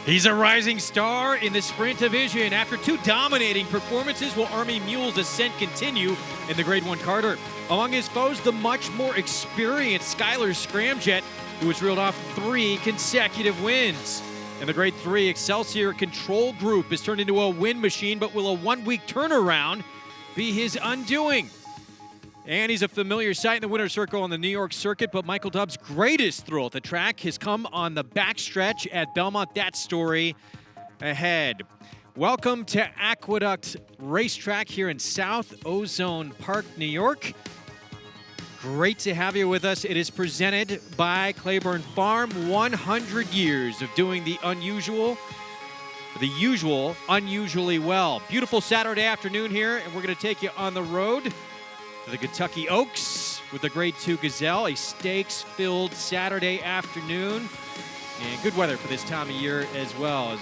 He's a rising star in the sprint division. After 2 dominating performances, will Army Mule's ascent continue in the Grade 1 Carter? Among his foes, the much more experienced Skylar Scramjet, who has reeled off 3 consecutive wins. In the Grade 3, Excelsior Control Group is turned into a win machine, but will a 1-week turnaround be his undoing? And he's a familiar sight in the winner's circle on the New York circuit, but Michael Dubb's greatest thrill at the track has come on the backstretch at Belmont. That story ahead. Welcome to Aqueduct Racetrack here in South Ozone Park, New York. Great to have you with us. It is presented by Claiborne Farm. 100 years of doing the usual unusually well. Beautiful Saturday afternoon here, and we're going to take you on the road to the Kentucky Oaks with the Grade 2 Gazelle, a stakes-filled Saturday afternoon. And good weather for this time of year as well, as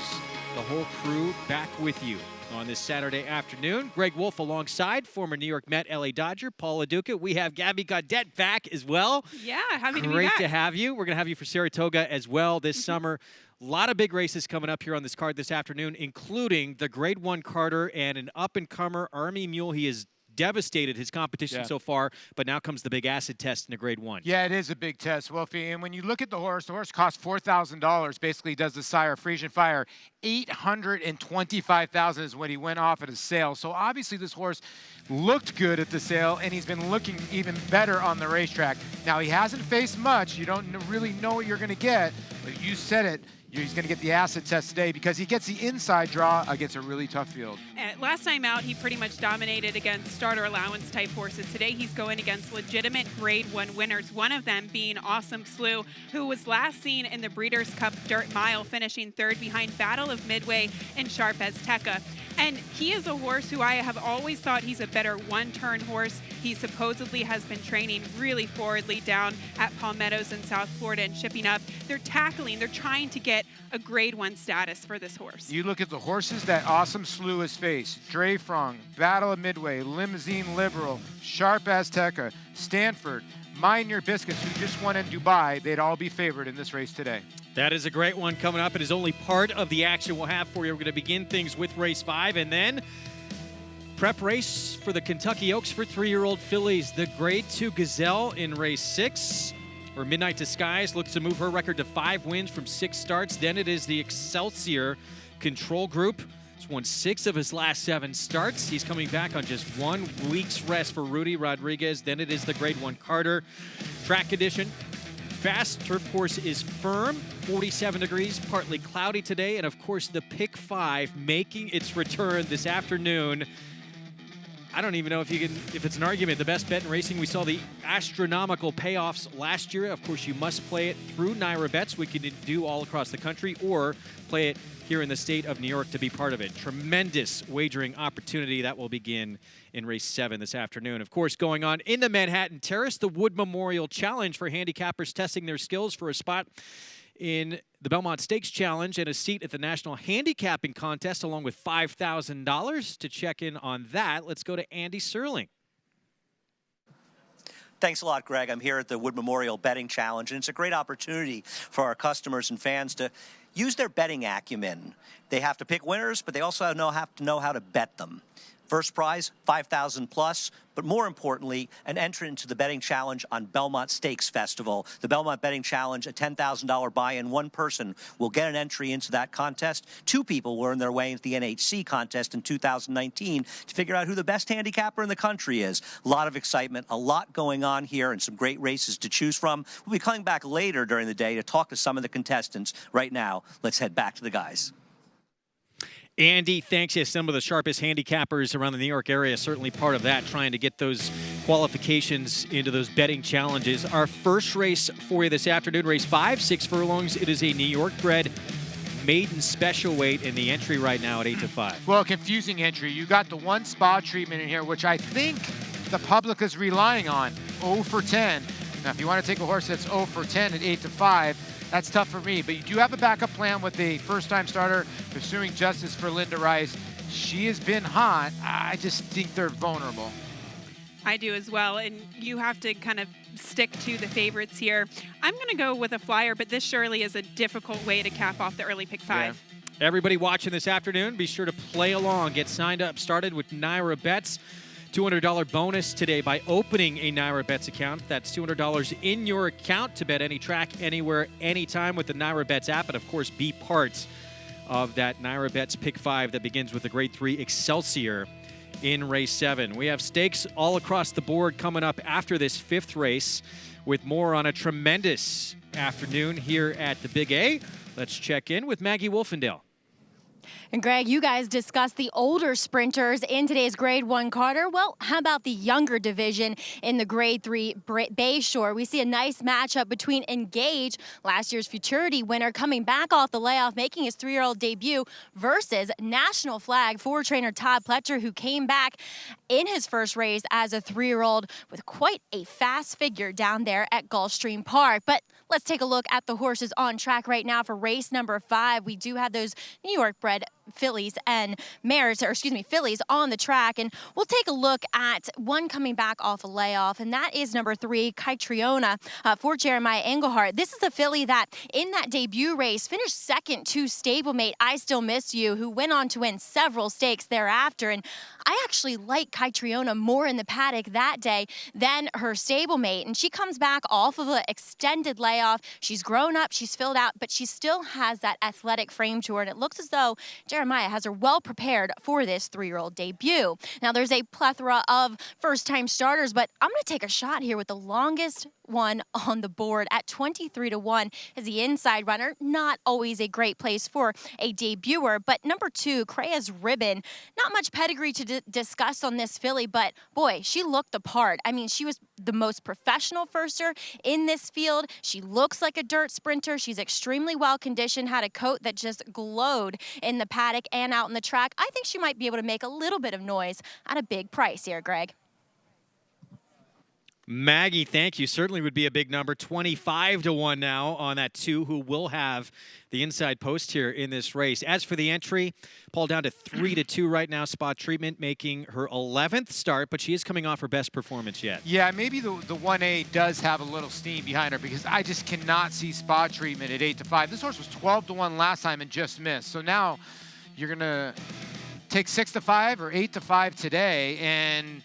the whole crew back with you on this Saturday afternoon. Greg Wolf alongside former New York Met, LA Dodger, Paul LaDuca. We have Gabby Gaudet back as well. Yeah, happy to be Great back. to have you. We're going to have you for Saratoga as well this summer. A lot of big races coming up here on this card this afternoon, including the Grade 1 Carter and an up-and-comer Army Mule. He is devastated his competition so far, but now comes the big acid test in a Grade 1. Yeah, it is a big test, Wolfie. And when you look at the horse costs $4,000. Basically, does the sire Frisian Fire. $825,000 is what he went off at a sale. So obviously, this horse looked good at the sale, and he's been looking even better on the racetrack. Now, he hasn't faced much. You don't really know what you're going to get, but you said it. He's going to get the acid test today because he gets the inside draw against a really tough field. Last time out, he pretty much dominated against starter allowance type horses. Today, he's going against legitimate Grade 1 winners, one of them being Awesome Slew, who was last seen in the Breeders' Cup Dirt Mile, finishing 3rd behind Battle of Midway and Sharp Azteca. And he is a horse who I have always thought he's a better one-turn horse. He supposedly has been training really forwardly down at Palmettos in South Florida and shipping up. They're tackling, they're trying to get a Grade 1 status for this horse. You look at the horses that Awesome Slew has faced: Dre Frong, Battle of Midway, Limousine Liberal, Sharp Azteca, Stanford, Mind Your Biscuits, who just won in Dubai. They'd all be favored in this race today. That is a great one coming up. It is only part of the action we'll have for you. We're going to begin things with race 5 and then prep race for the Kentucky Oaks for 3-year-old fillies. The Grade 2 Gazelle in race 6, where Midnight Disguise looks to move her record to 5 wins from 6 starts. Then it is the Excelsior Control Group. He's won 6 of his last 7 starts. He's coming back on just 1 week's rest for Rudy Rodriguez. Then it is the Grade 1 Carter. Track condition: fast turf course is firm, 47 degrees, partly cloudy today, and of course the Pick 5 making its return this afternoon. I don't even know if it's an argument. The best bet in racing. We saw the astronomical payoffs last year. Of course, you must play it through Naira Bets. We can do all across the country, or play it here in the state of New York to be part of it. Tremendous wagering opportunity that will begin in race 7 this afternoon. Of course, going on in the Manhattan Terrace, the Wood Memorial Challenge for handicappers testing their skills for a spot in the Belmont Stakes Challenge and a seat at the National Handicapping Contest, along with $5,000. To check in on that, let's go to Andy Serling. Thanks a lot, Greg. I'm here at the Wood Memorial Betting Challenge, and it's a great opportunity for our customers and fans to use their betting acumen. They have to pick winners, but they also have to know how to bet them. First prize, $5,000 plus, but more importantly, an entrant into the betting challenge on Belmont Stakes Festival. The Belmont Betting Challenge, a $10,000 buy-in. 1 person will get an entry into that contest. 2 people will earn their way into the NHC contest in 2019 to figure out who the best handicapper in the country is. A lot of excitement, a lot going on here, and some great races to choose from. We'll be coming back later during the day to talk to some of the contestants. Right now, let's head back to the guys. Andy, thanks. Yes, some of the sharpest handicappers around the New York area, certainly part of that, trying to get those qualifications into those betting challenges. Our first race for you this afternoon, race 5, 6 furlongs. It is a New York bred maiden special weight in the entry right now at 8-5. Well, confusing entry. You got the 1 spa treatment in here, which I think the public is relying on. 0 for 10. Now, if you want to take a horse that's 0 for 10 at 8-5, that's tough for me. But you do have a backup plan with a first-time starter pursuing justice for Linda Rice. She has been hot. I just think they're vulnerable. I do as well, and you have to kind of stick to the favorites here. I'm going to go with a flyer, but this surely is a difficult way to cap off the early pick 5. Yeah. Everybody watching this afternoon, be sure to play along. Get signed up, started with Naira Bets. $200 bonus today by opening a Naira Bets account. That's $200 in your account to bet any track, anywhere, anytime with the Naira Bets app. And, of course, be part of that Naira Bets Pick 5 that begins with the Grade 3 Excelsior in Race 7. We have stakes all across the board coming up after this 5th race with more on a tremendous afternoon here at the Big A. Let's check in with Maggie Wolfendale. And Greg, you guys discussed the older sprinters in today's Grade 1 Carter. Well, how about the younger division in the Grade 3 Bayshore? We see a nice matchup between Engage, last year's Futurity winner, coming back off the layoff, making his 3-year-old debut, versus National Flag 4 trainer Todd Pletcher, who came back in his first race as a 3-year-old with quite a fast figure down there at Gulfstream Park. But let's take a look at the horses on track right now for race number 5. We do have those New York bred fillies and mares, or excuse me, fillies on the track, and we'll take a look at one coming back off a layoff, and that is number 3, Kytriona, for Jeremiah Engelhardt. This is the filly that in that debut race finished second to stablemate I Still Miss You, who went on to win several stakes thereafter. And I actually like Kytriona more in the paddock that day than her stablemate, and she comes back off of an extended layoff. She's grown up, she's filled out, but she still has that athletic frame to her, and it looks as though Jeremiah has her well prepared for this 3-year-old debut. Now, there's a plethora of first-time starters, but I'm going to take a shot here with the longest one on the board at 23-1 as the inside runner. Not always a great place for a debuter, but number 2, Crea's Ribbon. Not much pedigree to discuss on this filly, but boy, she looked the part. I mean, she was the most professional firster in this field. She looks like a dirt sprinter. She's extremely well conditioned, had a coat that just glowed in the paddock and out in the track. I think she might be able to make a little bit of noise at a big price here, Greg. Maggie, thank you. Certainly would be a big number. 25-1 now on that 2, who will have the inside post here in this race. As for the entry, Paul down to 3-2 right now. Spot Treatment making her 11th start, but she is coming off her best performance yet. Yeah, maybe the 1A does have a little steam behind her, because I just cannot see Spot Treatment at 8-5. This horse was 12-1 last time and just missed. So now you're going to take 6-5 or 8-5 today, and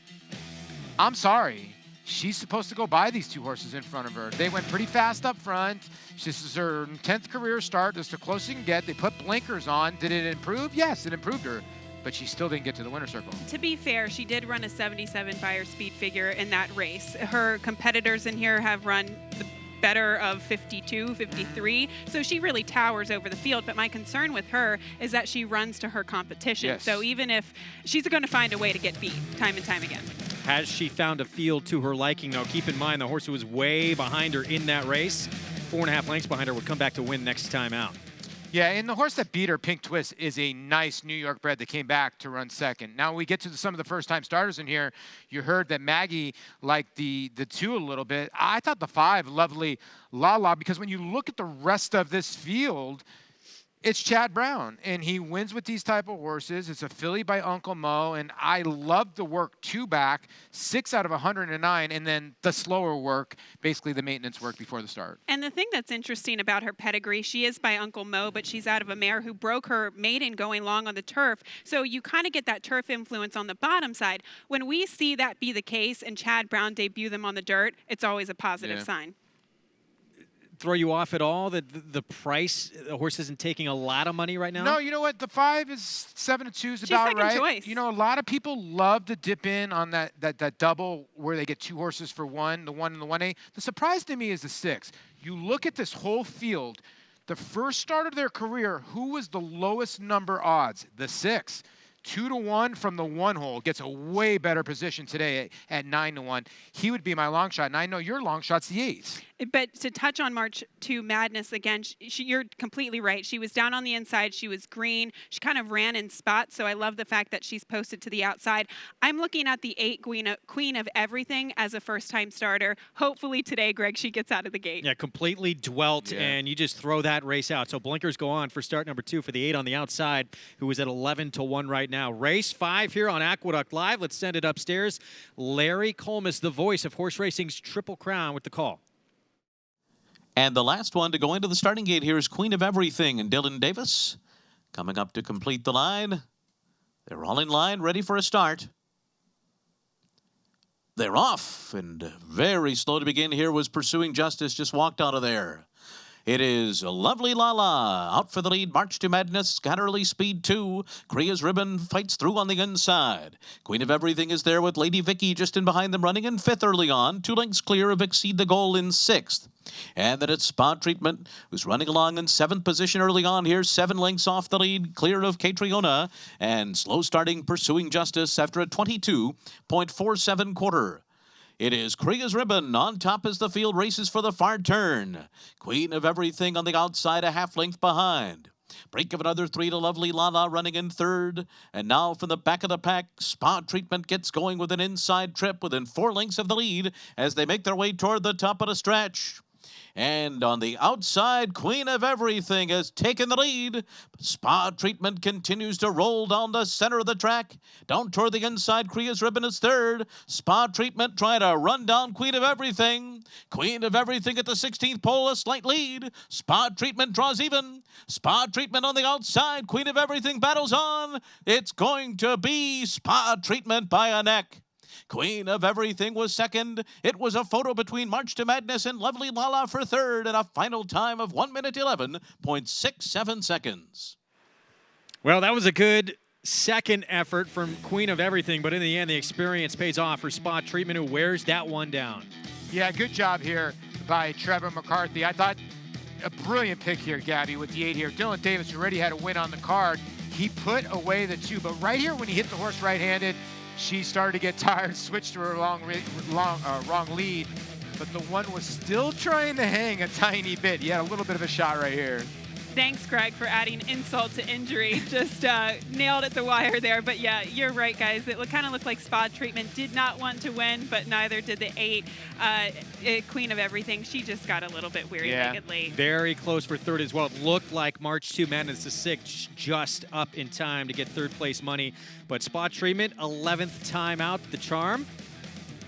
I'm sorry. She's supposed to go by these 2 horses in front of her. They went pretty fast up front. This is her 10th career start. That's the closest you can get. They put blinkers on. Did it improve? Yes, it improved her, but she still didn't get to the winner's circle. To be fair, she did run a 77 by her speed figure in that race. Her competitors in here have run the better of 52, 53, so she really towers over the field. But my concern with her is that she runs to her competition. Yes. So even if she's going to find a way to get beat time and time again. Has she found a field to her liking, though? Keep in mind the horse who was way behind her in that race, 4.5 lengths behind her, would come back to win next time out. Yeah, and the horse that beat her, Pink Twist, is a nice New York bred that came back to run second. Now we get to some of the first-time starters in here. You heard that Maggie liked the 2 a little bit. I thought the 5, Lovely Lala, because when you look at the rest of this field, it's Chad Brown, and he wins with these type of horses. It's a filly by Uncle Mo, and I love the work 2 back, 6 out of 109, and then the slower work, basically the maintenance work before the start. And the thing that's interesting about her pedigree, she is by Uncle Mo, but she's out of a mare who broke her maiden going long on the turf. So you kind of get that turf influence on the bottom side. When we see that be the case and Chad Brown debut them on the dirt, it's always a positive sign. Throw you off at all that the price, the horse isn't taking a lot of money right now? No, you know what? The 5 is 7-2 is about right. Choice. You know, a lot of people love to dip in on that double where they get 2 horses for 1, the 1 and the 1A. The surprise to me is the 6. You look at this whole field, the first start of their career, who was the lowest number odds? The 6. 2-1 from the 1 hole, gets a way better position today at 9-1. He would be my long shot, and I know your long shot's the 8. But to touch on March 2 Madness again, you're completely right. She was down on the inside. She was green. She kind of ran in spots, so I love the fact that she's posted to the outside. I'm looking at the 8 Queen of Everything as a first-time starter. Hopefully today, Greg, she gets out of the gate. Yeah, completely dwelt, and you just throw that race out. So blinkers go on for start number 2 for the 8 on the outside, who is at 11-1 right now. Race 5 here on Aqueduct Live. Let's send it upstairs. Larry Colmus, the voice of horse racing's Triple Crown, with the call. And the last one to go into the starting gate here is Queen of Everything, and Dylan Davis coming up to complete the line. They're all in line, ready for a start. They're off, and very slow to begin here was Pursuing Justice, just walked out of there. It is Lovely Lala out for the lead. March to Madness, Scatterly Speed 2. Kriya's Ribbon fights through on the inside. Queen of Everything is there with Lady Vicky just in behind them, running in 5th early on. 2 lengths clear of Exceed the Goal in 6th. And then it's Spa Treatment, who's running along in 7th position early on here. 7 lengths off the lead, clear of Catriona. And slow starting Pursuing Justice after a 22.47 quarter. It is Kriya's Ribbon. On top as the field races for the far turn. Queen of Everything on the outside, a half length behind. Break of another 3 to Lovely Lala running in 3rd. And now from the back of the pack, Spa Treatment gets going with an inside trip within 4 lengths of the lead as they make their way toward the top of the stretch. And on the outside, Queen of Everything has taken the lead. Spa Treatment continues to roll down the center of the track. Down toward the inside, Kriya's Ribbon is 3rd. Spa Treatment trying to run down Queen of Everything. Queen of Everything at the 16th pole, a slight lead. Spa Treatment draws even. Spa Treatment on the outside. Queen of Everything battles on. It's going to be Spa Treatment by a neck. Queen of Everything was 2nd. It was a photo between March to Madness and Lovely Lala for 3rd, and a final time of 1 minute 11.67 seconds. Well, that was a good second effort from Queen of Everything, but in the end, the experience pays off for Spa Treatment, who wears that one down. Yeah, good job here by Trevor McCarthy. I thought a brilliant pick here, Gabby, with the 8 here. Dylan Davis already had a win on the card. He put away the 2, but right here when he hit the horse right-handed, she started to get tired, switched to her wrong lead, but the one was still trying to hang a tiny bit. He had a little bit of a shot right here. Thanks, Greg, for adding insult to injury. Just nailed at the wire there. But yeah, you're right, guys. It kind of looked like Spa Treatment did not want to win, but neither did the 8. Queen of Everything, she just got a little bit weary-legged late. Very close for 3rd as well. It looked like March to Madness the 6th just up in time to get 3rd place money. But Spa Treatment, 11th time out, the charm.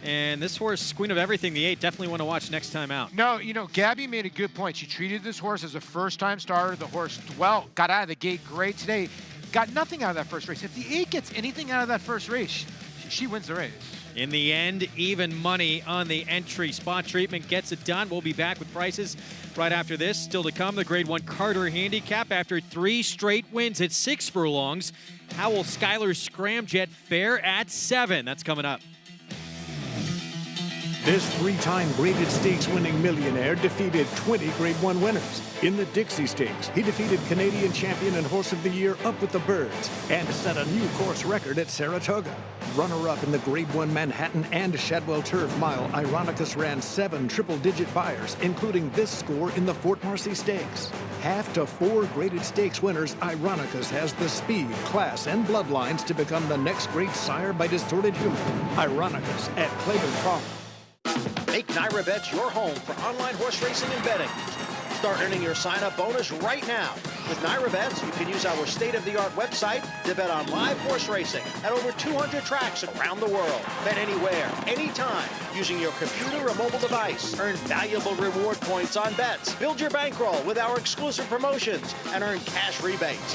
And this horse, Queen of Everything, the 8, definitely want to watch next time out. No, you know, Gabby made a good point. She treated this horse as a first-time starter. The horse, well, got out of the gate great today. Got nothing out of that first race. If the 8 gets anything out of that first race, she wins the race. In the end, even money on the entry. Spa Treatment gets it done. We'll be back with prices right after this. Still to come, the Grade 1 Carter Handicap. After 3 straight wins at 6 furlongs, how will Skylar's Scramjet fare at 7? That's coming up. This 3-time graded stakes winning millionaire defeated 20 Grade 1 winners. In the Dixie Stakes, he defeated Canadian champion and horse of the year Up With the Birds and set a new course record at Saratoga. Runner-up in the Grade 1 Manhattan and Shadwell Turf Mile, Ironicus ran 7 triple-digit buyers, including this score in the Fort Marcy Stakes. Half to 4 graded stakes winners, Ironicus has the speed, class, and bloodlines to become the next great sire by Distorted Humor. Ironicus at Claiborne Farm. Make NyraBets your home for online horse racing and betting. Start earning your sign-up bonus right now. With NyraBets, you can use our state-of-the-art website to bet on live horse racing at over 200 tracks around the world. Bet anywhere, anytime, using your computer or mobile device. Earn valuable reward points on bets. Build your bankroll with our exclusive promotions and earn cash rebates.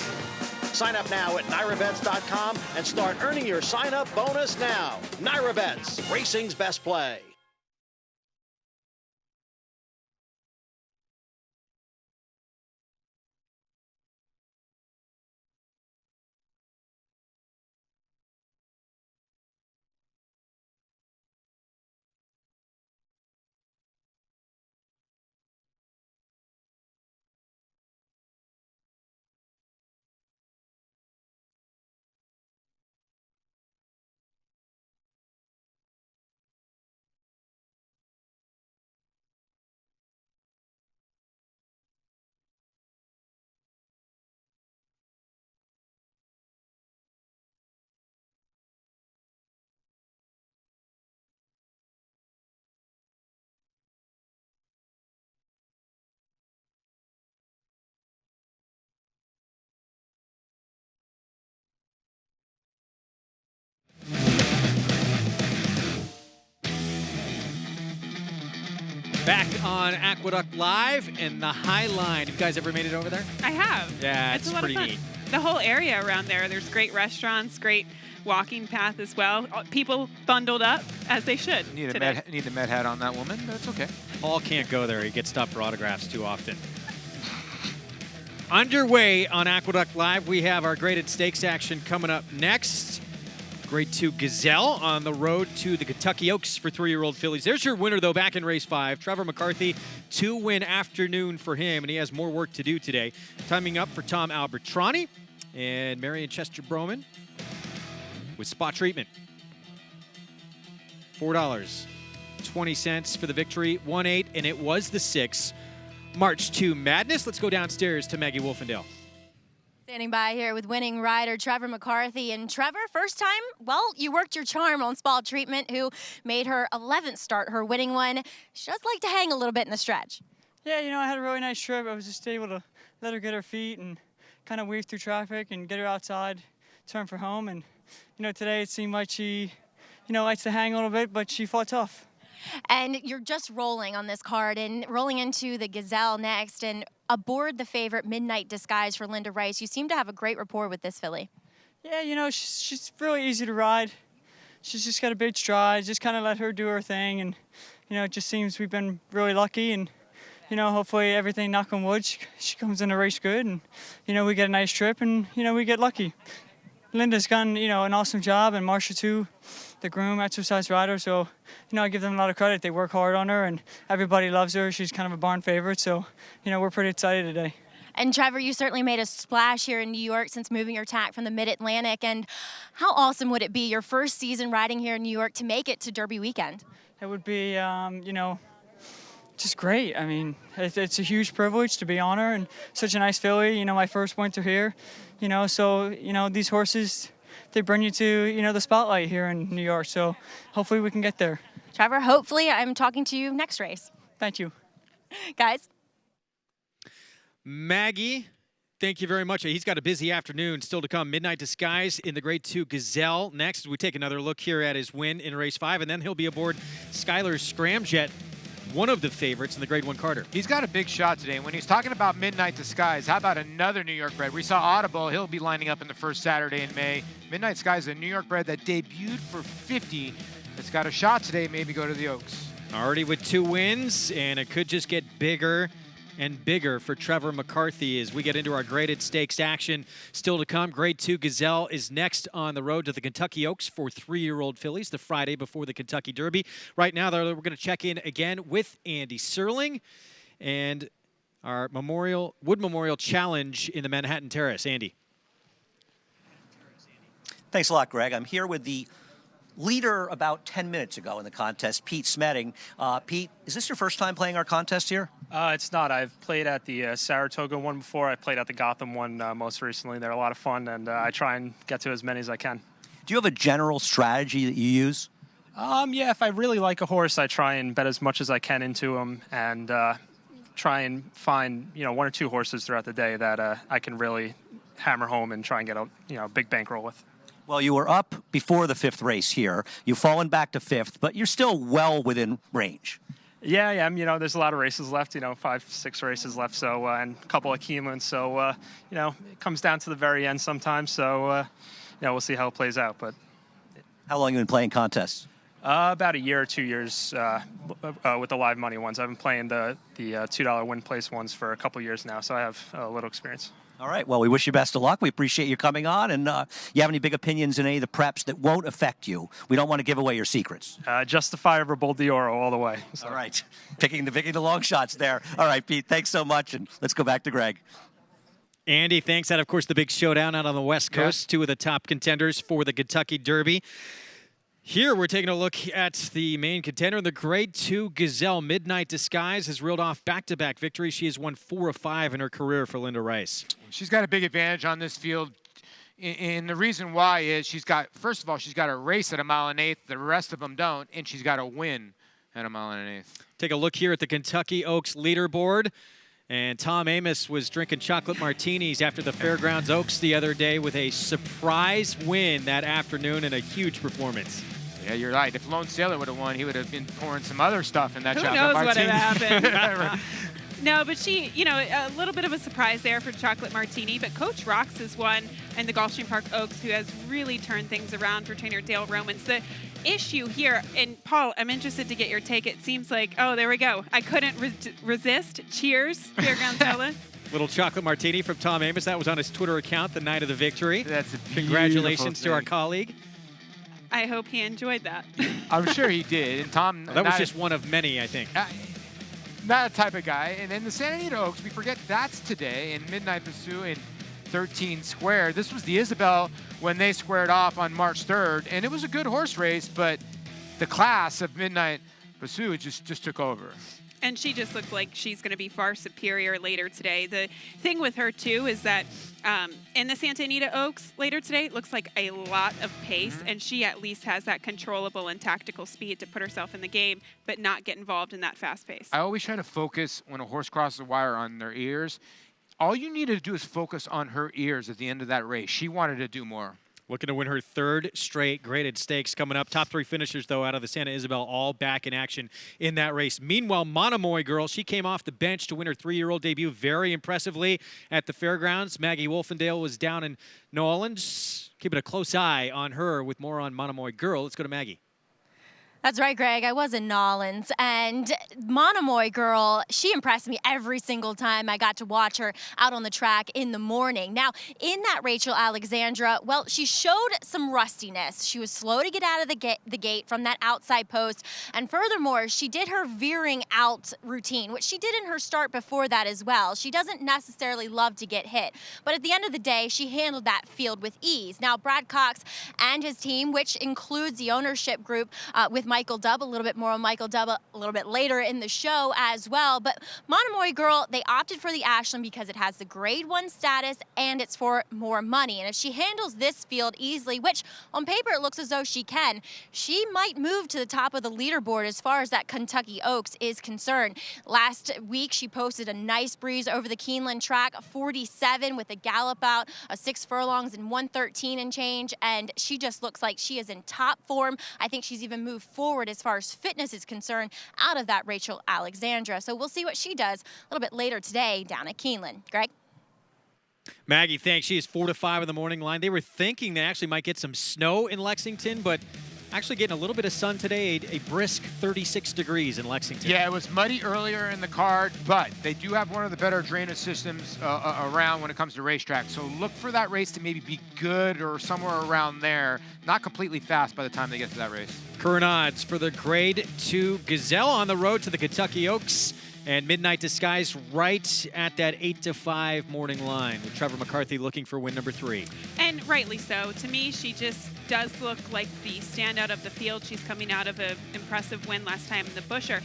Sign up now at NyraBets.com and start earning your sign-up bonus now. NyraBets, racing's best play. Back on Aqueduct Live and the High Line. You guys ever made it over there? I have. Yeah, It's it's a lot of pretty fun. neat. the whole area around there. There's great restaurants, great walking path as well. People bundled up as they should. Need a med hat on that woman, but it's okay. Paul can't go there. He gets stopped for autographs too often. Underway on Aqueduct Live, we have our graded stakes action coming up next. Grade 2 Gazelle on the road to the Kentucky Oaks for 3-year-old fillies. There's your winner, though, back in race 5. Trevor McCarthy, 2-win afternoon for him, and he has more work to do today. Timing up for Tom Albertrani and Marion Chester-Broman with spot treatment. $4.20 for the victory, 1-8, and it was the 6. March to Madness. Let's go downstairs to Maggie Wolfendale. Standing by here with winning rider Trevor McCarthy. And Trevor, first time, well, you worked your charm on spot treatment, who made her 11th start, her winning one. She does like to hang a little bit in the stretch. Yeah, you know, I had a really nice trip. I was just able to let her get her feet and kind of weave through traffic and get her outside, turn for home. And, you know, today it seemed like she, you know, likes to hang a little bit, but she fought tough. And you're just rolling on this card and rolling into the Gazelle next and aboard the favorite Midnight Disguise for Linda Rice. You seem to have a great rapport with this filly. Yeah, you know, she's really easy to ride. She's just got a big stride. Just kind of let her do her thing. And, you know, it just seems we've been really lucky. And, you know, hopefully everything, knock on wood, she comes in the race good. And, you know, we get a nice trip and, you know, we get lucky. Linda's done, you know, an awesome job, and Marsha too, the groom, exercise rider. So, you know, I give them a lot of credit. They work hard on her, and everybody loves her. She's kind of a barn favorite. So, you know, we're pretty excited today. And Trevor, you certainly made a splash here in New York since moving your tack from the Mid-Atlantic. And how awesome would it be, your first season riding here in New York, to make it to Derby weekend? It would be, you know, just great. I mean, it's a huge privilege to be on her, and such a nice filly. You know, my first winter here. You know, so, you know, these horses, they bring you to, you know, the spotlight here in New York. So hopefully we can get there. Trevor, hopefully I'm talking to you next race. Thank you. Guys. Maggie, thank you very much. He's got a busy afternoon still to come. Midnight Disguise in the Grade 2 Gazelle. Next, we take another look here at his win in race 5, and then he'll be aboard Skylar's Scramjet, one of the favorites in the Grade 1 Carter. He's got a big shot today. When he's talking about Midnight Disguise, how about another New York bred? We saw Audible. He'll be lining up in the first Saturday in May. Midnight Disguise is a New York bred that debuted for 50. It's got a shot today, maybe go to the Oaks. Already with 2 wins, and it could just get bigger and bigger for Trevor McCarthy as we get into our graded stakes action. Still to come, Grade 2 Gazelle is next on the road to the Kentucky Oaks for 3-year-old fillies the Friday before the Kentucky Derby. Right now, though, we're going to check in again with Andy Serling and our Wood Memorial Challenge in the Manhattan Terrace. Andy. Thanks a lot, Greg. I'm here with the leader about 10 minutes ago in the contest, Pete Smeding. Pete, is this your first time playing our contest here? It's not. I've played at the Saratoga one before. I played at the Gotham one most recently. They're a lot of fun, and I try and get to as many as I can. Do you have a general strategy that you use? Yeah, if I really like a horse, I try and bet as much as I can into him, and try and find 1 or 2 horses throughout the day that I can really hammer home and try and get a big bankroll with. Well, you were up before the 5th race here. You've fallen back to 5th, but you're still well within range. Yeah, yeah. There's a lot of races left. 5, 6 races left. So and a couple of Keenelands. So it comes down to the very end sometimes. So we'll see how it plays out. But how long have you been playing contests? About a year or 2 years with the live money ones. I've been playing the $2 win place ones for a couple years now. So I have a little experience. All right. Well, we wish you best of luck. We appreciate you coming on. And you have any big opinions in any of the preps that won't affect you? We don't want to give away your secrets. Justifiable Bull d'Oro all the way. So. All right. Picking the long shots there. All right, Pete. Thanks so much. And let's go back to Greg. Andy, thanks. That, of course, the big showdown out on the West Coast. Yeah. 2 of the top contenders for the Kentucky Derby. Here we're taking a look at the main contender, the Grade 2 Gazelle. Midnight Disguise has reeled off back-to-back victories. She has won 4 of 5 in her career for Linda Rice. She's got a big advantage on this field. And the reason why is first of all, she's got a race at 1 1/8. The rest of them don't. And she's got a win at 1 1/8. Take a look here at the Kentucky Oaks leaderboard. And Tom Amos was drinking chocolate martinis after the Fairgrounds Oaks the other day with a surprise win that afternoon and a huge performance. Yeah, you're right. If Lone Sailor would have won, he would have been pouring some other stuff in that chocolate martini. martini. Who knows what had happened? No, but she, a little bit of a surprise there for Chocolate Martini, but Coach Rocks is one, and the Gulfstream Park Oaks, who has really turned things around for trainer Dale Romans. The issue here, and Paul, I'm interested to get your take. It seems like, oh, there we go. I couldn't resist. Cheers, Fairgrounds Hella. Little chocolate martini from Tom Amos. That was on his Twitter account the night of the victory. That's a Congratulations to our colleague. I hope he enjoyed that. I'm sure he did. And Tom, that was just one of many, I think. Not a type of guy. And then the Santa Anita Oaks, we forget that's today in Midnight Pursuit in 13 Square. This was the Isabel when they squared off on March 3rd. And it was a good horse race, but the class of Midnight Pursuit just took over. And she just looks like she's going to be far superior later today. The thing with her, too, is that in the Santa Anita Oaks later today, it looks like a lot of pace, and she at least has that controllable and tactical speed to put herself in the game, but not get involved in that fast pace. I always try to focus when a horse crosses the wire on their ears. All you need to do is focus on her ears at the end of that race. She wanted to do more. Looking to win her third straight graded stakes coming up. Top 3 finishers, though, out of the Santa Isabel, all back in action in that race. Meanwhile, Monomoy Girl, she came off the bench to win her 3-year-old debut very impressively at the fairgrounds. Maggie Wolfendale was down in New Orleans. Keeping a close eye on her with more on Monomoy Girl. Let's go to Maggie. That's right, Greg. I was in Nolans, and Monomoy Girl, she impressed me every single time I got to watch her out on the track in the morning. Now, in that Rachel Alexandra, well, she showed some rustiness. She was slow to get out of the gate from that outside post, and furthermore, she did her veering out routine, which she did in her start before that as well. She doesn't necessarily love to get hit, but at the end of the day, she handled that field with ease. Now, Brad Cox and his team, which includes the ownership group with Michael Dubb, a little bit more on Michael Dubb a little bit later in the show as well. But Monomoy Girl, they opted for the Ashland because it has the grade 1 status and it's for more money. And if she handles this field easily, which on paper it looks as though she can, she might move to the top of the leaderboard as far as that Kentucky Oaks is concerned. Last week, she posted a nice breeze over the Keeneland track, 47 with a gallop out, a 6 furlongs and 113 and change. And she just looks like she is in top form. I think she's even moved forward as far as fitness is concerned out of that Rachel Alexandra. So we'll see what she does a little bit later today down at Keeneland. Greg? Maggie, thanks. She is 4 to 5 in the morning line. They were thinking they actually might get some snow in Lexington, but actually getting a little bit of sun today, a brisk 36 degrees in Lexington. Yeah, it was muddy earlier in the card, but they do have one of the better drainage systems around when it comes to racetrack. So look for that race to maybe be good or somewhere around there. Not completely fast by the time they get to that race. Current odds for the Grade 2 Gazelle on the road to the Kentucky Oaks. And Midnight Disguise right at that 8 to 5 morning line with Trevor McCarthy looking for win number 3. And rightly so. To me, she just does look like the standout of the field. She's coming out of an impressive win last time in the Busher.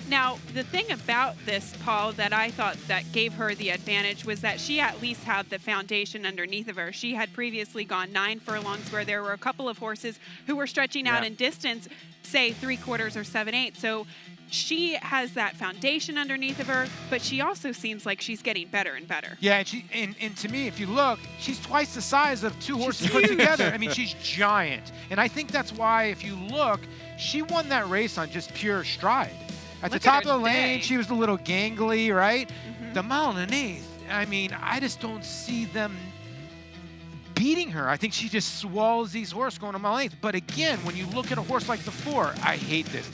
Now, the thing about this, Paul, that I thought that gave her the advantage was that she at least had the foundation underneath of her. She had previously gone 9 furlongs where there were a couple of horses who were stretching out in distance, say 3/4 or 7/8. So she has that foundation underneath of her, but she also seems like she's getting better and better. Yeah, and to me, if you look, she's twice the size of 2 horses put together. I mean, she's giant. And I think that's why, if you look, she won that race on just pure stride. At the top of the lane, she was a little gangly, right? The mile and an eighth, I mean, I just don't see them beating her. I think she just swallows these horses going a mile and an eighth. But again, when you look at a horse like the 4, I hate this.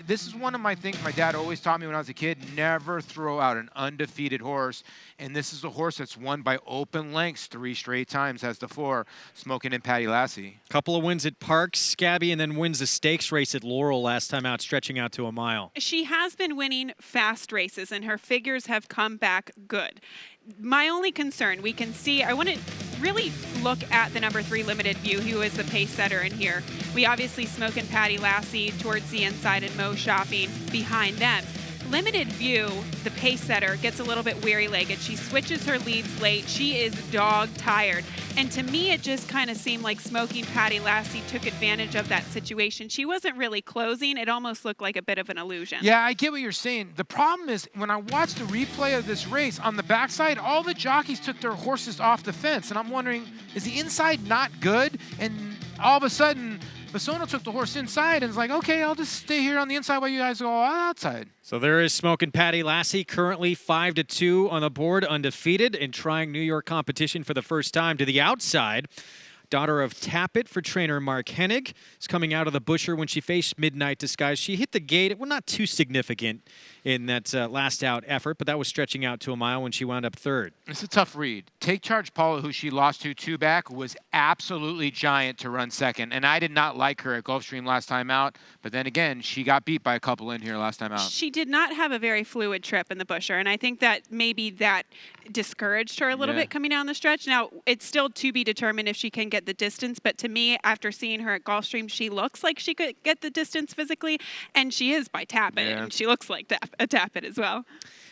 This is one of my things my dad always taught me when I was a kid, never throw out an undefeated horse. And this is a horse that's won by open lengths 3 straight times as the 4, Smoking and Patty Lassie. Couple of wins at Parks, Scabby, and then wins the stakes race at Laurel last time out, stretching out to a mile. She has been winning fast races, and her figures have come back good. My only concern, we can see, I want to really look at the number 3 Limited View, who is the pace setter in here. We obviously Smokin' Patty Lassie towards the inside and Mo Shopping behind them. Limited View, the pace setter, gets a little bit weary-legged. She switches her leads late. She is dog-tired. And to me, it just kind of seemed like Smoking Patty Lassie took advantage of that situation. She wasn't really closing. It almost looked like a bit of an illusion. Yeah, I get what you're saying. The problem is, when I watched the replay of this race, on the backside, all the jockeys took their horses off the fence. And I'm wondering, is the inside not good? And all of a sudden, Basono took the horse inside and was like, okay, I'll just stay here on the inside while you guys go outside. So there is Smokin' Patty Lassie, currently 5-2 on the board, undefeated, and trying New York competition for the first time to the outside. Daughter of Tappet for trainer Mark Hennig is coming out of the busher when she faced Midnight Disguise. She hit the gate. Well, not too significant in that last out effort, but that was stretching out to a mile when she wound up third. It's a tough read. Take Charge Paula, who she lost to 2 back, was absolutely giant to run second. And I did not like her at Gulfstream last time out. But then again, she got beat by a couple in here last time out. She did not have a very fluid trip in the busher, and I think that maybe that discouraged her a little bit coming down the stretch. Now, it's still to be determined if she can get the distance, but to me, after seeing her at Gulfstream, she looks like she could get the distance physically, and she is by Tappet, and she looks like a Tappet as well.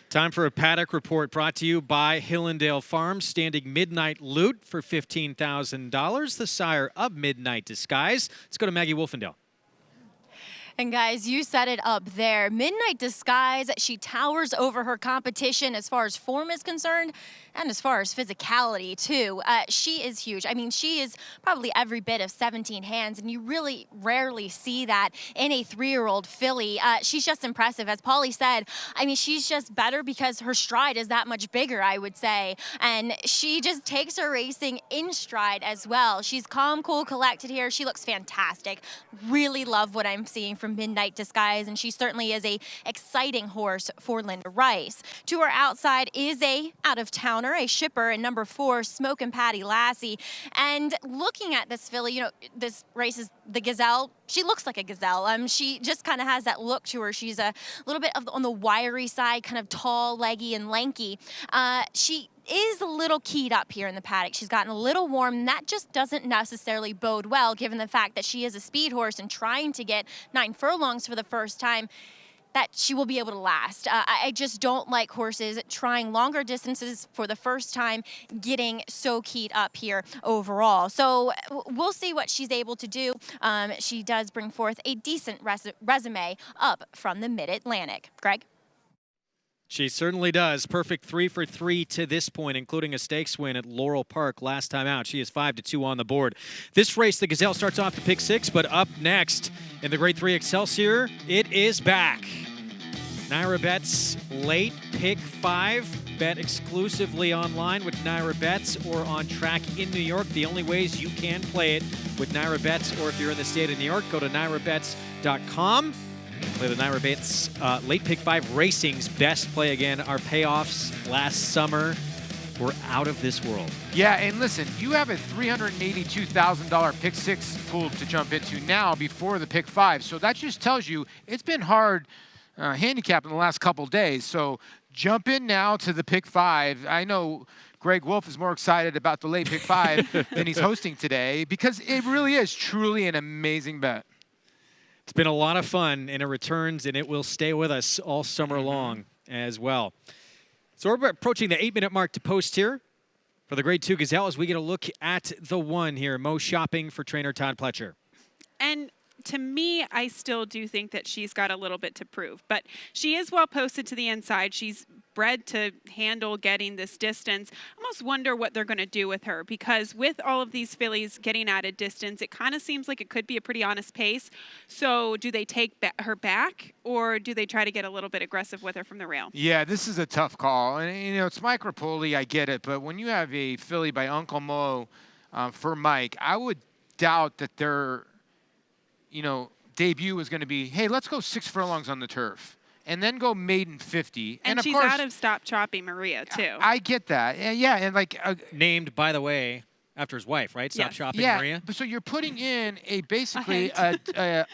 Time for a paddock report brought to you by Hillendale Farms, standing Midnight Loot for $15,000, the sire of Midnight Disguise. Let's go to Maggie Wolfendale. And guys, you set it up there. Midnight Disguise, she towers over her competition as far as form is concerned and as far as physicality too. She is huge. I mean, she is probably every bit of 17 hands, and you really rarely see that in a 3-year-old filly. She's just impressive. As Paulie said, I mean, she's just better because her stride is that much bigger, I would say. And she just takes her racing in stride as well. She's calm, cool, collected here. She looks fantastic. Really love what I'm seeing from Midnight Disguise, and she certainly is a exciting horse for Linda Rice. To her outside is a out-of-towner, a shipper in number 4, Smokin' Patty Lassie. And looking at this filly, you know, this race is the Gazelle. She looks like a gazelle. She just kind of has that look to her. She's a little bit on the wiry side, kind of tall, leggy, and lanky. She is a little keyed up here in the paddock. She's gotten a little warm, and that just doesn't necessarily bode well given the fact that she is a speed horse and trying to get 9 furlongs for the first time, that she will be able to last. I just don't like horses trying longer distances for the first time, getting so keyed up here overall. So we'll see what she's able to do. She does bring forth a decent resume up from the Mid-Atlantic. Greg? She certainly does. Perfect 3 for 3 to this point, including a stakes win at Laurel Park last time out. She is 5-2 on the board. This race, the Gazelle starts off to pick 6, but up next in the Grade 3 Excelsior, it is back. Naira Bets late pick 5. Bet exclusively online with Naira Bets or on track in New York. The only ways you can play it with Naira Bets, or if you're in the state of New York, go to nairabets.com. Play the Naira Bets late pick 5 racing's best play again. Our payoffs last summer were out of this world. Yeah, and listen, you have a $382,000 pick 6 pool to jump into now before the pick 5. So that just tells you it's been hard handicap in the last couple days. So jump in now to the pick 5. I know Greg Wolf is more excited about the late pick 5 than he's hosting today, because it really is truly an amazing bet. It's been a lot of fun, and it returns, and it will stay with us all summer long as well. So we're approaching the 8-minute mark to post here for the Grade 2 Gazelle as we get a look at the 1 here. Mo Shopping for trainer Todd Pletcher. And to me, I still do think that she's got a little bit to prove, but she is well posted to the inside. She's bred to handle getting this distance. I almost wonder what they're going to do with her, because with all of these fillies getting at a distance, it kind of seems like it could be a pretty honest pace. So do they take her back, or do they try to get a little bit aggressive with her from the rail? Yeah, this is a tough call. And, you know, it's Mike Rapoli, I get it. But when you have a filly by Uncle Mo for Mike, I would doubt that their, you know, debut was going to be, hey, let's go 6 furlongs on the turf. And then go Maiden 50. And of she's course, out of Stop Chopping Maria, too. I get that. Yeah, and like... named, by the way, after his wife, right? Stop Shopping Maria. Yeah, so you're putting in a basically a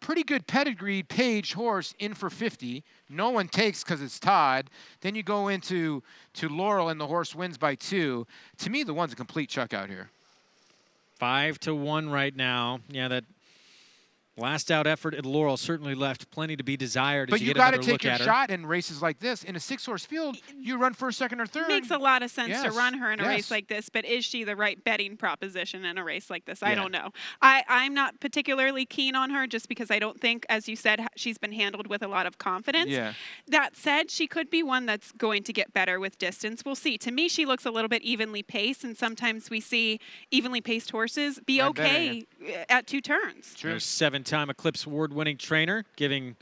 pretty good pedigree page horse in for 50. No one takes because it's Todd. Then you go into Laurel, and the horse wins by 2. To me, the one's a complete chuck out here. 5-1 right now. Yeah, that Last out effort at Laurel certainly left plenty to be desired. But as you you get got to another take look your at her. shot in races like this. In a 6-horse field, you run first, second, or third. Makes a lot of sense to Yes. run her in a race Yes. like this, but is she the right betting proposition in a race like this? I Yeah. don't know. I'm not particularly keen on her just because I don't think, as you said, she's been handled with a lot of confidence. Yeah. That said, she could be one that's going to get better with distance. We'll see. To me, she looks a little bit evenly paced, and sometimes we see evenly paced horses be Run better, okay at 2 turns. True. There's 7-time Eclipse Award-winning trainer, giving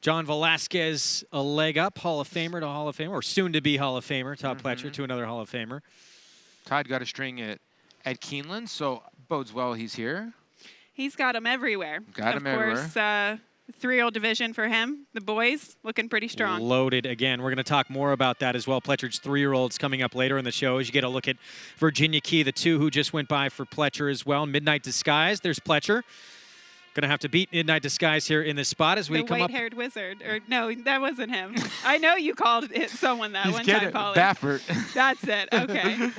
John Velasquez a leg up, Hall of Famer to Hall of Famer, or soon-to-be Hall of Famer, Todd Pletcher to another Hall of Famer. Todd got a string at Keeneland, so bodes well he's here. He's got them everywhere. Got 'em everywhere. Of course, 3-year-old division for him. The boys looking pretty strong. Loaded again. We're going to talk more about that as well. Pletcher's 3-year-olds coming up later in the show as you get a look at Virginia Key, the 2 who just went by for Pletcher as well. Midnight Disguise. There's Pletcher. Going to have to beat Midnight Disguise here in this spot as we The come up. white-haired wizard. Or no, that wasn't him. I know you called it someone that He's one getting time, Polly. Baffert. That's it. Okay.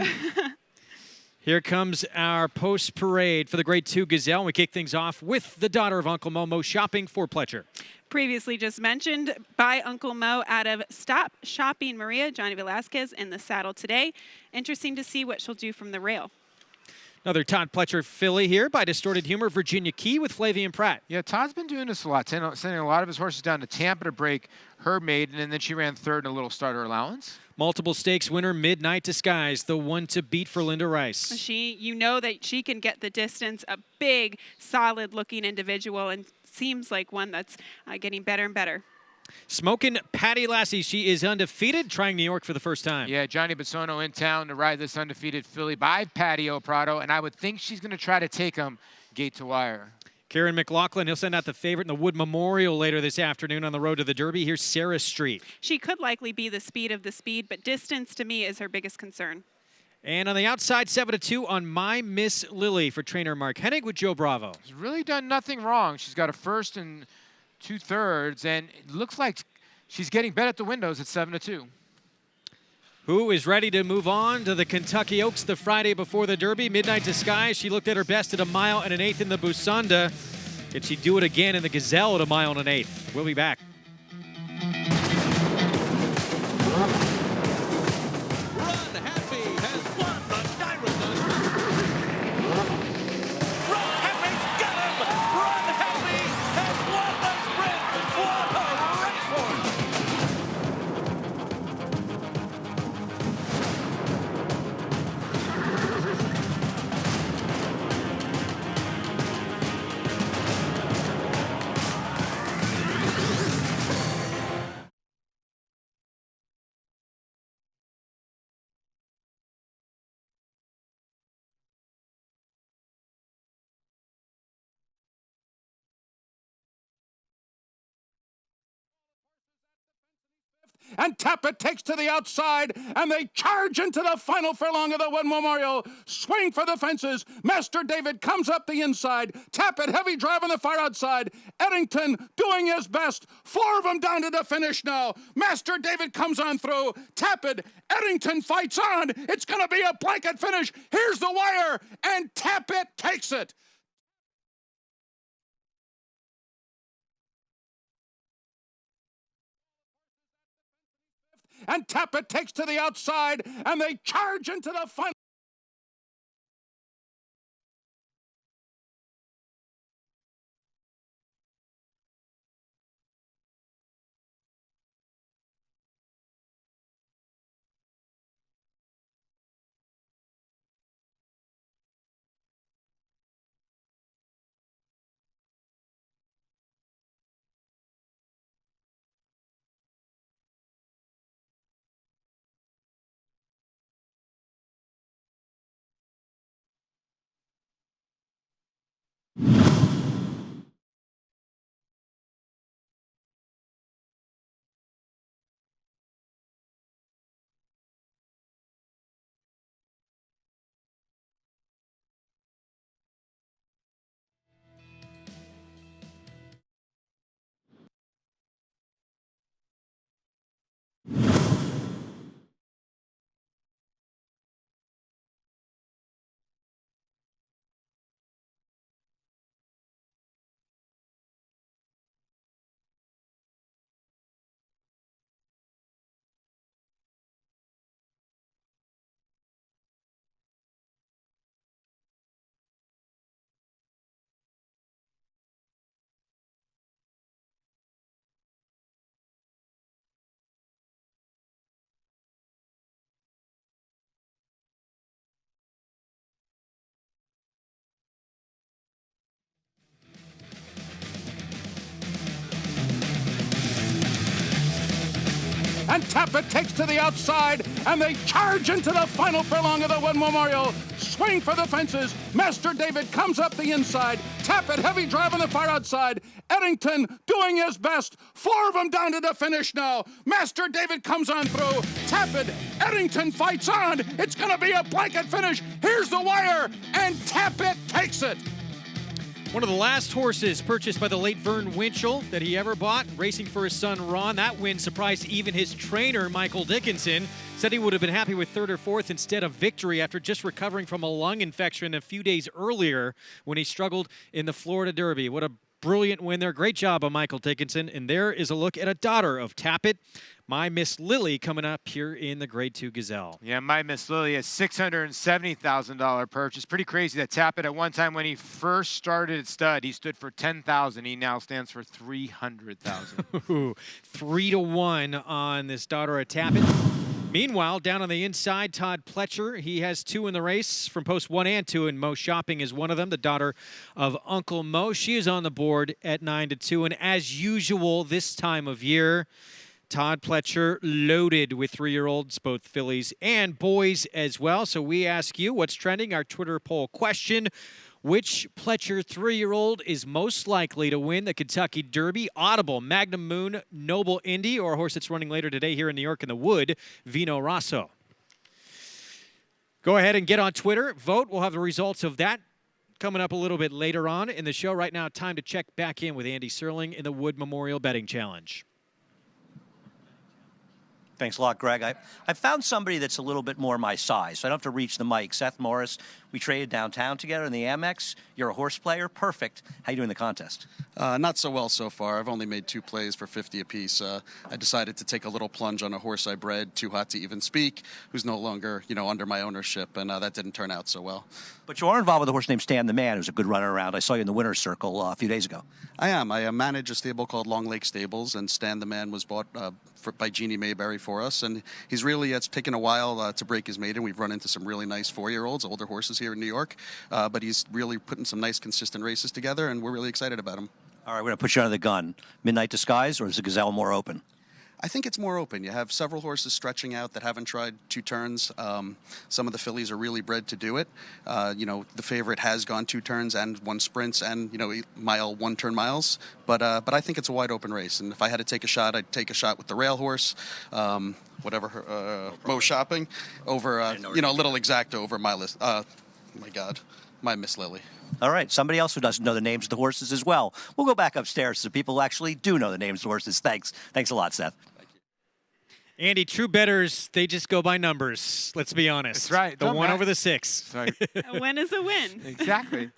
Here comes our post parade for the Grade 2 Gazelle. And we kick things off with the daughter of Uncle Momo shopping for Pletcher. Previously just mentioned by Uncle Mo out of Stop Shopping Maria, Johnny Velasquez in the saddle today. Interesting to see what she'll do from the rail. Another Todd Pletcher filly here by Distorted Humor, Virginia Key with Flavian Pratt. Yeah, Todd's been doing this a lot, sending a lot of his horses down to Tampa to break her maiden, and then she ran third in a little starter allowance. Multiple stakes winner, Midnight Disguise, the one to beat for Linda Rice. You know that she can get the distance, a big, solid-looking individual, and seems like one that's getting better and better. Smokin' Patty Lassie, she is undefeated, trying New York for the first time. Yeah, Johnny Bissono in town to ride this undefeated filly by Patio Prado, and I would think she's going to try to take him gate to wire. Karen McLaughlin, he'll send out the favorite in the Wood Memorial later this afternoon on the road to the Derby. Here's Sarah Street. She could likely be the speed of the speed, but distance to me is her biggest concern. And on the outside, 7-2 on My Miss Lily for trainer Mark Hennig with Joe Bravo. She's really done nothing wrong. She's got a first and 2/3, and it looks like she's getting bet at the windows at 7-2. Who is ready to move on to the Kentucky Oaks the Friday before the Derby? Midnight Disguise, she looked at her best at 1 1/8 in the Busanda. Can she do it again in the Gazelle at 1 1/8? We'll be back. And Tappet takes to the outside, and they charge into the final furlong of the Wood Memorial. Swing for the fences. Master David comes up the inside. Tappet heavy drive on the far outside. Eddington doing his best. 4 of them down to the finish now. Master David comes on through. Tappet, Eddington fights on. It's going to be a blanket finish. Here's the wire, and Tappet takes it. And Tappet takes to the outside, and they charge into the final. and Tappet takes to the outside, and they charge into the final furlong of the Wood Memorial. Swing for the fences. Master David comes up the inside. Tappet heavy drive on the far outside. Eddington doing his best. 4 of them down to the finish now. Master David comes on through. Tappet, Eddington fights on. It's going to be a blanket finish. Here's the wire, and Tappet takes it. One of the last horses purchased by the late Vern Winchell that he ever bought, racing for his son Ron. That win surprised even his trainer, Michael Dickinson. Said he would have been happy with 3rd or 4th instead of victory after just recovering from a lung infection a few days earlier when he struggled in the Florida Derby. What a brilliant win there. Great job on Michael Dickinson. And there is a look at a daughter of Tappet, My Miss Lily, coming up here in the Grade 2 Gazelle. Yeah, My Miss Lily, a $670,000 purchase. Pretty crazy that Tappet at one time when he first started at stud, he stood for $10,000. He now stands for $300,000. 3-1 on this daughter of Tappet. Meanwhile, down on the inside, Todd Pletcher, he has 2 in the race from post 1 and 2, and Mo Shopping is one of them, the daughter of Uncle Mo. She is on the board at 9-2, and as usual this time of year, Todd Pletcher loaded with 3-year-olds, both fillies and boys as well. So we ask you, what's trending? Our Twitter poll question. Which Pletcher 3-year-old is most likely to win the Kentucky Derby? Audible, Magnum Moon, Noble Indy, or a horse that's running later today here in New York in the Wood, Vino Rosso. Go ahead and get on Twitter. Vote. We'll have the results of that coming up a little bit later on in the show. Right now, time to check back in with Andy Serling in the Wood Memorial Betting Challenge. Thanks a lot, Greg. I found somebody that's a little bit more my size, so I don't have to reach the mic. Seth Morris, we traded downtown together in the Amex. You're a horse player. Perfect. How you doing in the contest? Not so well so far. I've only made 2 plays for 50 apiece. I decided to take a little plunge on a horse I bred, Too Hot to Even Speak, who's no longer, under my ownership, and that didn't turn out so well. But you are involved with a horse named Stan the Man, who's a good runner around. I saw you in the winner's circle a few days ago. I am. I manage a stable called Long Lake Stables, and Stan the Man was bought by Jeannie Mayberry for us, and he's really, it's taken a while to break his maiden. We've run into some really nice 4-year-olds, older horses here in New York, but he's really putting some nice, consistent races together, and we're really excited about him. All right, we're going to put you under the gun. Midnight Disguise, or is the Gazelle more open? I think it's more open. You have several horses stretching out that haven't tried 2 turns. Some of the fillies are really bred to do it. The favorite has gone 2 turns and 1 sprints and, 1-turn miles. But I think it's a wide open race. And if I had to take a shot, I'd take a shot with the rail horse, Mo Shopping, over, a little exacta over my list. Oh, my God, My Miss Lily. All right, somebody else who doesn't know the names of the horses as well. We'll go back upstairs so people who actually do know the names of the horses. Thanks. Thanks a lot, Seth. Andy, true bettors, they just go by numbers. Let's be honest. That's right. The 1 over the 6. Right. A win is a win. Exactly.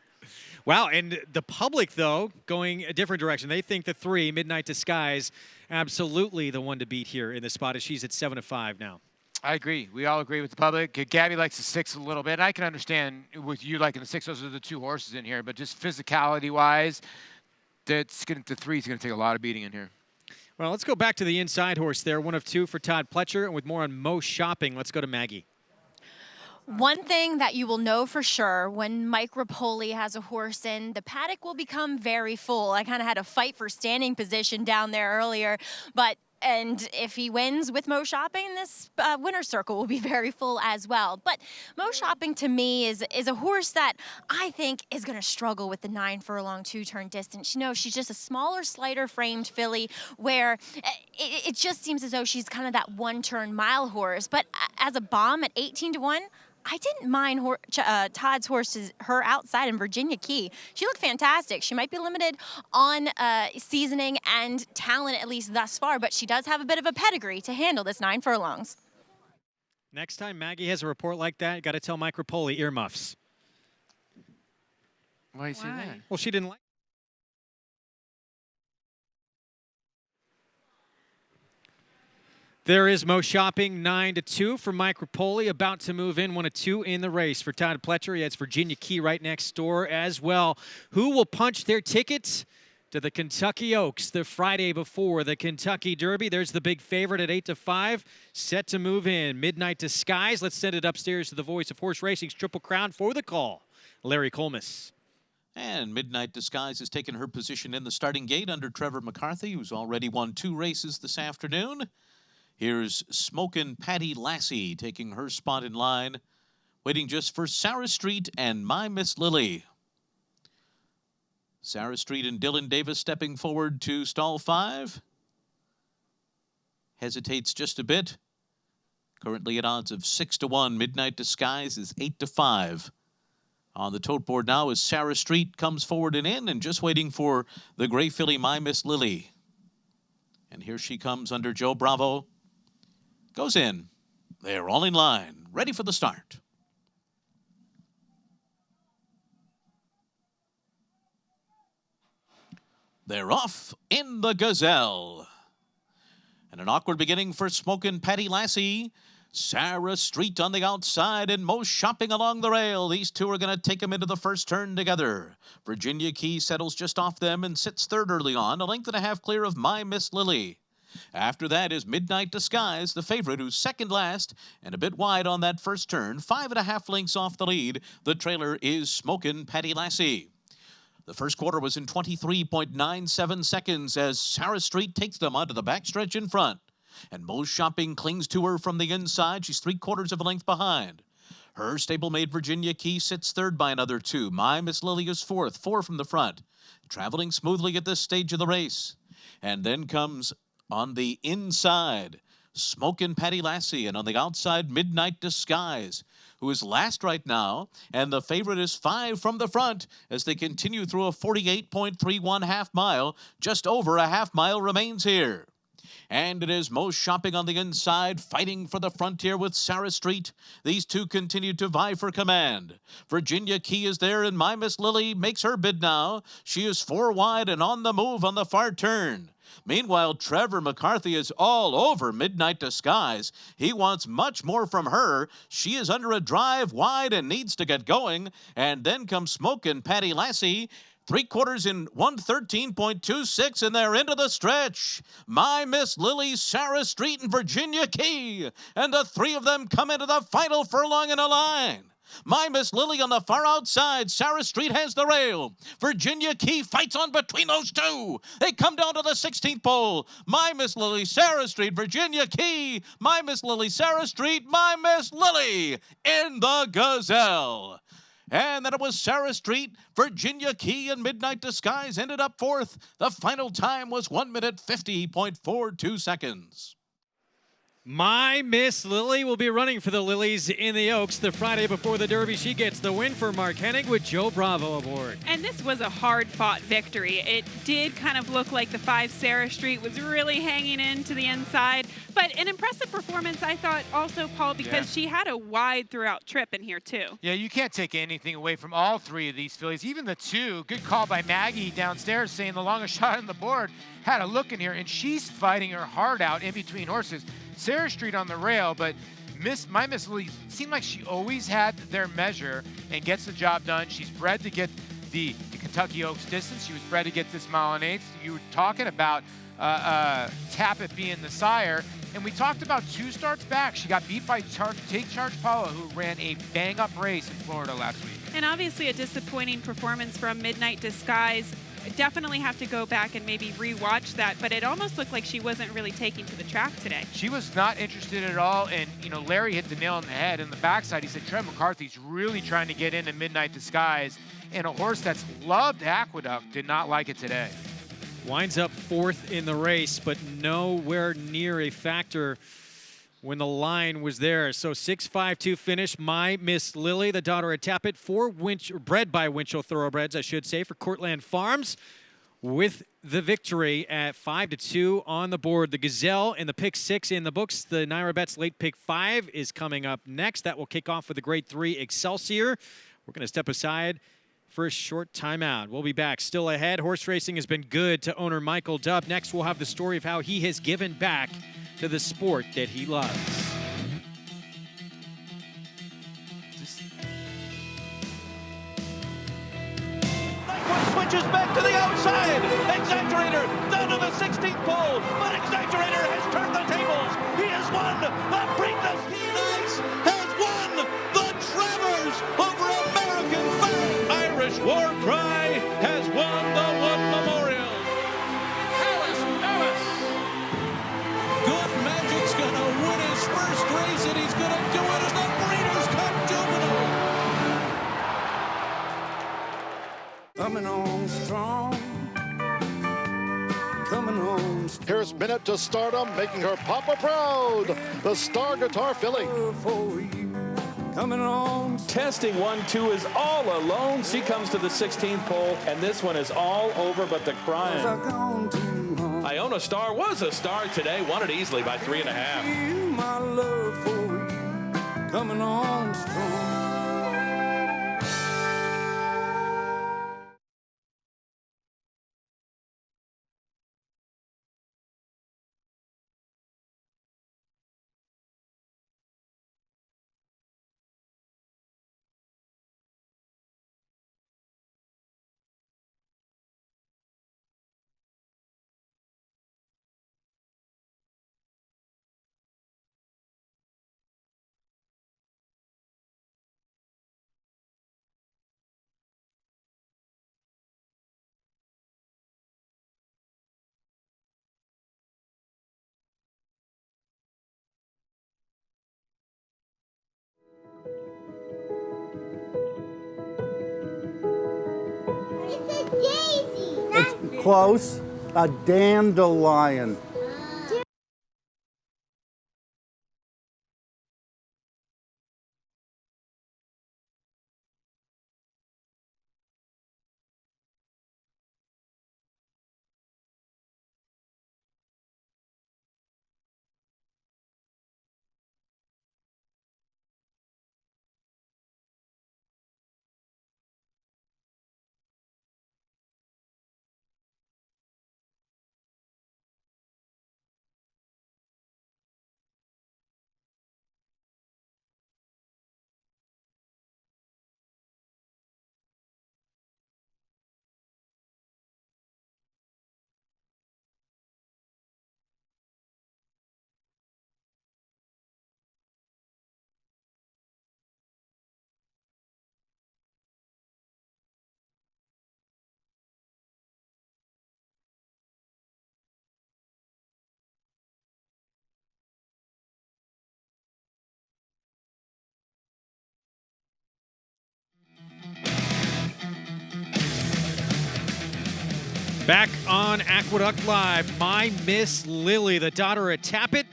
Wow, and the public, though, going a different direction. They think the 3, Midnight Disguise, absolutely the one to beat here in the spot, as she's at 7-5 now. I agree. We all agree with the public. Gabby likes the 6 a little bit. I can understand with you liking the 6. Those are the 2 horses in here. But just physicality-wise, the 3 is going to take a lot of beating in here. Well, let's go back to the inside horse there. 1 of 2 for Todd Pletcher. And with more on Mo Shopping, let's go to Maggie. One thing that you will know for sure, when Mike Rapoli has a horse in, the paddock will become very full. I kind of had a fight for standing position down there earlier, and if he wins with Mo Shopping, this winner's circle will be very full as well. But Mo Shopping, to me, is a horse that I think is going to struggle with the 9-furlong 2-turn distance. She's just a smaller, slighter-framed filly where it just seems as though she's kind of that 1-turn mile horse. But as a bomb at 18-1, I didn't mind Todd's horses, her outside in Virginia Key. She looked fantastic. She might be limited on seasoning and talent, at least thus far, but she does have a bit of a pedigree to handle this 9 furlongs. Next time Maggie has a report like that, you got to tell Mike Rapoli earmuffs. Why do you say that? Well, she didn't like. There is Mo Shopping, 9-2 for Mike Rapoli, about to move in 1 of 2 in the race. For Todd Pletcher, he has Virginia Key right next door as well. Who will punch their tickets to the Kentucky Oaks the Friday before the Kentucky Derby? There's the big favorite at 8-5, set to move in. Midnight Disguise. Let's send it upstairs to the voice of horse racing's Triple Crown for the call, Larry Colmus. And Midnight Disguise has taken her position in the starting gate under Trevor McCarthy, who's already won 2 races this afternoon. Here's Smokin' Patty Lassie taking her spot in line, waiting just for Sarah Street and My Miss Lily. Sarah Street and Dylan Davis stepping forward to stall 5. Hesitates just a bit. Currently at odds of 6-1. Midnight Disguise is 8-5. On the tote board now is Sarah Street, comes forward and in, and just waiting for the gray filly My Miss Lily. And here she comes under Joe Bravo. Goes in. They're all in line, ready for the start. They're off in the Gazelle. And an awkward beginning for Smokin' Patty Lassie. Sarah Street on the outside and Mo Shopping along the rail. These two are going to take them into the first turn together. Virginia Key settles just off them and sits third early on, a length and a half clear of My Miss Lily. After that is Midnight Disguise, the favorite, who's second last and a bit wide on that first turn. 5.5 lengths off the lead. The trailer is Smokin' Patty Lassie. The first quarter was in 23.97 seconds as Sarah Street takes them onto the backstretch in front. And Mo Shopping clings to her from the inside. She's 3/4 of a length behind. Her stablemate Virginia Key sits third by another 2. My Miss Lily is fourth, 4 from the front. Traveling smoothly at this stage of the race. And then comes on the inside Smokin' Patty Lassie, and on the outside Midnight Disguise, who is last right now, and the favorite is 5 from the front as they continue through a 48.31 half mile. Just over a half mile remains here. And it is Mo Shopping on the inside, fighting for the frontier with Sarah Street. These two continue to vie for command. Virginia Key is there, and My Miss Lily makes her bid now. She is 4 wide and on the move on the far turn. Meanwhile, Trevor McCarthy is all over Midnight Disguise. He wants much more from her. She is under a drive wide and needs to get going. And then comes Smokin' Patty Lassie. 3/4 in 113.26, and they're into the stretch. My Miss Lily, Sarah Street, and Virginia Key. And the 3 of them come into the final furlong in a line. My Miss Lily on the far outside. Sarah Street has the rail. Virginia Key fights on between those two. They come down to the 16th pole. My Miss Lily, Sarah Street, Virginia Key. My Miss Lily, Sarah Street, My Miss Lily in the Gazelle. And then it was Sarah Street, Virginia Key, and Midnight Disguise ended up fourth. The final time was 1 minute 50.42 seconds. My Miss Lily will be running for the Lilies in the Oaks the Friday before the Derby. She gets the win for Mark Hennig with Joe Bravo aboard. And this was a hard-fought victory. It did kind of look like the 5 Sarah Street was really hanging in to the inside, but an impressive performance, I thought, also, Paul, because she had a wide throughout trip in here, too. Yeah, you can't take anything away from all 3 of these fillies, even the 2. Good call by Maggie downstairs saying the longest shot on the board had a look in here, and she's fighting her heart out in between horses. Sarah Street on the rail, but My Miss Lily seemed like she always had their measure and gets the job done. She's bred to get the Kentucky Oaks distance. She was bred to get this 1 1/8. You were talking about Tappet being the sire, and we talked about 2 starts back. She got beat by Take Charge Paula, who ran a bang-up race in Florida last week. And obviously a disappointing performance from Midnight Disguise. Definitely have to go back and maybe re-watch that, but it almost looked like she wasn't really taking to the track today. She was not interested at all, and Larry hit the nail on the head. In the backside, he said Trevor McCarthy's really trying to get into Midnight Disguise, and a horse that's loved Aqueduct did not like it today. Winds up 4th in the race, but nowhere near a factor when the line was there. So 6.52 finish. My Miss Lily, the daughter of Tappet, bred by Winchell Thoroughbreds, I should say, for Cortland Farms, with the victory at 5-2 on the board. The Gazelle and the pick 6 in the books. The Naira Bets late pick 5 is coming up next. That will kick off with the grade 3 Excelsior. We're going to step aside for a short timeout. We'll be back. Still ahead, horse racing has been good to owner Michael Dubb. Next, we'll have the story of how he has given back to the sport that he loves. Switches back to the outside. Exaggerator down to the 16th pole, but Exaggerator has turned the tables. He has won the Preakness. He has won the Travers over American Fame. Irish War Cry has won the Wood Memorial. Alice. Good Magic's gonna minute to stardom, making her Papa proud. The Star Guitar filly. Coming on. Testing 1, 2 is all alone. She comes to the 16th pole, and this one is all over but the crying. Iona Star was a star today. Won it easily by 3.5. My love for you coming on strong. It's close. A dandelion. Back on Aqueduct Live, My Miss Lily, the daughter of Tappet,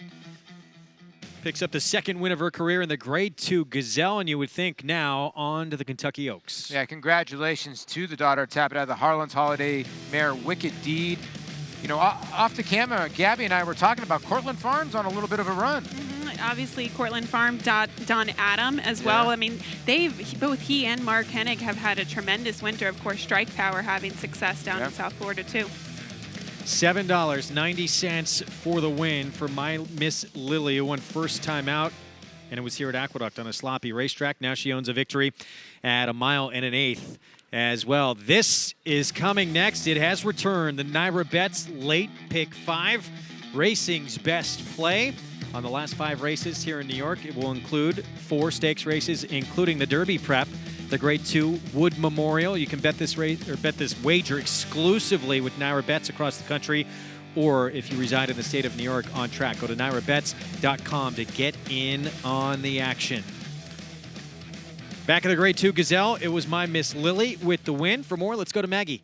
picks up the second win of her career in the Grade 2 Gazelle, and you would think now on to the Kentucky Oaks. Yeah, congratulations to the daughter of Tappet out of the Harlan's Holiday mare Wicked Deed. You know, off the camera, Gabby and I were talking about Cortland Farms on a little bit of a run. Obviously, Cortland Farm, Don Adam as well. Yeah. I mean, both he and Mark Hennig have had a tremendous winter. Of course, Strike Power having success down in South Florida, too. $7.90 for the win for My Miss Lily, who won first time out, and it was here at Aqueduct on a sloppy racetrack. Now she owns a victory at 1 1/8 as well. This is coming next. It has returned. The Naira Bets late pick 5, racing's best play. On the last 5 races here in New York, it will include 4 stakes races, including the Derby Prep, the Grade 2 Wood Memorial. You can bet this race or bet this wager exclusively with Naira Bets across the country, or if you reside in the state of New York, on track. Go to nairabets.com to get in on the action. Back in the Grade 2 Gazelle, it was My Miss Lily with the win. For more, let's go to Maggie.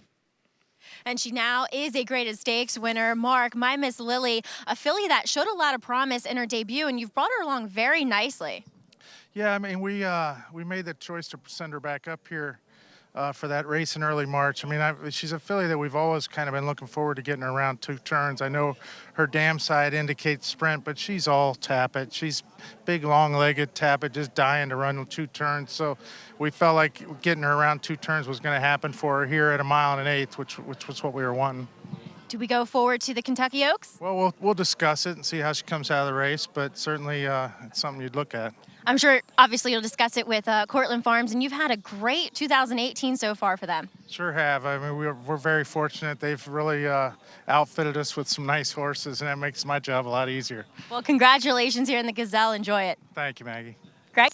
And she now is a graded stakes winner. Mark, My Miss Lily, a filly that showed a lot of promise in her debut, and you've brought her along very nicely. Yeah, I mean, we made the choice to send her back up here for that race in early March. I mean, she's a filly that we've always kind of been looking forward to getting her around 2 turns. I know her dam side indicates sprint, but she's all Tappet. She's big, long-legged Tappet, just dying to run 2 turns. So we felt like getting her around 2 turns was going to happen for her here at 1 1/8, which was what we were wanting. Do we go forward to the Kentucky Oaks? Well, we'll discuss it and see how she comes out of the race, but certainly it's something you'd look at. I'm sure, obviously, you'll discuss it with Cortland Farms, and you've had a great 2018 so far for them. Sure have. I mean, we're very fortunate. They've really outfitted us with some nice horses, and that makes my job a lot easier. Well, congratulations here in the Gazelle. Enjoy it. Thank you, Maggie. Greg?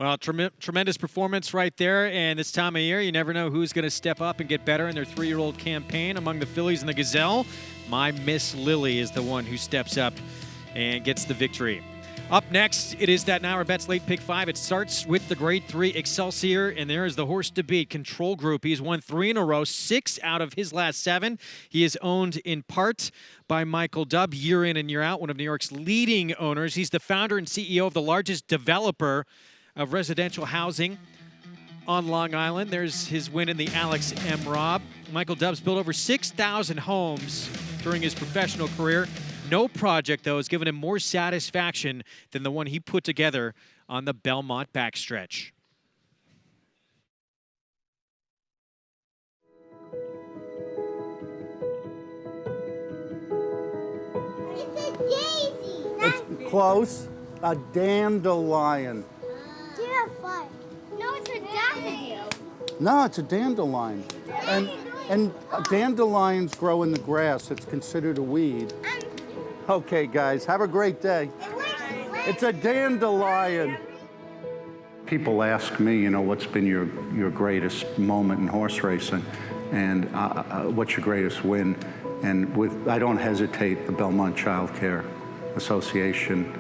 Well, tremendous performance right there, and this time of year, you never know who's going to step up and get better in their 3-year-old campaign. Among the fillies and the Gazelle, My Miss Lily is the one who steps up and gets the victory. Up next, it is that Naira Bets Late Pick 5. It starts with the Grade 3 Excelsior, and there is the horse to beat, Control Group. He's won 3 in a row, 6 out of his last 7. He is owned in part by Michael Dubb, year in and year out, one of New York's leading owners. He's the founder and CEO of the largest developer of residential housing on Long Island. There's his win in the Alex M. Robb. Michael Dubb's built over 6,000 homes during his professional career. No project, though, has given him more satisfaction than the one he put together on the Belmont backstretch. It's a daisy. It's close. A dandelion. Terrifying. No, it's a daffodil. No, it's a dandelion. And dandelions grow in the grass. It's considered a weed. Okay, guys, have a great day. It's a dandelion. People ask me, you know, what's been your greatest moment in horse racing, and what's your greatest win? And I don't hesitate. The Belmont Child Care Association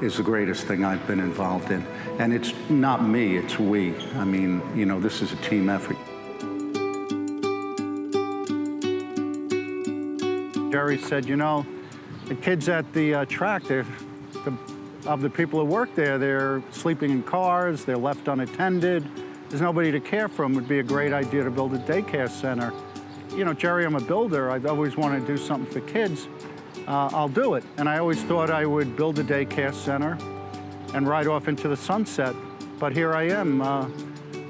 is the greatest thing I've been involved in, and it's not me; it's we. I mean, you know, this is a team effort. Jerry said, you know, the kids at the track, of the people who work there, they're sleeping in cars, they're left unattended, there's nobody to care for them. It would be a great idea to build a daycare center. You know, Jerry, I'm a builder. I've always wanted to do something for kids. I'll do it. And I always thought I would build a daycare center and ride off into the sunset. But here I am,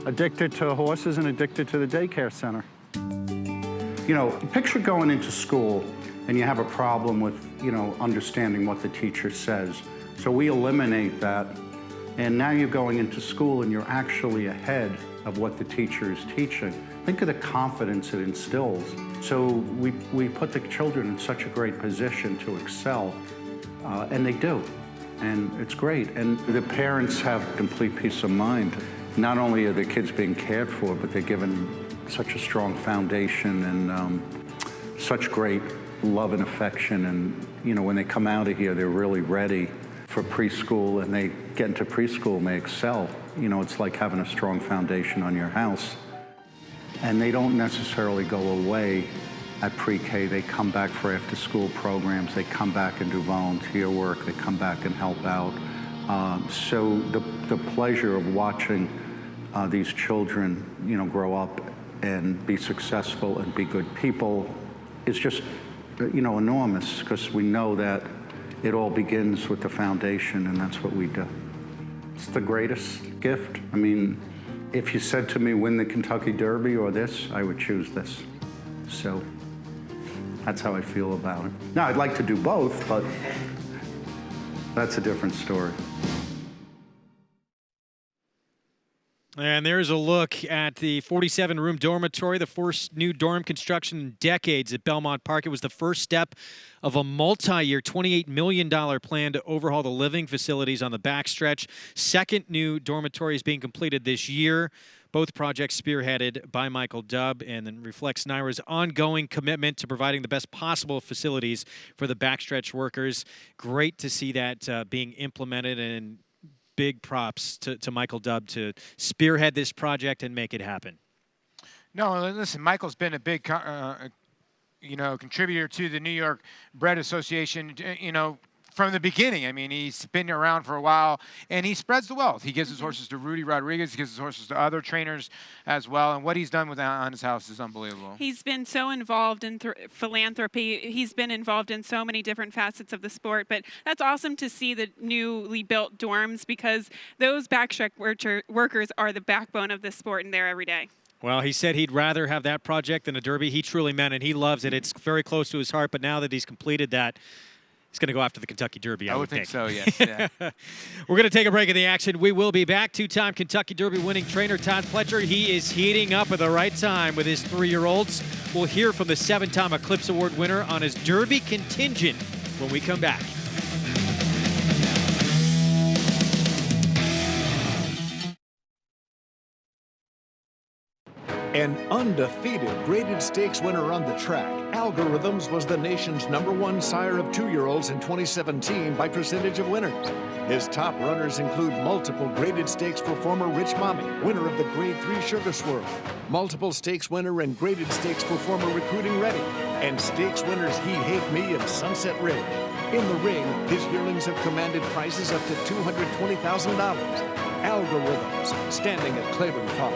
addicted to horses and addicted to the daycare center. You know, picture going into school and you have a problem with, you know, understanding what the teacher says. So we eliminate that, and now you're going into school and you're actually ahead of what the teacher is teaching. Think of the confidence it instills. So we put the children in such a great position to excel, and they do, and it's great. And the parents have complete peace of mind. Not only are the kids being cared for, but they're given such a strong foundation and such great love and affection, and you know, when they come out of here, they're really ready for preschool, and they get into preschool and they excel. You know, it's like having a strong foundation on your house. And they don't necessarily go away at pre-K. They come back for after-school programs. They come back and do volunteer work. They come back and help out. So the pleasure of watching these children, you know, grow up and be successful and be good people is just, you know, enormous, because we know that it all begins with the foundation, and that's what we do. It's the greatest gift. I mean, if you said to me, win the Kentucky Derby or this, I would choose this. So that's how I feel about it. Now, I'd like to do both, but that's a different story. And there's a look at the 47-room dormitory, the first new dorm construction in decades at Belmont Park. It was the first step of a multi-year $28 million plan to overhaul the living facilities on the backstretch. Second new dormitory is being completed this year. Both projects spearheaded by Michael Dubb, and then reflects Naira's ongoing commitment to providing the best possible facilities for the backstretch workers. Great to see that being implemented, and big props to Michael Dubb to spearhead this project and make it happen. No, listen, Michael's been a big, you know, contributor to the New York Bred Association, you know, from the beginning. I mean, he's been around for a while, and he spreads the wealth. He gives his horses to Rudy Rodriguez. He gives his horses to other trainers as well. And what he's done with on his house is unbelievable. He's been so involved in philanthropy. He's been involved in so many different facets of the sport. But that's awesome to see the newly built dorms, because those backstretch workers are the backbone of this sport, and they're every day. Well, he said he'd rather have that project than a Derby. He truly meant it. He loves it. It's very close to his heart. But now that he's completed that, he's going to go after the Kentucky Derby, I would think. So, yes. Yeah. We're going to take a break in the action. We will be back. Two-time Kentucky Derby winning trainer Todd Pletcher. He is heating up at the right time with his 3-year-olds. We'll hear from the 7-time Eclipse Award winner on his Derby contingent when we come back. An undefeated graded stakes winner on the track, Algorithms was the nation's #1 sire of 2-year-olds in 2017 by percentage of winners. His top runners include multiple graded stakes performer Rich Mommy, winner of the Grade 3 Sugar Swirl, multiple stakes winner and graded stakes performer Recruiting Ready, and stakes winners He Hate Me and Sunset Ridge. In the ring, his yearlings have commanded prizes up to $220,000. Algorithms, standing at Claiborne Farm.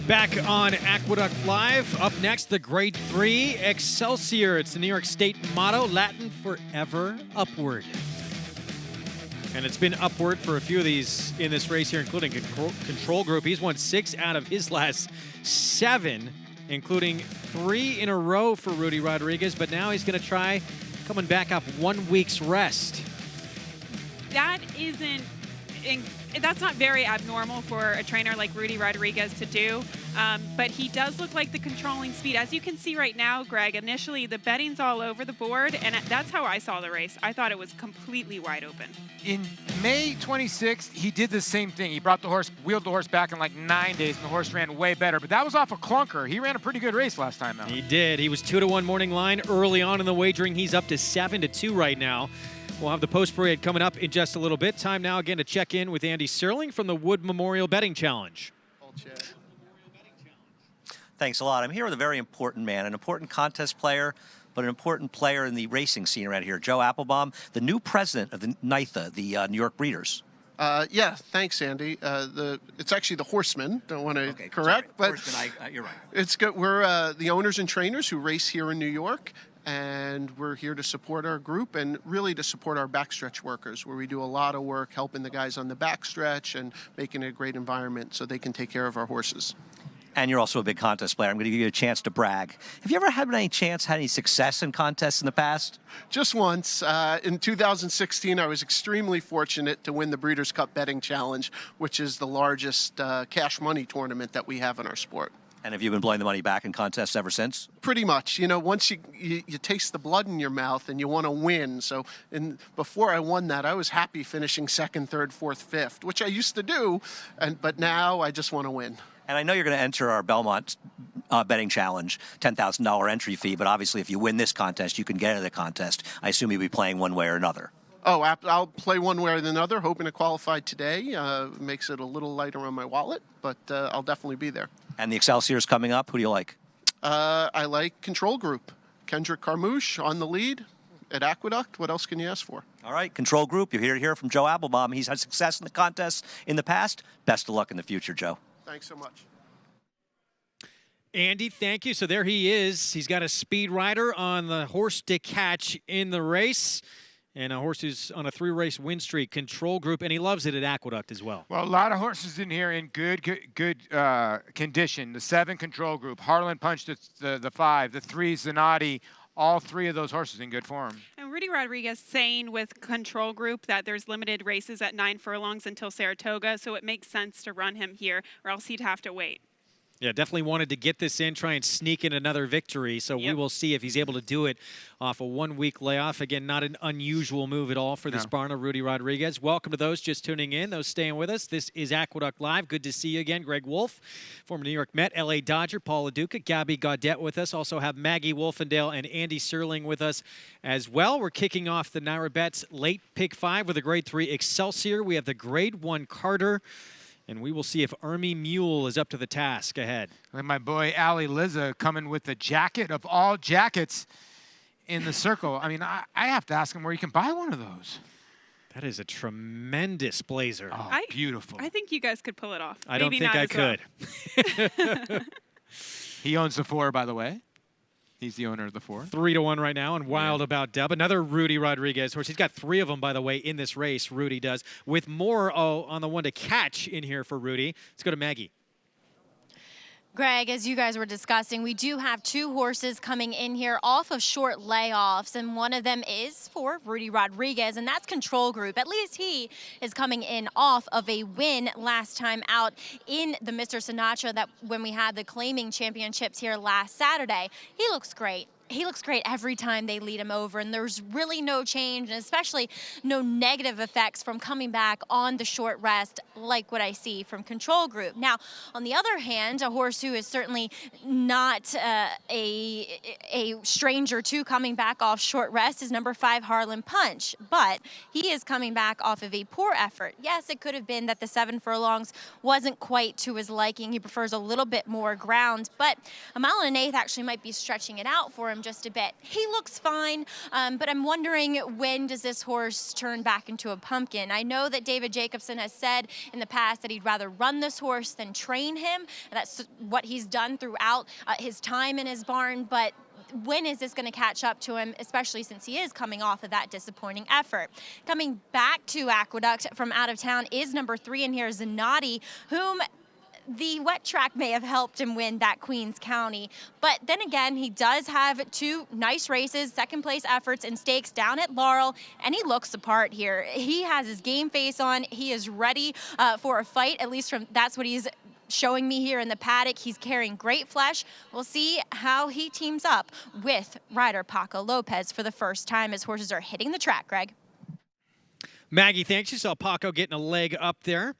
Back on Aqueduct Live. Up next, the Grade 3 Excelsior. It's the New York State motto, Latin forever upward. And it's been upward for a few of these in this race here, including Control Group. He's won 6 out of his last 7, including 3 in a row for Rudy Rodriguez. But now he's going to try coming back up 1 week's rest. That's not very abnormal for a trainer like Rudy Rodriguez to do, but he does look like the controlling speed. As you can see right now, Greg, initially the betting's all over the board, and that's how I saw the race. I thought it was completely wide open. In May 26th, he did the same thing. He brought the horse, wheeled the horse back in like 9 days, and the horse ran way better. But that was off a clunker. He ran a pretty good race last time, though. He did. He was 2-1 morning line early on in the wagering. He's up to 7-2 right now. We'll have the post parade coming up in just a little bit. Time now again to check in with Andy Serling from the Wood Memorial Betting Challenge. Thanks a lot. I'm here with a very important man, an important contest player, but an important player in the racing scene around here. Joe Applebaum, the new president of the NYTHA, the New York Breeders. Yeah, thanks, Andy. It's actually the Horsemen. Don't want to correct, sorry. but Horsemen, you're right. It's good. We're the owners and trainers who race here in New York. And we're here to support our group and really to support our backstretch workers, where we do a lot of work helping the guys on the backstretch and making it a great environment so they can take care of our horses. And you're also a big contest player. I'm going to give you a chance to brag. Have you ever had any success in contests in the past? Just once. In 2016, I was extremely fortunate to win the Breeders' Cup Betting Challenge, which is the largest cash money tournament that we have in our sport. And have you been blowing the money back in contests ever since? Pretty much. You know, once you taste the blood in your mouth and you want to win. So before I won that, I was happy finishing 2nd, 3rd, 4th, 5th, which I used to do. But now I just want to win. And I know you're going to enter our Belmont betting challenge, $10,000 entry fee. But obviously, if you win this contest, you can get into the contest. I assume you'll be playing one way or another. Oh, I'll play one way or another, hoping to qualify today. Makes it a little lighter on my wallet, but I'll definitely be there. And the Excelsior's coming up. Who do you like? I like Control Group. Kendrick Carmouche on the lead at Aqueduct. What else can you ask for? All right, Control Group. You're here to hear from Joe Applebaum. He's had success in the contests in the past. Best of luck in the future, Joe. Thanks so much. Andy, thank you. So there he is. He's got a speed rider on the horse to catch in the race. And a horse who's on a 3-race win streak, Control Group, and he loves it at Aqueduct as well. Well, a lot of horses in here in good condition. The 7 Control Group, Harlan Punch, the 5, the 3 Zanotti, all 3 of those horses in good form. And Rudy Rodriguez saying with Control Group that there's limited races at 9 furlongs until Saratoga, so it makes sense to run him here, or else he'd have to wait. Yeah, definitely wanted to get this in, try and sneak in another victory. So we will see if he's able to do it off a 1-week layoff. Again, not an unusual move at all for the Sparna, Rudy Rodriguez. Welcome to those just tuning in, those staying with us. This is Aqueduct Live. Good to see you again. Greg Wolf, former New York Met, LA Dodger, Paul LaDuca, Gabby Gaudette with us. Also have Maggie Wolfendale and Andy Serling with us as well. We're kicking off the Naira Bets late pick 5 with a grade 3 Excelsior. We have the grade 1 Carter. And we will see if Army Mule is up to the task ahead. And my boy, Ali Liza, coming with the jacket of all jackets in the circle. I mean, I have to ask him where you can buy one of those. That is a tremendous blazer. Oh, beautiful. I think you guys could pull it off. I don't think I could. He owns the 4, by the way. He's the owner of the 4. 3-1 right now, and Wild About Dub. Another Rudy Rodriguez horse. He's got 3 of them, by the way, in this race, Rudy does, with more on the one to catch in here for Rudy. Let's go to Maggie. Greg, as you guys were discussing, we do have 2 horses coming in here off of short layoffs, and one of them is for Rudy Rodriguez, and that's Control Group. At least he is coming in off of a win last time out in the Mr. Sinatra that when we had the claiming championships here last Saturday. He looks great. He looks great every time they lead him over, and there's really no change, and especially no negative effects from coming back on the short rest like what I see from Control Group. Now, on the other hand, a horse who is certainly not a stranger to coming back off short rest is number 5, Harlan Punch, but he is coming back off of a poor effort. Yes, it could have been that the 7 furlongs wasn't quite to his liking. He prefers a little bit more ground, but a 1.125 actually might be stretching it out for him just a bit. He looks fine, but I'm wondering, when does this horse turn back into a pumpkin? I know that David Jacobson has said in the past that he'd rather run this horse than train him. And that's what he's done throughout his time in his barn, but when is this going to catch up to him, especially since he is coming off of that disappointing effort? Coming back to Aqueduct from out of town is number 3 in here, Zanotti, whom the wet track may have helped him win that Queens County. But then again, he does have 2 nice races, second place efforts in stakes down at Laurel, and he looks the part here. He has his game face on. He is ready for a fight, at least that's what he's showing me here in the paddock. He's carrying great flesh. We'll see how he teams up with rider Paco Lopez for the first time as horses are hitting the track, Greg. Maggie, thanks. You saw Paco getting a leg up there.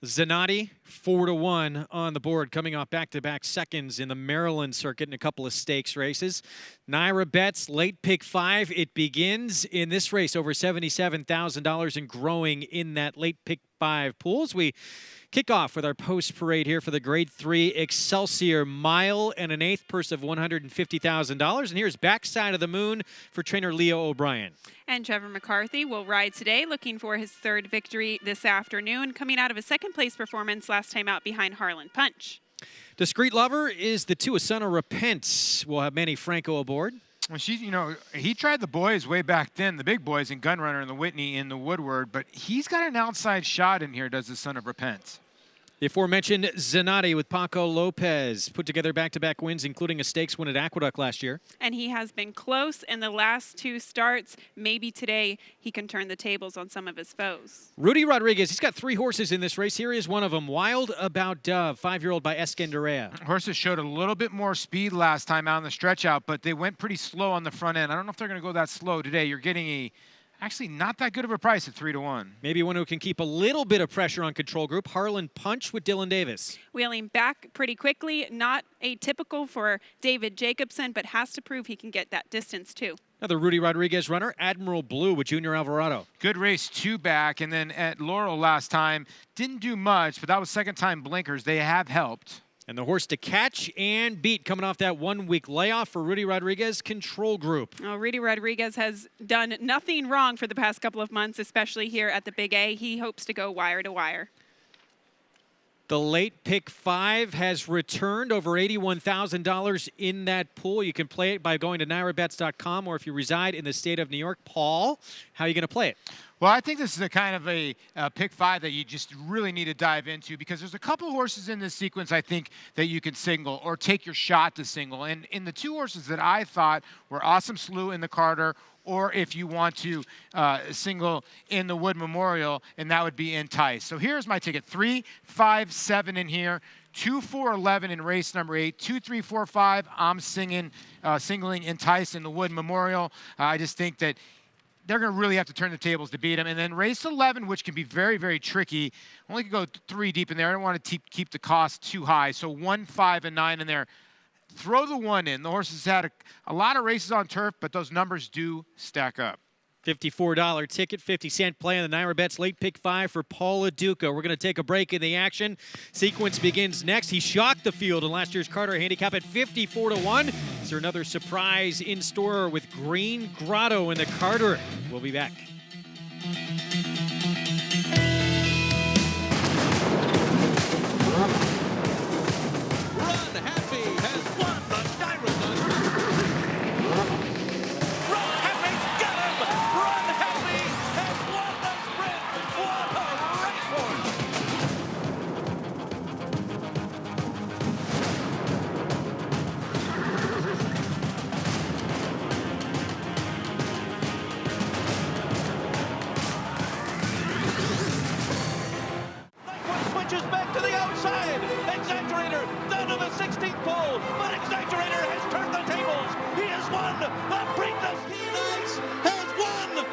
Zanotti, 4-1 on the board, coming off back-to-back seconds in the Maryland circuit in a couple of stakes races. Naira Bets, late pick 5. It begins in this race over $77,000 and growing in that late pick 5 pools. We kick off with our post parade here for the grade 3 Excelsior 1 1/8 purse of $150,000. And here's Backside of the Moon for trainer Leo O'Brien. And Trevor McCarthy will ride today, looking for his 3rd victory this afternoon, coming out of a 2nd place performance last time out behind Harlan Punch. Discreet Lover is the Tuasana Repent. We'll have Manny Franco aboard. Well, he tried the boys way back then, the big boys in Gunrunner and the Whitney in the Woodward, but he's got an outside shot in here, does the son of Repent. The aforementioned Zanotti with Paco Lopez put together back-to-back wins, including a stakes win at Aqueduct last year. And he has been close in the last 2 starts. Maybe today he can turn the tables on some of his foes. Rudy Rodriguez, he's got 3 horses in this race. Here is one of them, Wild About Dove, 5-year-old by Escandarea. Horses showed a little bit more speed last time out in the stretch out, but they went pretty slow on the front end. I don't know if they're going to go that slow today. You're getting actually not that good of a price at 3-1. Maybe one who can keep a little bit of pressure on Control Group. Harlan Punch with Dylan Davis. Wheeling back pretty quickly, not atypical for David Jacobson, but has to prove he can get that distance too. Another Rudy Rodriguez runner, Admiral Blue with Junior Alvarado. Good race 2 back, and then at Laurel last time, didn't do much, but that was 2nd time blinkers. They have helped. And the horse to catch and beat coming off that 1-week layoff for Rudy Rodriguez, Control Group. Oh, Rudy Rodriguez has done nothing wrong for the past couple of months, especially here at the Big A. He hopes to go wire to wire. The late pick 5 has returned over $81,000 in that pool. You can play it by going to nairabets.com, or if you reside in the state of New York. Paul, how are you going to play it? Well, I think this is a kind of a pick 5 that you just really need to dive into, because there's a couple horses in this sequence I think that you can single or take your shot to single. And in the 2 horses that I thought were Awesome Slew in the Carter, or if you want to single in the Wood Memorial, and that would be Entice. So here's my ticket: 3, 5, 7 in here, 2, 4, 11 in race number 8, 2, 3, 4, 5. I'm singling Entice in the Wood Memorial. I just think that they're going to really have to turn the tables to beat him. And then race 11, which can be very, very tricky. Only can go 3 deep in there. I don't want to keep the cost too high. So 1, 5, and 9 in there. Throw the 1 in. The horse has had a lot of races on turf, but those numbers do stack up. $54 ticket, 50-cent play on the Naira Bets late pick 5 for Paul Aduca. We're going to take a break in the action. Sequence begins next. He shocked the field in last year's Carter handicap at 54-1. Is there another surprise in store with Green Grotto in the Carter? We'll be back. Back to the outside. Exaggerator down to the 16th pole, but Exaggerator has turned the tables. He has won the Preakness. Nice has won the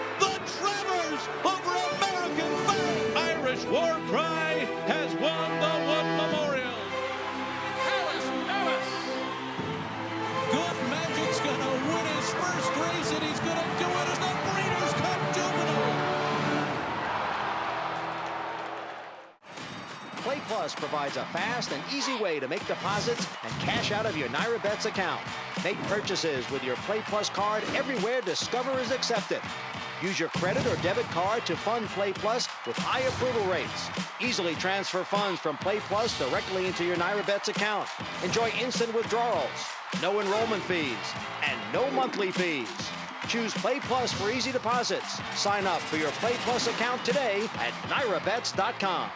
Travers over American Flag. Irish War Cry has won the Wood Memorial. Alice. Good Magic's gonna win his first race, and he's gonna do it as the Breeders' Cup Juvenile. Play Plus provides a fast and easy way to make deposits and cash out of your Naira Bets account. Make purchases with your Play Plus card everywhere Discover is accepted. Use your credit or debit card to fund Play Plus with high approval rates. Easily transfer funds from Play Plus directly into your Naira Bets account. Enjoy instant withdrawals, no enrollment fees, and no monthly fees. Choose Play Plus for easy deposits. Sign up for your Play Plus account today at NairaBets.com.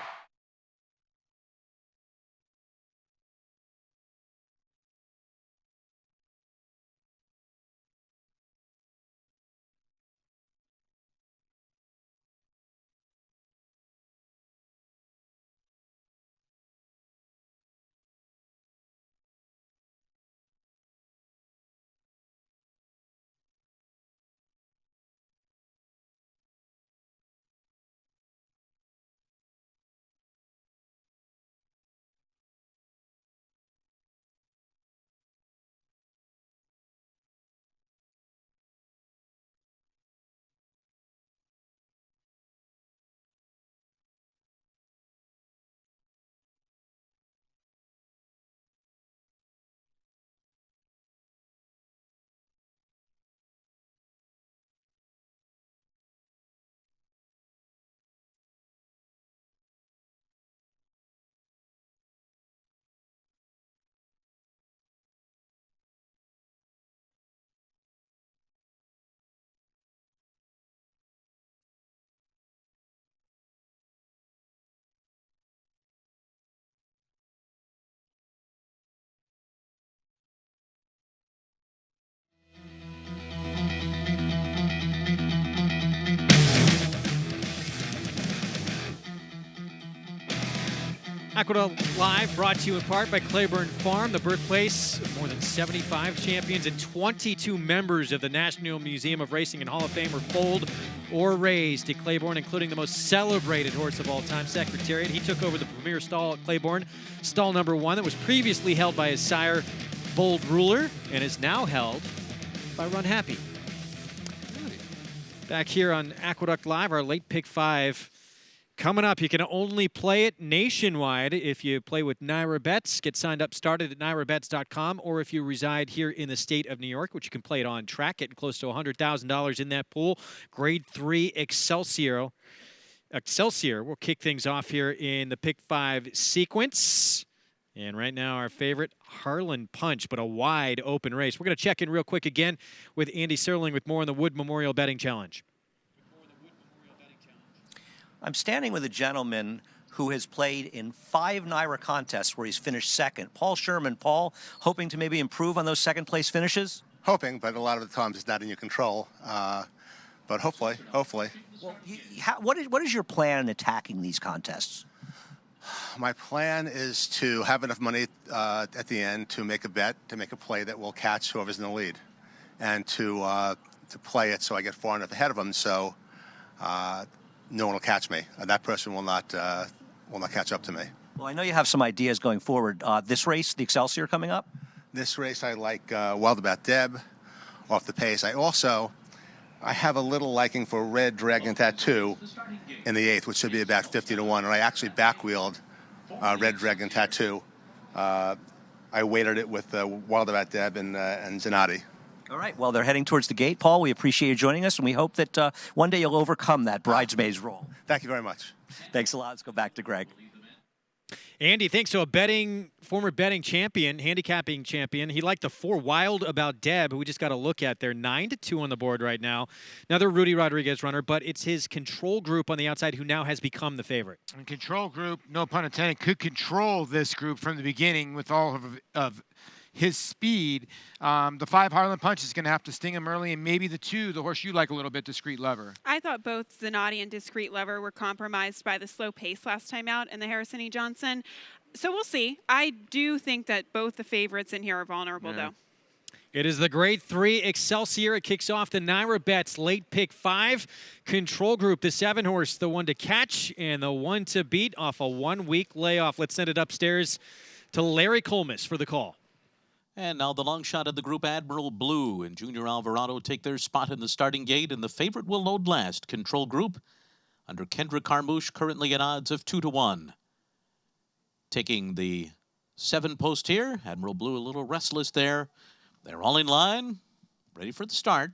Aqueduct Live brought to you in part by Claiborne Farm, the birthplace of more than 75 champions and 22 members of the National Museum of Racing and Hall of Fame were foaled or raised at Claiborne, including the most celebrated horse of all time, Secretariat. He took over the premier stall at Claiborne, stall number 1, that was previously held by his sire, Bold Ruler, and is now held by Run Happy. Back here on Aqueduct Live, our late pick 5. Coming up, you can only play it nationwide if you play with Naira Bets. Get signed up, started at NairaBets.com, or if you reside here in the state of New York, which you can play it on track, getting close to $100,000 in that pool. Grade 3 Excelsior. Excelsior will kick things off here in the pick 5 sequence. And right now, our favorite, Harlan Punch, but a wide open race. We're going to check in real quick again with Andy Serling with more on the Wood Memorial Betting Challenge. I'm standing with a gentleman who has played in 5 NYRA contests where he's finished second. Paul Sherman. Paul, hoping to maybe improve on those second-place finishes? Hoping, but a lot of the times it's not in your control. But hopefully. Well, what is your plan in attacking these contests? My plan is to have enough money at the end to make a bet, to make a play that will catch whoever's in the lead, and to play it so I get far enough ahead of them so no one will catch me. That person will not catch up to me. Well, I know you have some ideas going forward. This race, the Excelsior, coming up? This race, I like Wild About Deb off the pace. I have a little liking for Red Dragon Tattoo in the 8th, which should be about 50-1, and I actually back-wheeled Red Dragon Tattoo. I weighted it with Wild About Deb and Zanatti. All right, well, they're heading towards the gate. Paul, we appreciate you joining us, and we hope that one day you'll overcome that bridesmaid's role. Thank you very much. Thanks a lot. Let's go back to Greg. Andy, thanks. So a former betting champion, handicapping champion. He liked the 4 Wild About Deb, who we just got to look at. They're 9-2 on the board right now. Another Rudy Rodriguez runner, but it's his control group on the outside who now has become the favorite. And control group, no pun intended, could control this group from the beginning with all of his speed. The 5 Harlan Punch is going to have to sting him early, and maybe the 2, the horse you like a little bit, Discreet Lover. I thought both Zanatti and Discreet Lover were compromised by the slow pace last time out in the Harrison E. Johnson. So we'll see. I do think that both the favorites in here are vulnerable, though. It is the Grade 3 Excelsior. It kicks off the NYRA Bets late pick 5. Control group, the 7 horse, the 1 to catch and the 1 to beat off a 1-week layoff. Let's send it upstairs to Larry Colmus for the call. And now the long shot of the group, Admiral Blue and Junior Alvarado take their spot in the starting gate, and the favorite will load last. Control group under Kendrick Carmouche, currently at odds of 2-1. Taking the 7 post here, Admiral Blue a little restless there. They're all in line, ready for the start.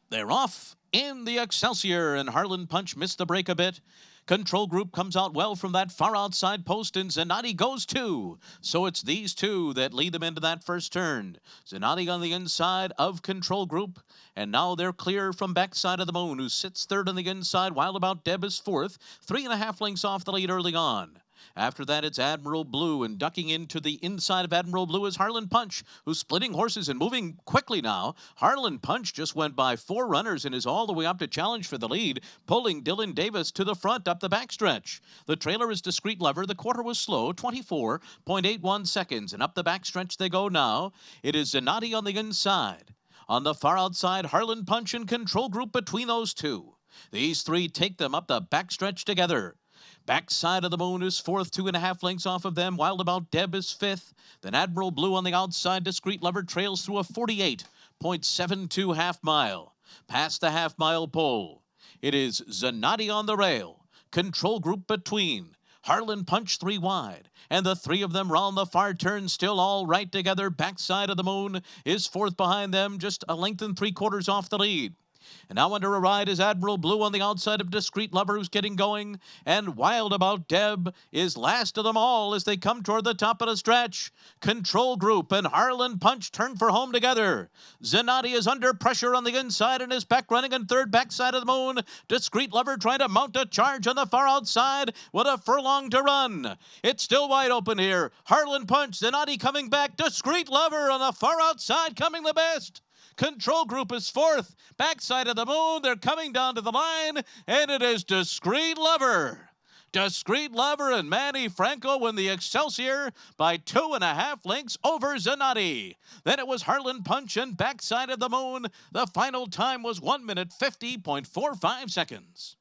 They're off in the Excelsior, and Harlan Punch missed the break a bit. Control group comes out well from that far outside post, and Zanatti goes 2. So it's these 2 that lead them into that first turn. Zanatti on the inside of control group, and now they're clear from backside of the Moon, who sits 3rd on the inside. Wild About Deb is 4th, 3.5 lengths off the lead early on. After that, it's Admiral Blue, and ducking into the inside of Admiral Blue is Harlan Punch, who's splitting horses and moving quickly now. Harlan Punch just went by 4 runners and is all the way up to challenge for the lead, pulling Dylan Davis to the front up the backstretch. The trailer is Discreet Lover. The quarter was slow, 24.81 seconds, and up the backstretch they go now. It is Zanatti on the inside. On the far outside, Harlan Punch and control group between those 2. These 3 take them up the backstretch together. Backside of the Moon is 4th, 2.5 lengths off of them. Wild About Deb is 5th. Then Admiral Blue on the outside. Discreet Lover trails through a 48.72 half mile. Past the half mile pole. It is Zanatti on the rail. Control group between. Harlan Punch 3 wide. And the 3 of them round the far turn, still all right together. Backside of the Moon is 4th behind them, just a length and 3/4 off the lead. And now under a ride is Admiral Blue on the outside of Discreet Lover, who's getting going. And Wild About Deb is last of them all as they come toward the top of the stretch. Control group and Harlan Punch turn for home together. Zanatti is under pressure on the inside and is back running in 3rd, backside of the Moon. Discreet Lover trying to mount a charge on the far outside with a furlong to run. It's still wide open here. Harlan Punch, Zanatti coming back. Discreet Lover on the far outside coming the best. Control group is 4th. Backside of the Moon, they're coming down to the line, and it is Discreet Lover. Discreet Lover and Manny Franco win the Excelsior by 2.5 lengths over Zanatti. Then it was Harlan Punch and Backside of the Moon. The final time was 1 minute 50.45 seconds.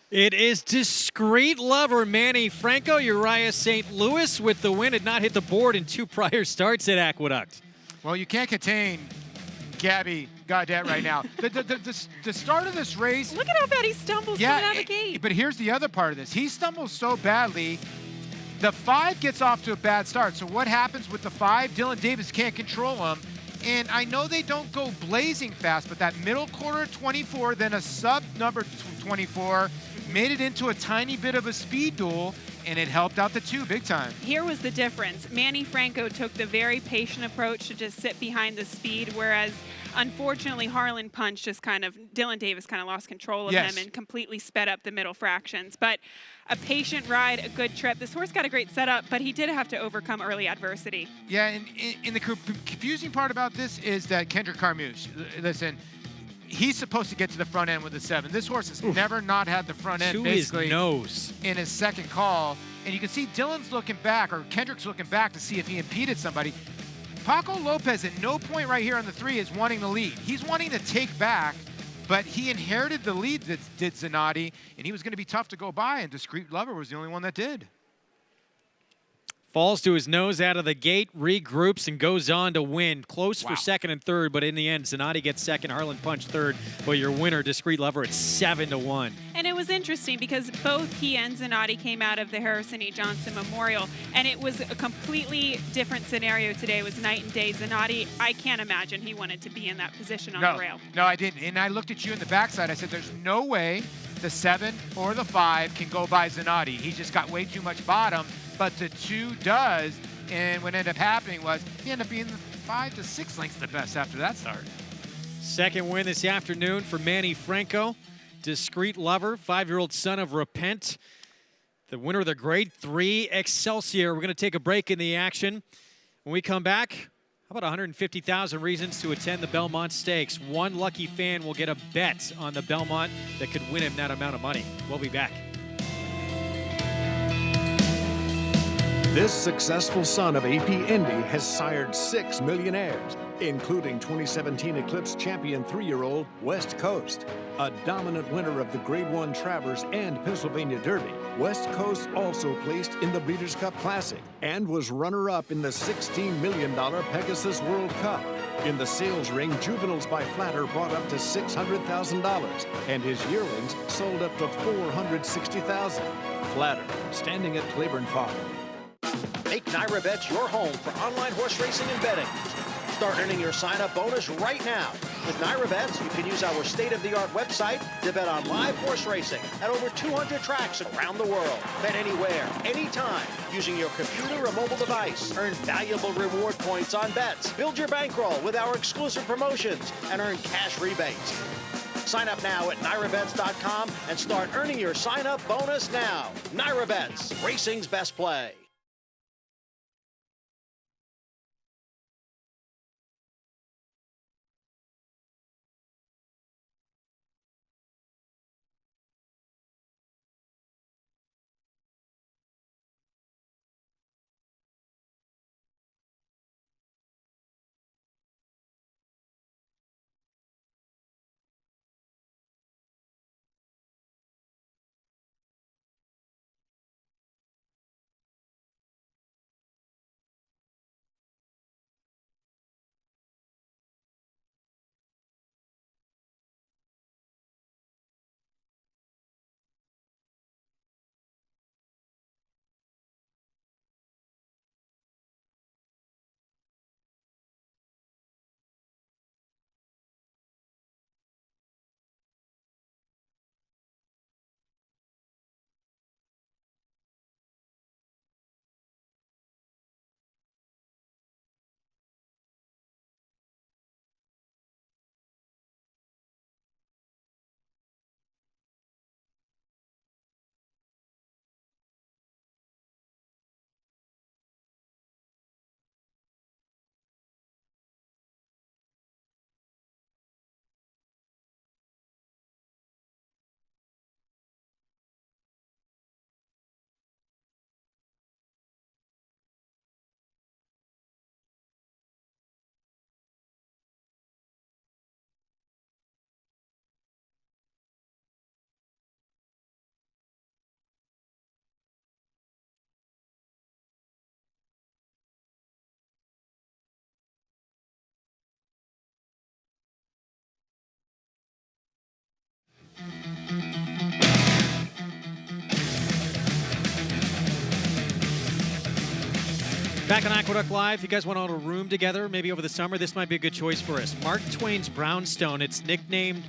It is Discreet Lover, Manny Franco, Uriah St. Louis with the win. Had not hit the board in 2 prior starts at Aqueduct. Well, you can't contain Gabby Gaudet right now. The start of this race... Look at how bad he stumbles coming out of the gate. But here's the other part of this. He stumbles so badly, the 5 gets off to a bad start. So what happens with the 5? Dylan Davis can't control him. And I know they don't go blazing fast, but that middle quarter 24, then a sub number 24, made it into a tiny bit of a speed duel. and it helped out the 2 big time. Here was the difference. Manny Franco took the very patient approach to just sit behind the speed, whereas unfortunately Harlan Punch just Dylan Davis kind of lost control of him and completely sped up the middle fractions. But a patient ride, a good trip. This horse got a great setup, but he did have to overcome early adversity. Yeah, and the confusing part about this is that Kendrick Carmouche, listen, he's supposed to get to the front end with the 7. This horse has never not had the front end basically his nose in his second call. And you can see Dylan's looking back, or Kendrick's looking back to see if he impeded somebody. Paco Lopez at no point right here on the 3 is wanting the lead. He's wanting to take back, but he inherited the lead that did Zanotti, and he was going to be tough to go by, and Discreet Lover was the only one that did. Falls to his nose out of the gate, regroups, and goes on to win. Close for second and third, but in the end, Zanotti gets second, Harlan Punch third. But your winner, Discreet Lover, at 7-1. And it was interesting because both he and Zanotti came out of the Harrison E. Johnson Memorial, and it was a completely different scenario today. It was night and day. Zanotti, I can't imagine he wanted to be in that position on the rail. No, I didn't. And I looked at you in the backside. I said, there's no way the 7 or the 5 can go by Zanotti. He's just got way too much bottom. But the 2 does, and what ended up happening was he ended up being 5 to 6 lengths the best after that start. Second win this afternoon for Manny Franco. Discreet Lover, 5-year-old son of Repent. The winner of the Grade 3 Excelsior. We're going to take a break in the action. When we come back, how about 150,000 reasons to attend the Belmont Stakes? One lucky fan will get a bet on the Belmont that could win him that amount of money. We'll be back. This successful son of AP Indy has sired 6 millionaires, including 2017 Eclipse champion 3-year-old West Coast. A dominant winner of the Grade 1 Travers and Pennsylvania Derby, West Coast also placed in the Breeders' Cup Classic and was runner-up in the $16 million Pegasus World Cup. In the sales ring, juveniles by Flatter brought up to $600,000, and his yearlings sold up to $460,000. Flatter, standing at Claiborne Farm. Make NyraBets your home for online horse racing and betting. Start earning your sign-up bonus right now. With NyraBets, you can use our state-of-the-art website to bet on live horse racing at over 200 tracks around the world. Bet anywhere, anytime, using your computer or mobile device. Earn valuable reward points on bets. Build your bankroll with our exclusive promotions and earn cash rebates. Sign up now at NyraBets.com and start earning your sign-up bonus now. NyraBets, racing's best play. Back on Aqueduct Live, if you guys want to own a room together, maybe over the summer, this might be a good choice for us. Mark Twain's Brownstone, it's nicknamed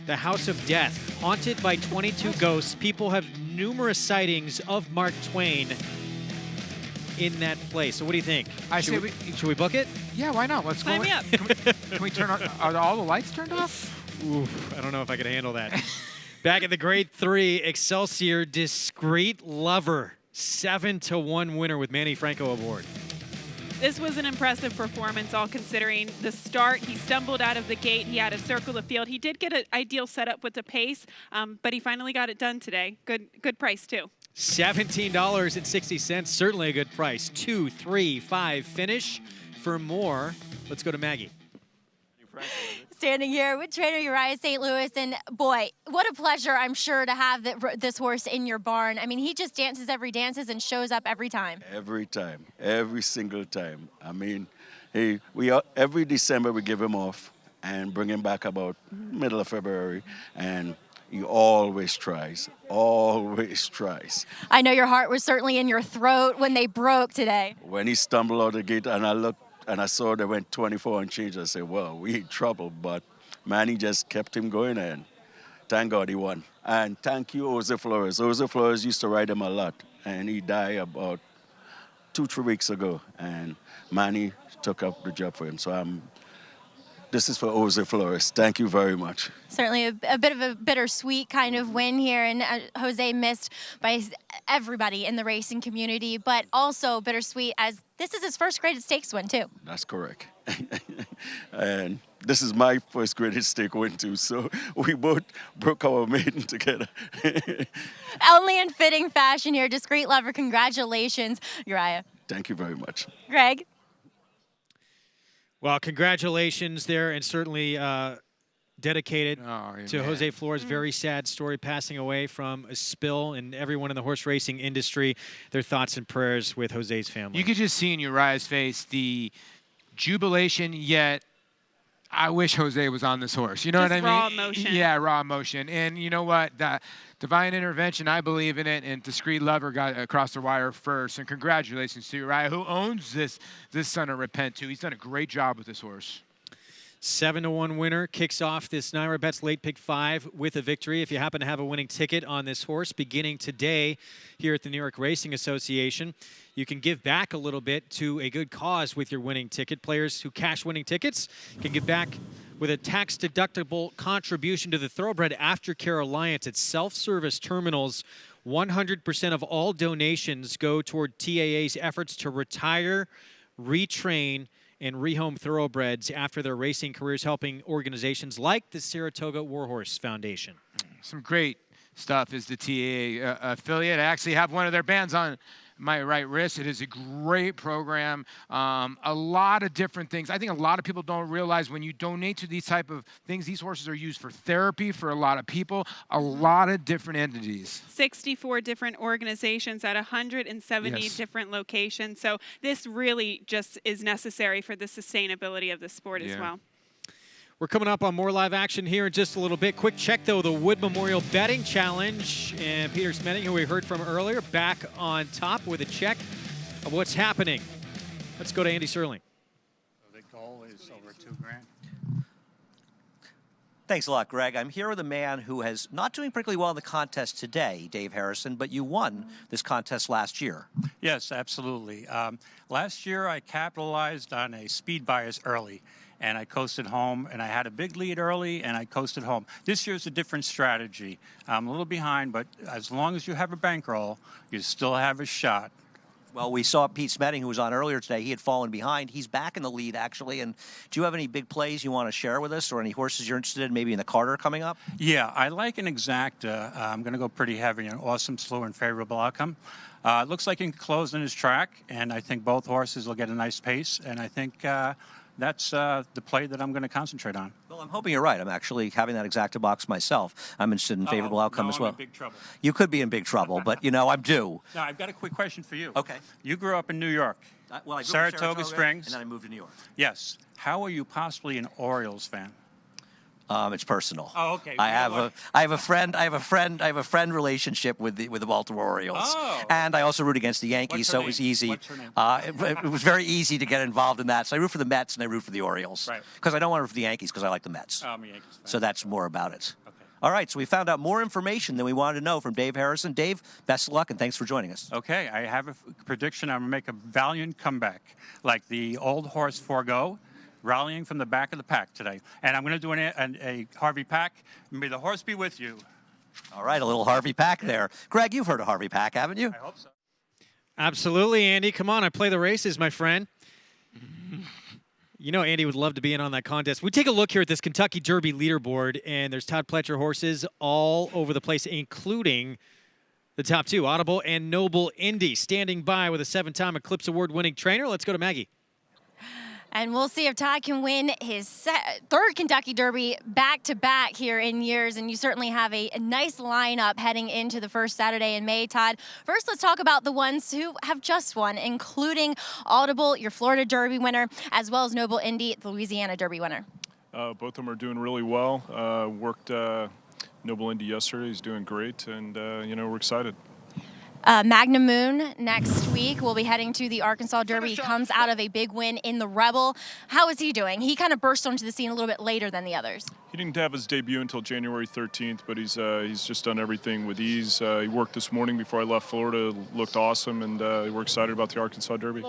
the House of Death, haunted by 22 ghosts. People have numerous sightings of Mark Twain in that place. So what do you think? Should we book it? Yeah, why not? Let's go. Sign me up. Can we turn on? Are all the lights turned off? Oof, I don't know if I can handle that. Back at the Grade 3, Excelsior Discreet Lover, 7-1 winner with Manny Franco aboard. This was an impressive performance, all considering the start. He stumbled out of the gate. He had to circle the field. He did get an ideal setup with the pace, but he finally got it done today. Good price, too. $17.60, certainly a good price. 2, 3, 5 finish. For more, let's go to Maggie. Standing here with trainer Uriah St. Louis, and boy, what a pleasure, I'm sure, to have this horse in your barn. I mean, he just dances and shows up every time. Every time, every single time. I mean, every December we give him off and bring him back about middle of February, and he always tries, always tries. I know your heart was certainly in your throat when they broke today. When he stumbled out the gate and I looked, and I saw they went 24 and change. I said, well, we in trouble. But, man, he just kept him going, and thank God he won. And thank you, Jose Flores. Jose Flores used to ride him a lot, and he died about 2-3 weeks ago. And Manny took up the job for him. So this is for Jose Flores. Thank you very much. Certainly a bit of a bittersweet kind of win here, and Jose missed by everybody in the racing community, but also bittersweet as this is his first graded stakes win, too. That's correct. And this is my first graded stake win, too, so we both broke our maiden together. Only in fitting fashion here. Discreet Lover, congratulations, Uriah. Thank you very much. Greg? Well, congratulations there, and certainly dedicated to Jose Flores. Very sad story, passing away from a spill, and everyone in the horse racing industry, their thoughts and prayers with Jose's family. You could just see in Uriah's face the jubilation, yet I wish Jose was on this horse. You know what I mean? Raw emotion. Yeah, raw emotion. And you know what? The divine intervention, I believe in it, and Discreet Lover got across the wire first. And congratulations to Uriah, who owns this son of Repent, too. He's done a great job with this horse. 7-1 winner kicks off this NYRA Bets Late Pick 5 with a victory. If you happen to have a winning ticket on this horse beginning today here at the New York Racing Association, you can give back a little bit to a good cause with your winning ticket. Players who cash winning tickets can give back with a tax-deductible contribution to the Thoroughbred Aftercare Alliance at self-service terminals. 100% of all donations go toward TAA's efforts to retire, retrain, and rehome thoroughbreds after their racing careers, helping organizations like the Saratoga Warhorse Foundation. Some great stuff is the TAA affiliate. I actually have one of their bands on my right wrist. It is a great program. A lot of different things. I think a lot of people don't realize when you donate to these type of things, these horses are used for therapy for a lot of people, a lot of different entities. 64 different organizations at 170 different locations. So this really just is necessary for the sustainability of the sport as well. We're coming up on more live action here in just a little bit. Quick check, though, the Wood Memorial Betting Challenge. And Peter Smenning, who we heard from earlier, back on top with a check of what's happening. Let's go to Andy Serling. So the goal is over $2 grand. Thanks a lot, Greg. I'm here with a man who is not doing particularly well in the contest today, Dave Harrison, but you won this contest last year. Yes, absolutely. Last year, I capitalized on a speed bias early, and I coasted home, and I had a big lead early, and I coasted home. This year's a different strategy. I'm a little behind, but as long as you have a bankroll, you still have a shot. Well, we saw Pete Smetting, who was on earlier today. He had fallen behind. He's back in the lead, actually. And do you have any big plays you want to share with us, or any horses you're interested in, maybe in the Carter coming up? Yeah, I like an exacta. I'm going to go pretty heavy, an awesome slew and favorable outcome. It looks like he can close in his track, and I think both horses will get a nice pace, and I think that's the play that I'm going to concentrate on. Well, I'm hoping you're right. I'm actually having that exacta box myself. I'm interested in favorable outcome as well. I'm in big trouble. You could be in big trouble, but, you know, I'm due. Now, I've got a quick question for you. Okay. You grew up in New York. Well, I grew up in Saratoga Springs. And then I moved to New York. Yes. How are you possibly an Orioles fan? It's personal. Oh, okay. I have a friend relationship with the Baltimore Orioles. Oh. And I also root against the Yankees, so it was easy. What's her name? It was very easy to get involved in that. So I root for the Mets and I root for the Orioles. Right. Because I don't want to root for the Yankees because I like the Mets. I'm a Yankees fan. So that's more about it. Okay. All right, so we found out more information than we wanted to know from Dave Harrison. Dave, best of luck and thanks for joining us. Okay, I have a prediction. I'm going to make a valiant comeback, like the old horse Forgo, rallying from the back of the pack today. And I'm going to do a Harvey Pack. May the horse be with you. All right, a little Harvey Pack there. Greg, you've heard of Harvey Pack, haven't you? I hope so. Absolutely, Andy. Come on, I play the races, my friend. You know Andy would love to be in on that contest. We take a look here at this Kentucky Derby leaderboard, and there's Todd Pletcher horses all over the place, including the top two, Audible and Noble Indy, standing by with a 7-time Eclipse Award-winning trainer. Let's go to Maggie. And we'll see if Todd can win his third Kentucky Derby back-to-back here in years. And you certainly have a nice lineup heading into the first Saturday in May, Todd. First, let's talk about the ones who have just won, including Audible, your Florida Derby winner, as well as Noble Indy, the Louisiana Derby winner. Both of them are doing really well. Worked Noble Indy yesterday. He's doing great, and, we're excited. Magnum Moon next week will be heading to the Arkansas Derby. He comes out of a big win in the Rebel. How is he doing? He kind of burst onto the scene a little bit later than the others. He didn't have his debut until January 13th, but he's just done everything with ease. He worked this morning before I left Florida. Looked awesome, and we're excited about the Arkansas Derby.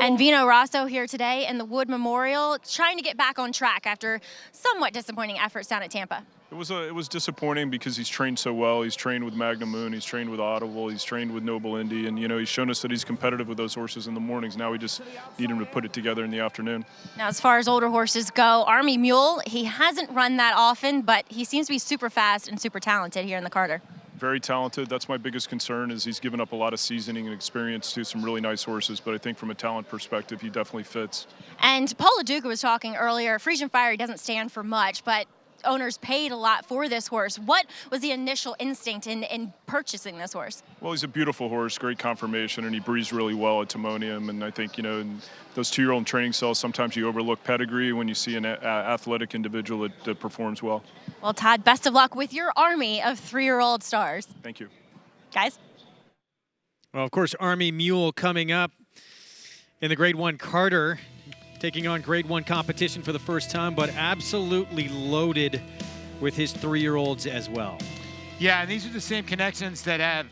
And Vino Rosso here today in the Wood Memorial, trying to get back on track after somewhat disappointing efforts down at Tampa. It was disappointing because he's trained so well. He's trained with Magnum Moon. He's trained with Audible. He's trained with Noble Indy. And, he's shown us that he's competitive with those horses in the mornings. Now we just need him to put it together in the afternoon. Now, as far as older horses go, Army Mule, he hasn't run that often, but he seems to be super fast and super talented here in the Carter. Very talented. That's my biggest concern is he's given up a lot of seasoning and experience to some really nice horses. But I think from a talent perspective, he definitely fits. And Paula Duca was talking earlier. Frisian Fiery doesn't stand for much, but owners paid a lot for this horse. What was the initial instinct in purchasing this horse? Well, he's a beautiful horse, great conformation, and he breathes really well at Timonium. And I think, in those 2-year-old training cells, sometimes you overlook pedigree when you see an athletic individual that performs well. Well, Todd, best of luck with your army of 3-year-old stars. Thank you. Guys? Well, of course, Army Mule coming up in the Grade 1 Carter, taking on Grade 1 competition for the first time, but absolutely loaded with his 3-year-olds as well. Yeah, and these are the same connections that have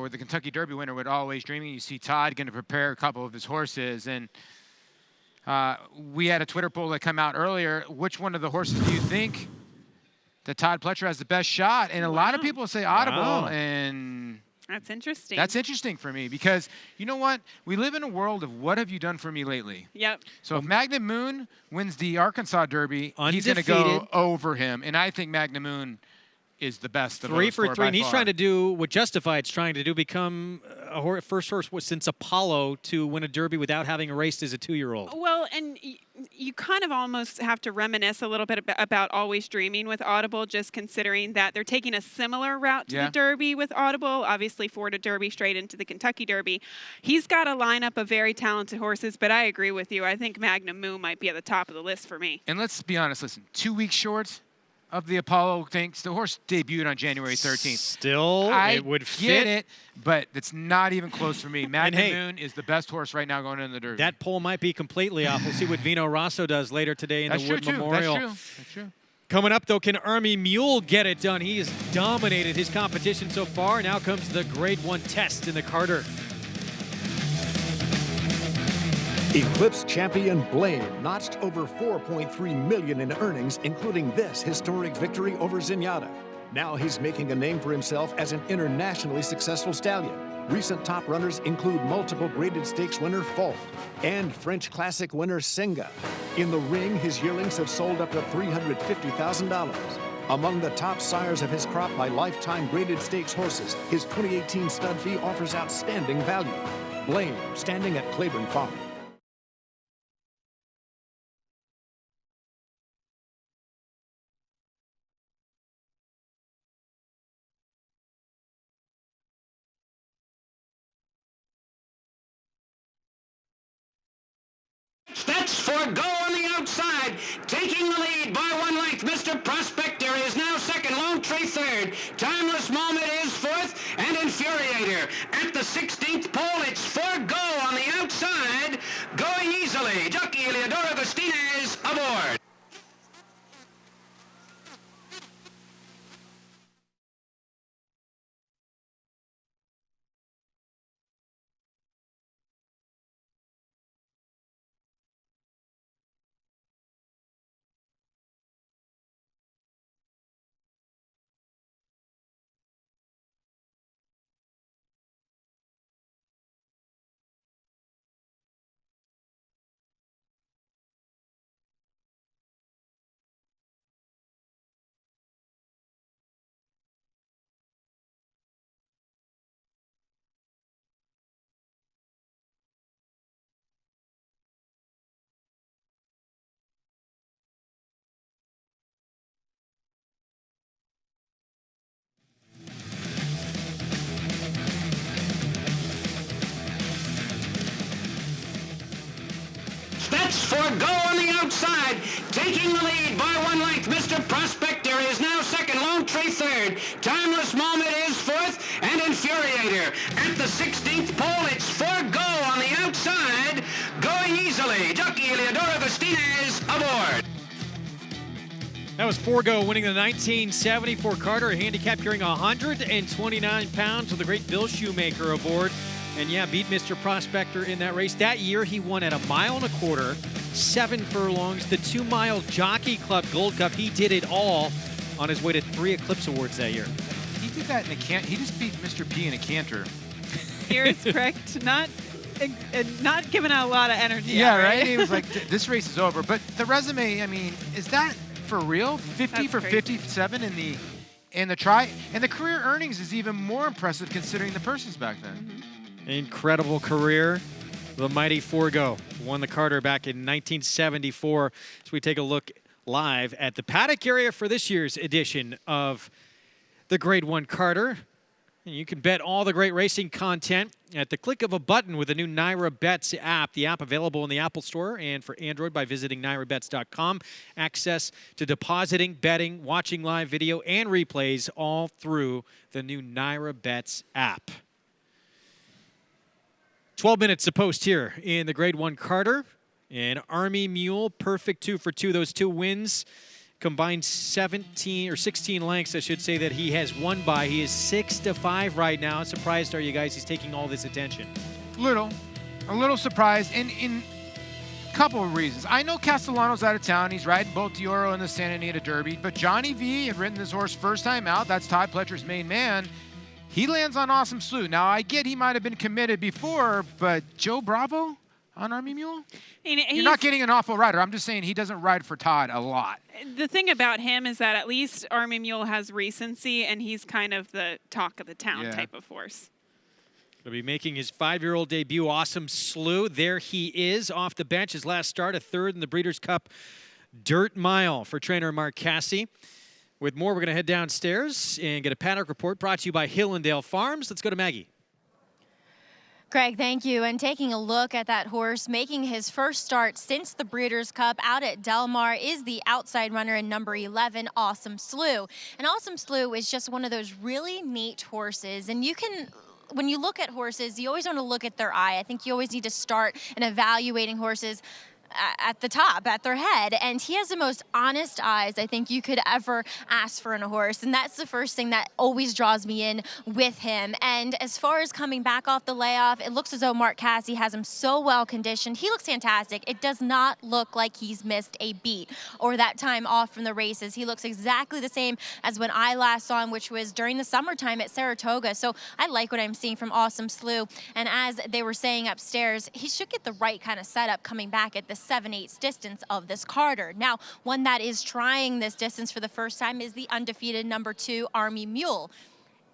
with the Kentucky Derby winner with Always Dreaming. You see Todd going to prepare a couple of his horses, and we had a Twitter poll that came out earlier. Which one of the horses do you think that Todd Pletcher has the best shot? And a lot of people say Audible, and that's interesting. That's interesting for me because, you know what? We live in a world of what have you done for me lately? Yep. So if Magnum Moon wins the Arkansas Derby, he's going to go over him. And I think Magnum Moon is the best of 3 those for 4 3, by and he's far. trying to do what Justified's trying to do, become a first horse since Apollo to win a Derby without having raced as a 2-year-old. Well, and you kind of almost have to reminisce a little bit about Always Dreaming with Audible, just considering that they're taking a similar route to the Derby with Audible. Obviously, Florida Derby straight into the Kentucky Derby. He's got a lineup of very talented horses, but I agree with you. I think Magnum Moon might be at the top of the list for me. And let's be honest, listen, 2 weeks short of the Apollo thing. The horse debuted on January 13th. Still, it would fit. Get it, but it's not even close for me. Magnum Moon is the best horse right now going in the Derby. That poll might be completely off. We'll see what Vino Rosso does later today in the Wood Memorial. That's true. Coming up, though, can Army Mule get it done? He has dominated his competition so far. Now comes the Grade 1 test in the Carter. Eclipse champion Blaine notched over $4.3 million in earnings, including this historic victory over Zenyatta. Now he's making a name for himself as an internationally successful stallion. Recent top runners include multiple graded stakes winner Folt and French Classic winner Senga. In the ring, his yearlings have sold up to $350,000. Among the top sires of his crop by lifetime graded stakes horses, his 2018 stud fee offers outstanding value. Blaine, standing at Claiborne Farm. That's Forgo on the outside, taking the lead by 1 length. length. Mr. Prospector is now second. Lone Tree third. Timeless Moment is fourth. And Infuriator. At the 16th pole, it's Forgo on the outside. Going easily. Jockey Eleodoro Agustinez aboard. That's Forgo on the outside, taking the lead by 1 length. Mr. Prospector is now second. Lone Tree third. Timeless Moment is fourth. And Infuriator. At the 16th pole, it's Forgo on the outside, going easily. Jockey Eleodoro Agustinez aboard. That was Forgo winning the 1974 Carter, a handicap carrying 129 pounds with the great Bill Shoemaker aboard. And yeah, beat Mr. Prospector in that race. That year, he won at 1.25 miles, 7 furlongs, the 2-mile Jockey Club Gold Cup. He did it all on his way to 3 Eclipse Awards that year. He did that in a canter. He just beat Mr. P in a canter. Here is correct. Not giving out a lot of energy. Yeah, right? He was like, this race is over. But the resume, I mean, is that for real? 50 That's for crazy. 57 in the try. And the career earnings is even more impressive considering the purses back then. Mm-hmm. Incredible career. The mighty Forgo won the Carter back in 1974. So we take a look live at the paddock area for this year's edition of the Grade 1 Carter. And you can bet all the great racing content at the click of a button with the new Naira Bets app. The app available in the Apple Store and for Android by visiting nairabets.com. Access to depositing, betting, watching live video, and replays all through the new Naira Bets app. 12 minutes to post here in the Grade 1 Carter. And Army Mule, perfect 2 for 2. Those 2 wins combined 17 or 16 lengths, I should say, that he has won by. He is 6-5 right now. Surprised are you guys he's taking all this attention? A little surprised, and in a couple of reasons. I know Castellano's out of town. He's riding both the Oro and the Santa Anita Derby, but Johnny V had ridden this horse first time out. That's Todd Pletcher's main man. He lands on Awesome Slew. Now, I get he might have been committed before, but Joe Bravo on Army Mule? You're not getting an awful rider. I'm just saying he doesn't ride for Todd a lot. The thing about him is that at least Army Mule has recency, and he's kind of the talk of the town type of horse. He'll be making his 5-year-old debut, Awesome Slew. There he is off the bench. His last start, a 3rd in the Breeders' Cup Dirt Mile for trainer Mccarthy. With more, we're going to head downstairs and get a paddock report brought to you by Hillendale Farms. Let's go to Maggie. Greg, thank you. And taking a look at that horse, making his first start since the Breeders' Cup out at Del Mar is the outside runner in number 11, Awesome Slew. And Awesome Slew is just one of those really neat horses. And you can, when you look at horses, you always want to look at their eye. I think you always need to start in evaluating horses at the top, at their head, and he has the most honest eyes I think you could ever ask for in a horse, and that's the first thing that always draws me in with him. And as far as coming back off the layoff, it looks as though Mccarthy has him so well conditioned. He looks fantastic. It does not look like he's missed a beat or that time off from the races. He looks exactly the same as when I last saw him, which was during the summertime at Saratoga. So I like what I'm seeing from Awesome Slew, and as they were saying upstairs, he should get the right kind of setup coming back at the 7/8 distance of this Carter. Now, one that is trying this distance for the first time is the undefeated number 2 Army Mule.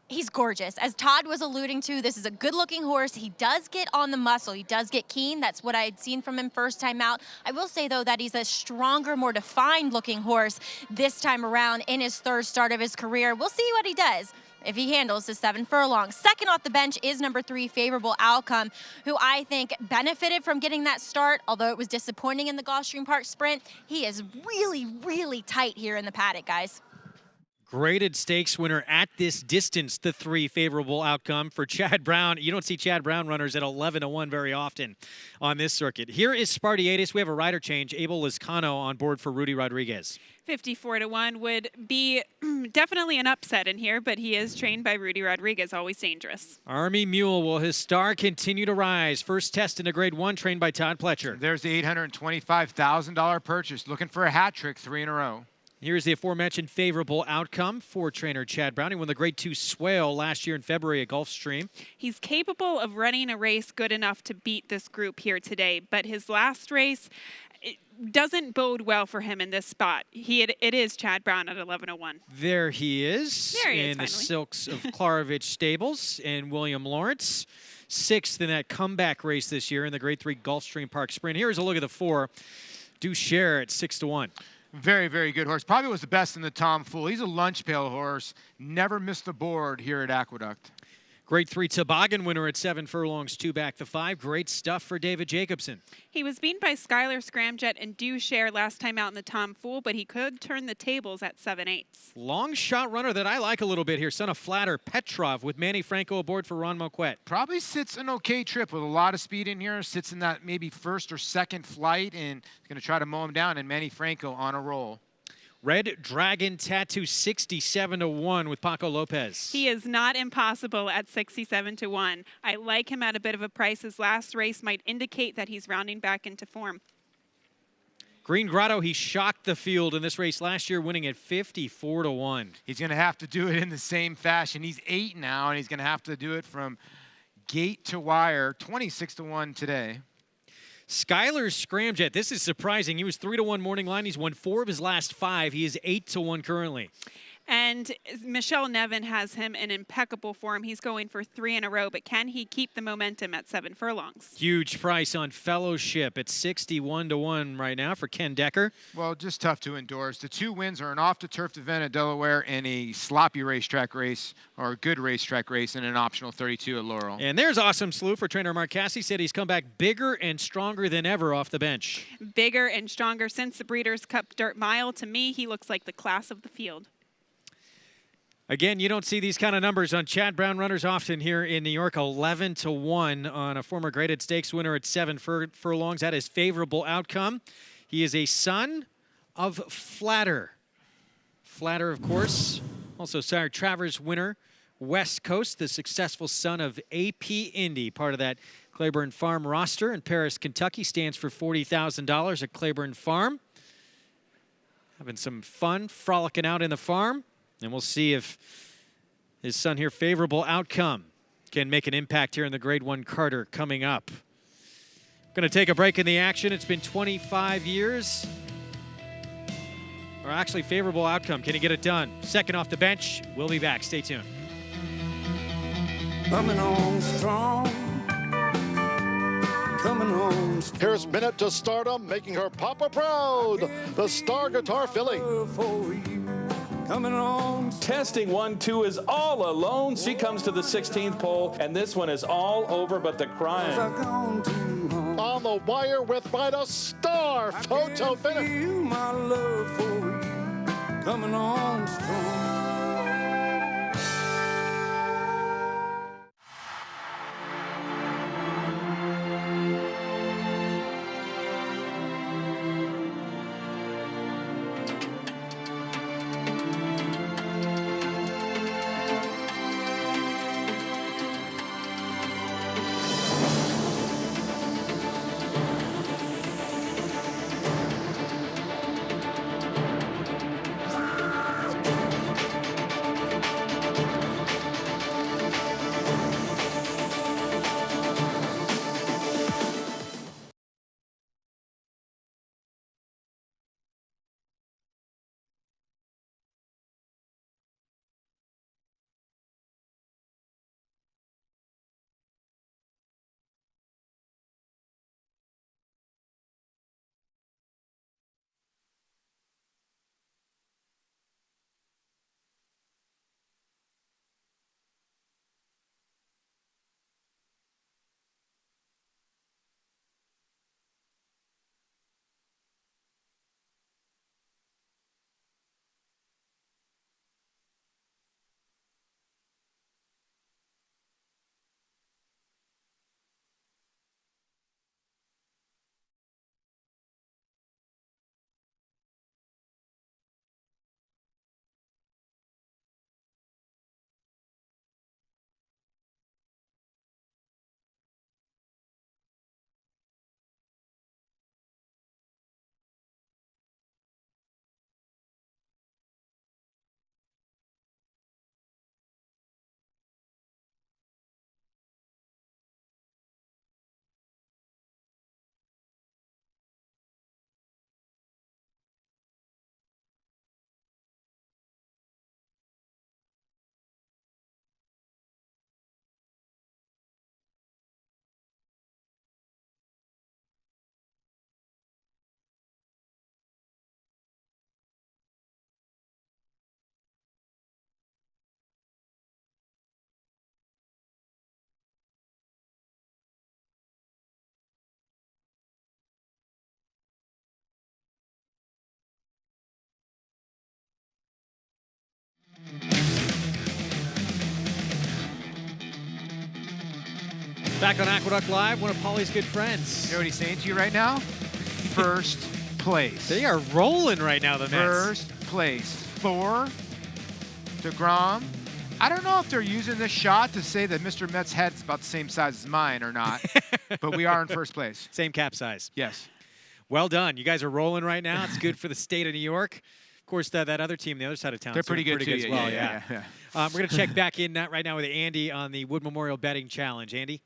He's gorgeous. As Todd was alluding to, this is a good-looking horse. He does get on the muscle. He does get keen. That's what I had seen from him first time out. I will say, though, that he's a stronger, more defined-looking horse this time around in his 3rd start of his career. We'll see what he does. if he handles the 7 furlongs. Second off the bench is number 3, Favorable Outcome, who I think benefited from getting that start, although it was disappointing in the Gulfstream Park Sprint. He is really, really tight here in the paddock, guys. Graded stakes winner at this distance, the 3, Favorable Outcome for Chad Brown. You don't see Chad Brown runners at 11-1 very often on this circuit. Here is Spartiatus. We have a rider change. Abel Lizcano on board for Rudy Rodriguez. 54-1 would be definitely an upset in here, but he is trained by Rudy Rodriguez, always dangerous. Army Mule, will his star continue to rise? First test in a Grade 1, trained by Todd Pletcher. There's the $825,000 purchase. Looking for a hat trick, 3 in a row. Here's the aforementioned Favorable Outcome for trainer Chad Brown. He won the Grade 2 Swale last year in February at Gulfstream. He's capable of running a race good enough to beat this group here today, but his last race doesn't bode well for him in this spot. It is Chad Brown at 11-1. There he is. There he is, in the finally. silks of Klarovich Stables and William Lawrence. 6th in that comeback race this year in the Grade 3 Gulfstream Park Sprint. Here's a look at the 4. Dushare at 6-1. Very, very good horse. Probably was the best in the Tom Fool. He's a lunch pail horse. Never missed the board here at Aqueduct. Grade 3 Toboggan winner at 7 furlongs, 2 back the 5. Great stuff for David Jacobson. He was beaten by Skylar Scramjet and Dushare last time out in the Tom Fool, but he could turn the tables at 7/8. Long shot runner that I like a little bit here. Son of Flatter, Petrov with Manny Franco aboard for Ron Moquette. Probably sits an okay trip with a lot of speed in here. Sits in that maybe first or second flight and is going to try to mow him down. And Manny Franco on a roll. Red Dragon Tattoo 67-1 with Paco Lopez. He is not impossible at 67-1. I like him at a bit of a price. His last race might indicate that he's rounding back into form. Green Grotto, he shocked the field in this race last year, winning at 54-1. He's going to have to do it in the same fashion. He's 8 now, and he's going to have to do it from gate to wire. 26-1 today. Skylar Scramjet, this is surprising. He was 3-1 morning line. He's won 4 of his last 5. He is 8-1 currently. And Michelle Nevin has him in impeccable form. He's going for 3 in a row, but can he keep the momentum at 7 furlongs? Huge price on Fellowship at 61-1 right now for Ken Decker. Well, just tough to endorse. The 2 wins are an off-the-turf event at Delaware and a sloppy racetrack race, or a good racetrack race, and an optional 32 at Laurel. And there's Awesome Slew for trainer Mccarthy. Said he's come back bigger and stronger than ever off the bench. Bigger and stronger since the Breeders' Cup Dirt Mile. To me, he looks like the class of the field. Again, you don't see these kind of numbers on Chad Brown runners often here in New York. 11-1 on a former graded stakes winner at 7 furlongs. That is Favorable Outcome. He is a son of Flatter. Flatter, of course, also Sire Travers winner, West Coast, the successful son of AP Indy, part of that Claiborne Farm roster in Paris, Kentucky, stands for $40,000 at Claiborne Farm. Having some fun, frolicking out in the farm. And we'll see if his son here, Favorable Outcome, can make an impact here in the Grade 1 Carter coming up. Going to take a break in the action. It's been 25 years. Or actually, Favorable Outcome. Can he get it done? Second off the bench. We'll be back. Stay tuned. Coming on strong. Coming on strong. Here's Minute to Stardom, making her papa proud. The Star Guitar Filly. Coming on. Testing 1, 2 is all alone. She comes to the 16th pole, and this one is all over but the crying. On the wire with Rida Star photo finish. My love for you. Coming on strong. Back on Aqueduct Live, one of Paulie's good friends. You know what he's saying to you right now? First place. They are rolling right now, the Mets. First place. Thor, DeGrom. I don't know if they're using this shot to say that Mr. Met's head's about the same size as mine or not, but we are in first place. Same cap size. Yes. Well done. You guys are rolling right now. It's good for the state of New York. Of course, that other team, the other side of town, they're pretty good too. as well. Yeah. We're going to check back in right now with Andy on the Wood Memorial Betting Challenge. Andy?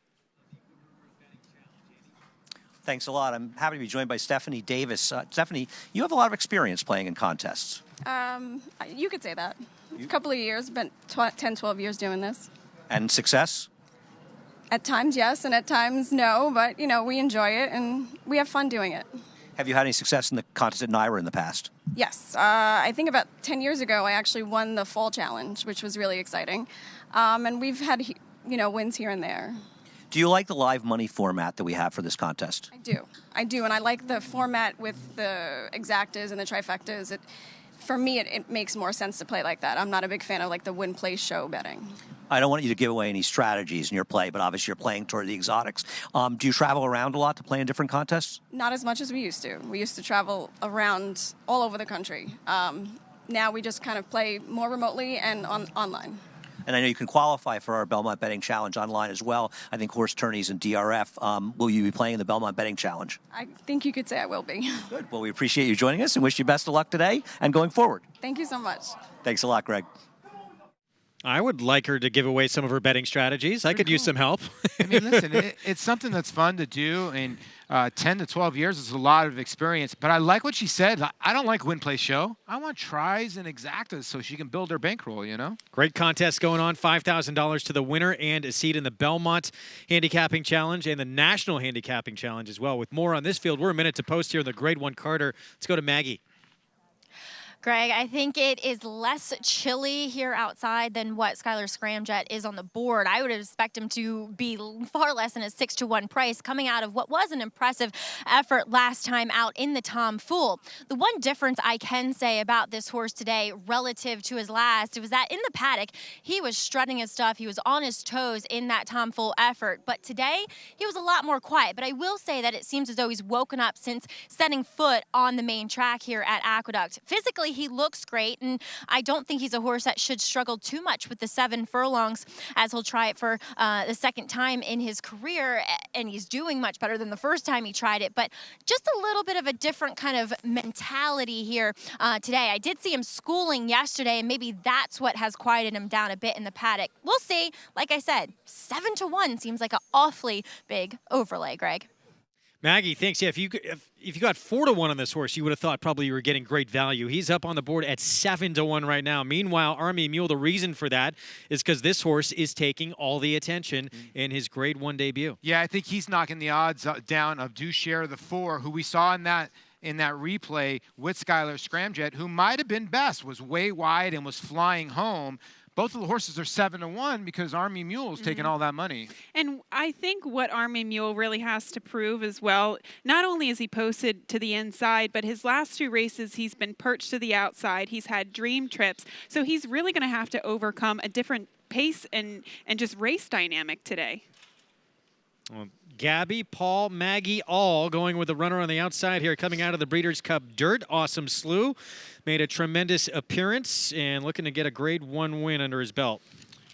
Thanks a lot. I'm happy to be joined by Stephanie Davis. Stephanie, you have a lot of experience playing in contests. You could say that. A couple of years, been 10, 12 years doing this. And success? At times, yes, and at times, no. But, you know, we enjoy it, and we have fun doing it. Have you had any success in the contest at NYRA in the past? Yes. I think about 10 years ago, I actually won the Fall Challenge, which was really exciting. And we've had, you know, wins here and there. Do you like the live money format that we have for this contest? I do, and I like the format with the exactas and the trifectas. For me, it makes more sense to play like that. I'm not a big fan of like the win-play show betting. I don't want you to give away any strategies in your play, but obviously you're playing toward the exotics. Do you travel around a lot to play in different contests? Not as much as we used to. We used to travel around all over the country. Now we just kind of play more remotely and online. And I know you can qualify for our Belmont Betting Challenge online as well. I think horse tourneys and DRF. Will you be playing in the Belmont Betting Challenge? I think you could say I will be. Good. Well, we appreciate you joining us and wish you best of luck today and going forward. Thank you so much. Thanks a lot, Greg. I would like her to give away some of her betting strategies. I could use some help. I mean, listen, it's something that's fun to do, and 10 to 12 years is a lot of experience. But I like what she said. I don't like win-play show. I want tries and exactas so she can build her bankroll, you know? Great contest going on. $5,000 to the winner and a seat in the Belmont Handicapping Challenge and the National Handicapping Challenge as well. With more on this field, we're a minute to post here in the Grade 1 Carter. Let's go to Maggie. Greg, I think it is less chilly here outside than what Skylar Scramjet is on the board. I would expect him to be far less than a 6-1 price coming out of what was an impressive effort last time out in the Tom Fool. The one difference I can say about this horse today relative to his last was that in the paddock, he was strutting his stuff. He was on his toes in that Tom Fool effort. But today, he was a lot more quiet. But I will say that it seems as though he's woken up since setting foot on the main track here at Aqueduct. Physically, he looks great, and I don't think he's a horse that should struggle too much with the 7 furlongs as he'll try it for the second time in his career, and he's doing much better than the first time he tried it, but just a little bit of a different kind of mentality here today. I did see him schooling yesterday, and maybe that's what has quieted him down a bit in the paddock. We'll see. Like I said, 7-1 seems like an awfully big overlay, Greg. Maggie, thanks. Yeah, if you got 4-1 on this horse, you would have thought probably you were getting great value. He's up on the board at 7-1 right now. Meanwhile, Army Mule, the reason for that is because this horse is taking all the attention in his Grade 1 debut. Yeah, I think he's knocking the odds down of Dushare the 4, who we saw in that replay with Skylar Scramjet, who might have been best, was way wide and was flying home. Both of the horses are 7-1 because Army Mule is taking all that money. And I think what Army Mule really has to prove as well, not only is he posted to the inside, but his last 2 races, he's been perched to the outside. He's had dream trips. So he's really going to have to overcome a different pace and just race dynamic today. Well, Gabby, Paul, Maggie, all going with the runner on the outside here coming out of the Breeders' Cup Dirt. Awesome Slew. Made a tremendous appearance and looking to get a Grade 1 win under his belt.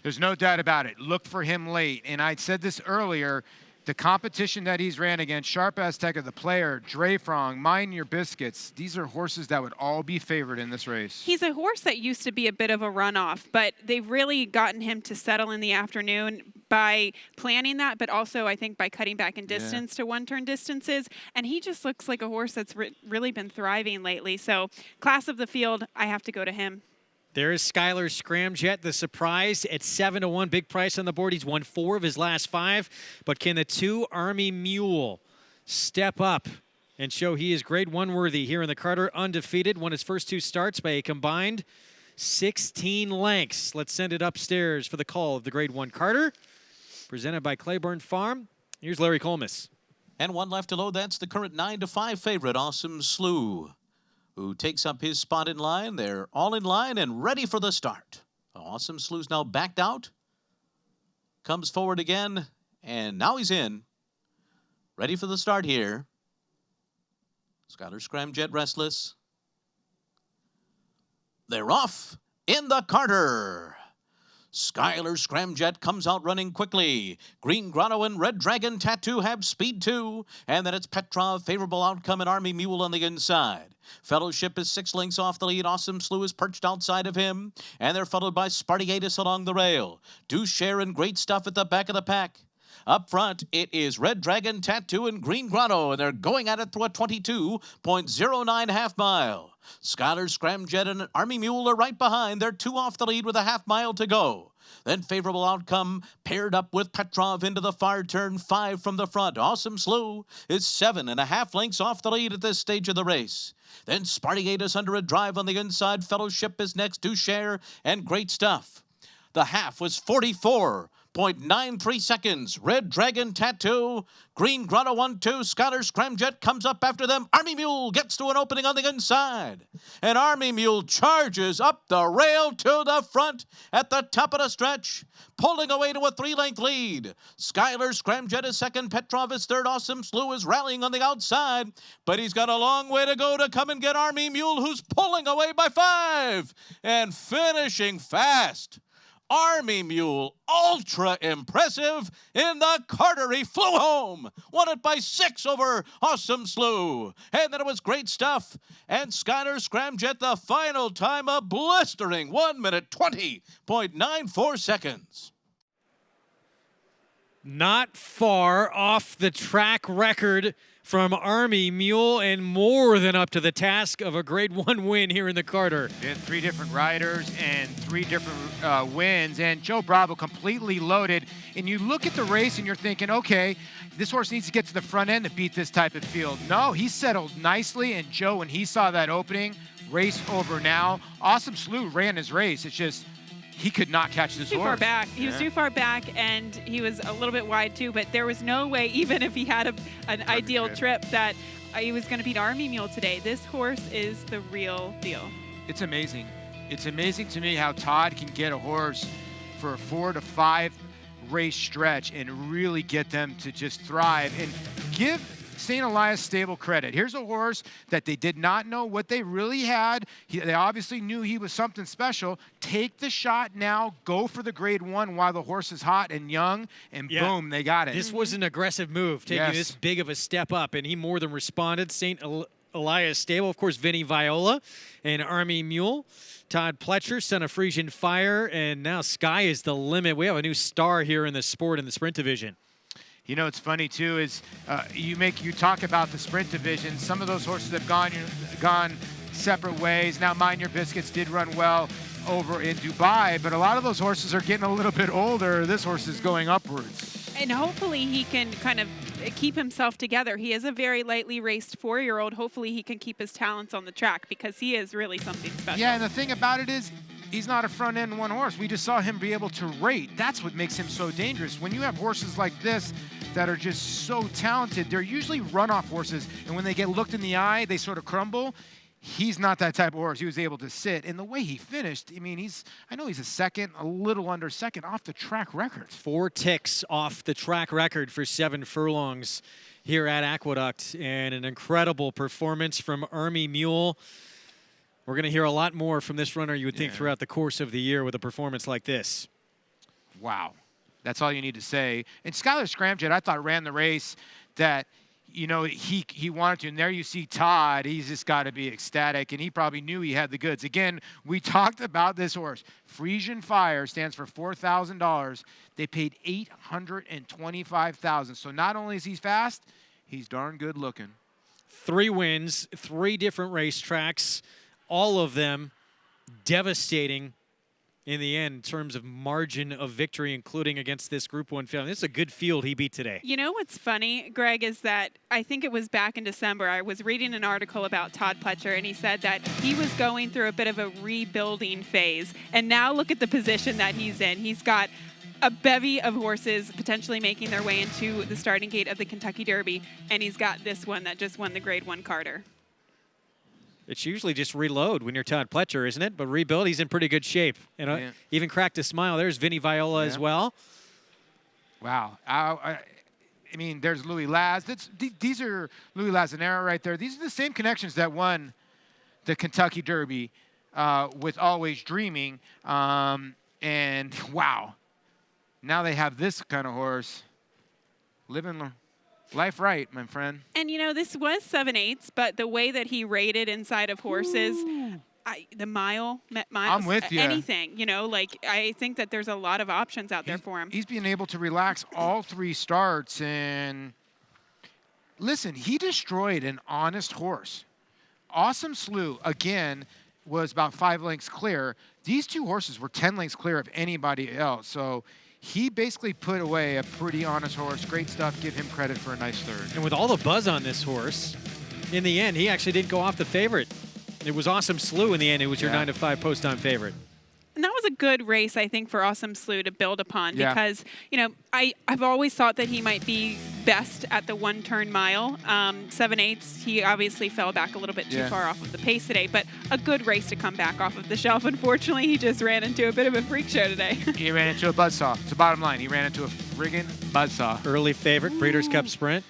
There's no doubt about it. Look for him late. And I said this earlier, the competition that he's ran against, Sharp Azteca, the player, Dreyfrong, Mind Your Biscuits, these are horses that would all be favored in this race. He's a horse that used to be a bit of a runoff, but they've really gotten him to settle in the afternoon by planning that, but also I think by cutting back in distance to one-turn distances. And he just looks like a horse that's really been thriving lately. So class of the field, I have to go to him. There is Skylar Scramjet, the surprise at 7-1. Big price on the board. He's won 4 of his last 5. But can the 2 Army Mule step up and show he is Grade 1 worthy here in the Carter? Undefeated. Won his first 2 starts by a combined 16 lengths. Let's send it upstairs for the call of the Grade 1 Carter. Presented by Claiborne Farm. Here's Larry Colmus. And 1 left to load. That's the current 9-5 favorite, Awesome Slew, who takes up his spot in line. They're all in line and ready for the start. Awesome Slew's now backed out. Comes forward again And now he's in. Ready for the start here. Skylar Scramjet restless. They're off in the Carter. Skylar Scramjet comes out running quickly. Green Grotto and Red Dragon Tattoo have speed 2. And then it's Petrov, Favorable Outcome, and Army Mule on the inside. Fellowship is 6 lengths off the lead. Awesome Slew is perched outside of him. And they're followed by Spartiatus along the rail. Do Share and Great Stuff at the back of the pack. Up front, it is Red Dragon Tattoo and Green Grotto, and they're going at it through a 22.09 half mile. Skylar Scramjet and Army Mule are right behind. They're 2 off the lead with a half mile to go. Then Favorable Outcome paired up with Petrov into the far turn, 5 from the front. Awesome Slew is 7.5 lengths off the lead at this stage of the race. Then Spartiatus under a drive on the inside. Fellowship is next. Do Share and Great Stuff. The half was 44.93 seconds. Red Dragon Tattoo, Green Grotto 1-2. Skylar Scramjet comes up after them. Army Mule gets to an opening on the inside. And Army Mule charges up the rail to the front at the top of the stretch, pulling away to a 3-length lead. Skylar Scramjet is second. Petrov is third. Awesome Slew is rallying on the outside, but he's got a long way to go to come and get Army Mule, who's pulling away by 5 and finishing fast. Army Mule, ultra impressive in the Carter. He flew home, won it by 6 over Awesome Slew. And then it was Great Stuff. And Skylar Scramjet, the final time, a blistering 1 minute 20.94 seconds. Not far off the track record from Army Mule, and more than up to the task of a Grade 1 win here in the Carter. Yeah, 3 different riders and 3 different wins, and Joe Bravo completely loaded. And you look at the race and you're thinking, okay, this horse needs to get to the front end to beat this type of field. No, he settled nicely, and Joe, when he saw that opening, race over now. Awesome Slew ran his race. It's just, he could not catch this horse. Too far back. He was too far back, and he was a little bit wide too, but there was no way, even if he had an ideal trip, that he was going to beat Army Mule today. This horse is the real deal. It's amazing. It's amazing to me how Todd can get a horse for a 4 to 5 race stretch and really get them to just thrive and give St. Elias Stable credit. Here's a horse that they did not know what they really had. They obviously knew he was something special. Take the shot now, go for the Grade 1 while the horse is hot and young, and boom, they got it. This was an aggressive move, taking this big of a step up, and he more than responded. St. Elias Stable, of course, Vinny Viola and Army Mule. Todd Pletcher, son of Frisian Fire, and now Sky is the limit. We have a new star here in the sport in the sprint division. You know, it's funny too is you talk about the sprint division. Some of those horses have gone separate ways. Now, Mind Your Biscuits did run well over in Dubai, but a lot of those horses are getting a little bit older. This horse is going upwards. And hopefully he can kind of keep himself together. He is a very lightly raced 4-year-old. Hopefully he can keep his talents on the track, because he is really something special. Yeah, and the thing about it is, he's not a front-end one horse. We just saw him be able to rate. That's what makes him so dangerous. When you have horses like this that are just so talented, they're usually runoff horses, and when they get looked in the eye, they sort of crumble. He's not that type of horse. He was able to sit. And the way he finished, I mean, I know he's a second, a little under second off the track record. 4 ticks off the track record for 7 furlongs here at Aqueduct, and an incredible performance from Army Mule. We're going to hear a lot more from this runner, you would think, throughout the course of the year with a performance like this. Wow. That's all you need to say. And Skylar Scramjet, I thought, ran the race that, you know, he wanted to. And there you see Todd. He's just got to be ecstatic, and he probably knew he had the goods. Again, we talked about this horse. Frisian Fire stands for $4,000. They paid $825,000. So not only is he fast, he's darn good looking. 3 wins, 3 different racetracks. All of them devastating in the end in terms of margin of victory, including against this Group 1 field. This is a good field he beat today. You know what's funny, Greg, is that I think it was back in December, I was reading an article about Todd Pletcher, and he said that he was going through a bit of a rebuilding phase. And now look at the position that he's in. He's got a bevy of horses potentially making their way into the starting gate of the Kentucky Derby, and he's got this one that just won the Grade 1 Carter. It's usually just reload when you're Todd Pletcher, isn't it? But rebuild, he's in pretty good shape. And even cracked a smile. There's Vinny Viola as well. Wow. I mean, there's Louis Laz. These are Louis Lazanero right there. These are the same connections that won the Kentucky Derby with Always Dreaming. And wow, now they have this kind of horse living life right, my friend. And, you know, this was 7/8, but the way that he rated inside of horses, the miles, I'm with you. Anything, you know, like I think that there's a lot of options out there for him. He's been able to relax all 3 starts. And listen, he destroyed an honest horse. Awesome Slew, again, was about 5 lengths clear. These 2 horses were 10 lengths clear of anybody else. So he basically put away a pretty honest horse. Great stuff. Give him credit for a nice third. And with all the buzz on this horse, in the end, he actually didn't go off the favorite. It was Awesome Slew in the end. It was your 9-5 post-time favorite. And that was a good race, I think, for Awesome Slew to build upon because, you know, I've always thought that he might be best at the 1-turn mile. 7/8, he obviously fell back a little bit too far off of the pace today, but a good race to come back off of the shelf. Unfortunately, he just ran into a bit of a freak show today. He ran into a buzzsaw. It's the bottom line. He ran into a friggin' buzzsaw. Early favorite, Breeders' Cup Sprint.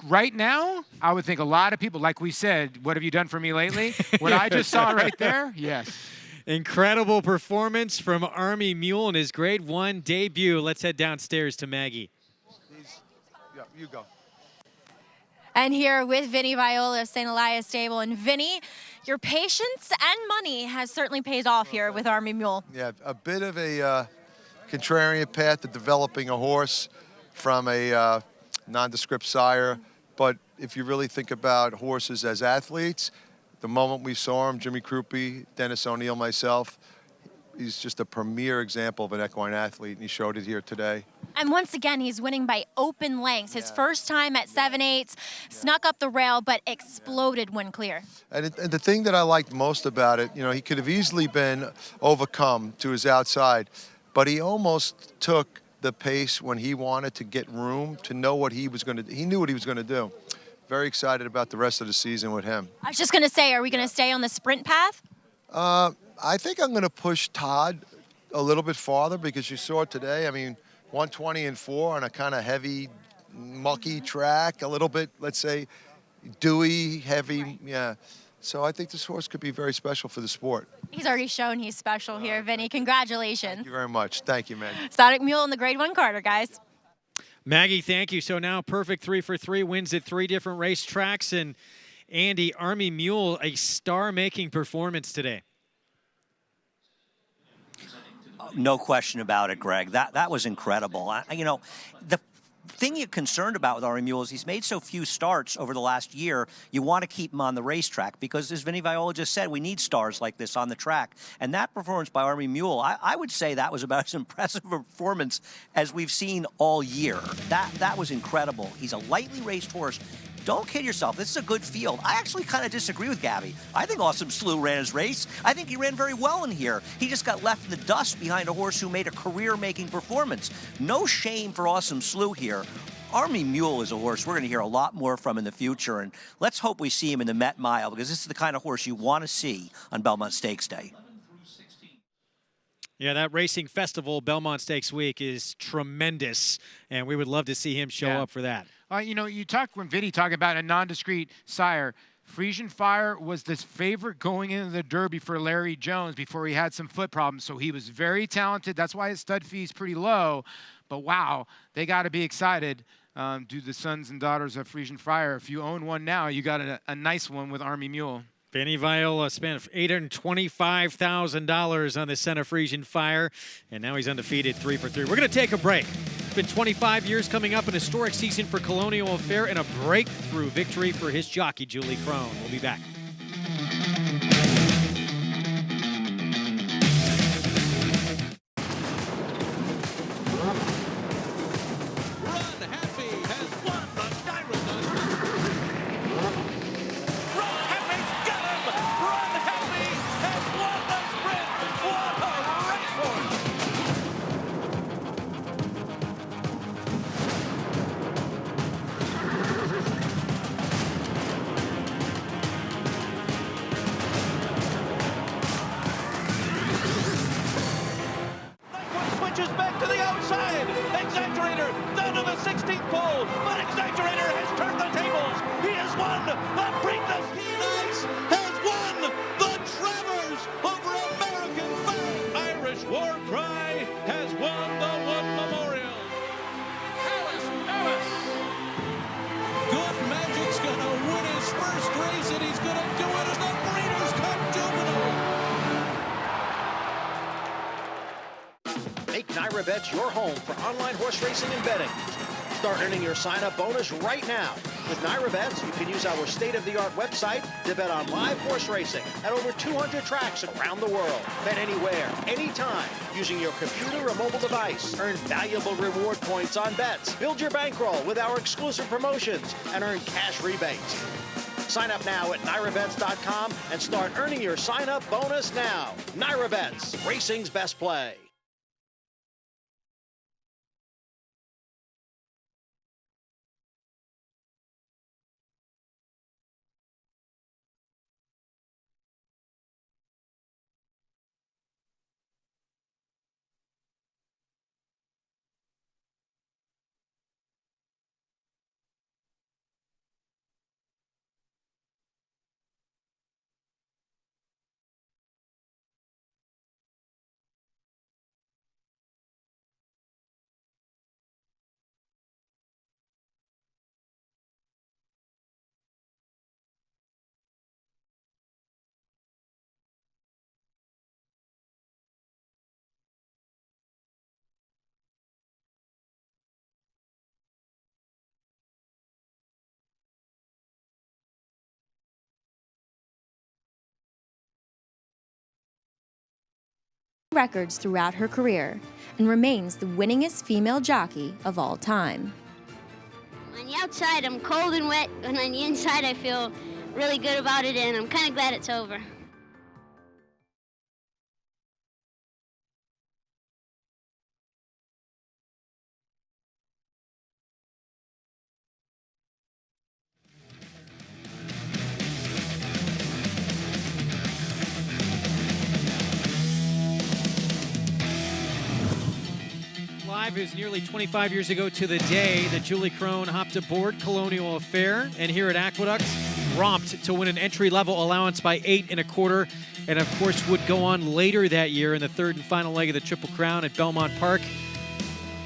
Right now, I would think a lot of people, like we said, what have you done for me lately? What I just saw right there, yes. Incredible performance from Army Mule in his Grade 1 debut. Let's head downstairs to Maggie. Yeah, you go. And here with Vinny Viola of St. Elias Stable. And Vinny, your patience and money has certainly paid off here with Army Mule. Yeah, a bit of a contrarian path to developing a horse from a nondescript sire. But if you really think about horses as athletes, the moment we saw him, Jimmy Krupe, Dennis O'Neill, myself, he's just a premier example of an equine athlete, and he showed it here today. And once again, he's winning by open lengths. His first time at 7/8, snuck up the rail, but exploded when clear. And the thing that I liked most about it, you know, he could have easily been overcome to his outside, but he almost took the pace when he wanted to get room to know what he was going to do. He knew what he was going to do. Very excited about the rest of the season with him. I was just going to say, are we going to stay on the sprint path? I think I'm going to push Todd a little bit farther because you saw it today. I mean, 120 and 4 on a kind of heavy, mucky track, a little bit, let's say, dewy, heavy, yeah. So I think this horse could be very special for the sport. He's already shown he's special here, Vinny. Congratulations. Thank you very much. Thank you, Maggie. Sonic Mule in the Grade 1 Carter, guys. Maggie, thank you. So now perfect 3 for 3, wins at 3 different racetracks. And Andy, Army Mule, a star-making performance today. No question about it, Greg. That was incredible. You know, the thing you're concerned about with Army Mule is he's made so few starts over the last year. You want to keep him on the racetrack because, as Vinny Viola just said, we need stars like this on the track. And that performance by Army Mule, I would say that was about as impressive a performance as we've seen all year. That was incredible. He's a lightly raced horse. Don't kid yourself. This is a good field. I actually kind of disagree with Gabby. I think Awesome Slew ran his race. I think he ran very well in here. He just got left in the dust behind a horse who made a career-making performance. No shame for Awesome Slew here. Army Mule is a horse we're going to hear a lot more from in the future, and let's hope we see him in the Met Mile because this is the kind of horse you want to see on Belmont Stakes Day. Yeah, that Racing Festival Belmont Stakes Week is tremendous, and we would love to see him show up for that. You know, you talk when Vinny talking about a non-discrete sire. Frisian Fire was this favorite going into the Derby for Larry Jones before he had some foot problems. So he was very talented. That's why his stud fee is pretty low. But wow, they got to be excited. Do the sons and daughters of Frisian Fire. If you own one now, you got a nice one with Army Mule. Vinny Viola spent $825,000 on the Son of Frisian Fire, and now he's undefeated 3 for 3. We're going to take a break. It's been 25 years coming up, an historic season for Colonial Affair, and a breakthrough victory for his jockey, Julie Crone. We'll be back. stretches back to the outside. Exaggerator down to the 16th pole, but Exaggerator has turned the tables. He has won the Preakness. He has won the Travers over American fans. Irish War Cry has won the Wood Memorial. Alice. Good Magic's gonna win his first race, and he's gonna do it in the Breeders' Cup Juvenile. Make NYRA Bets your home for online horse racing and betting. Start earning your sign-up bonus right now. With NYRA Bets, you can use our state-of-the-art website to bet on live horse racing at over 200 tracks around the world. Bet anywhere, anytime, using your computer or mobile device. Earn valuable reward points on bets. Build your bankroll with our exclusive promotions and earn cash rebates. Sign up now at NYRABets.com and start earning your sign-up bonus now. NYRA Bets, racing's best play. Records throughout her career and remains the winningest female jockey of all time. On the outside, I'm cold and wet, and on the inside, I feel really good about it, and I'm kind of glad it's over. Live is nearly 25 years ago to the day that Julie Crone hopped aboard Colonial Affair, and here at Aqueduct, romped to win an entry-level allowance by 8 1/4, and of course would go on later that year in the third and final leg of the Triple Crown at Belmont Park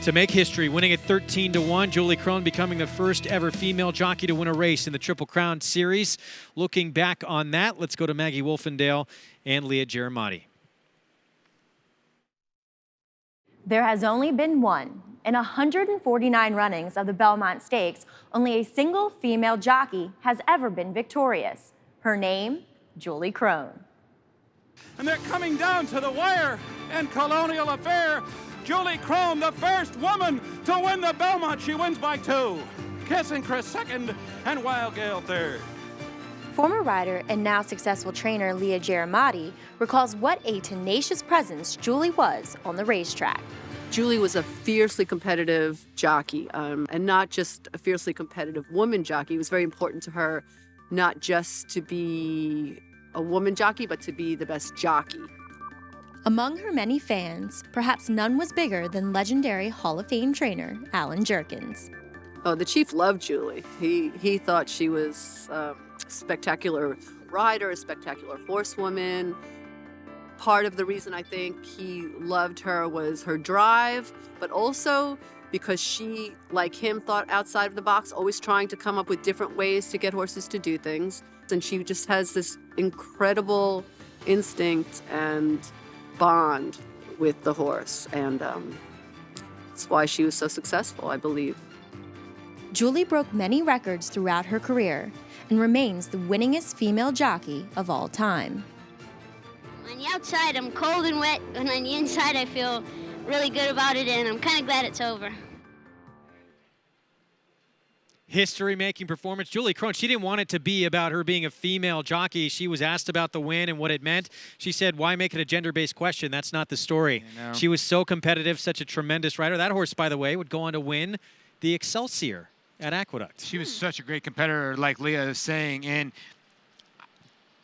to make history, winning at 13-1. Julie Crone becoming the first ever female jockey to win a race in the Triple Crown Series. Looking back on that, let's go to Maggie Wolfendale and Leah Giramati. There has only been one. In 149 runnings of the Belmont Stakes, only a single female jockey has ever been victorious. Her name, Julie Crone. And they're coming down to the wire in Colonial Affair. Julie Crone, the first woman to win the Belmont. She wins by 2. Kissing Chris second and Wild Gale third. Former rider and now successful trainer Leah Giramati recalls what a tenacious presence Julie was on the racetrack. Julie was a fiercely competitive jockey, and not just a fiercely competitive woman jockey. It was very important to her not just to be a woman jockey, but to be the best jockey. Among her many fans, perhaps none was bigger than legendary Hall of Fame trainer Alan Jerkins. Oh, the chief loved Julie. He thought she was a spectacular rider, a spectacular horsewoman. Part of the reason I think he loved her was her drive, but also because she, like him, thought outside of the box, always trying to come up with different ways to get horses to do things. And she just has this incredible instinct and bond with the horse, and that's why she was so successful, I believe. Julie broke many records throughout her career and remains the winningest female jockey of all time. On the outside, I'm cold and wet, and on the inside, I feel really good about it, and I'm kind of glad it's over. History-making performance. Julie Crone, she didn't want it to be about her being a female jockey. She was asked about the win and what it meant. She said, why make it a gender-based question? That's not the story. She was so competitive, such a tremendous rider. That horse, by the way, would go on to win the Excelsior at Aqueduct. She was such a great competitor, like Leah is saying, and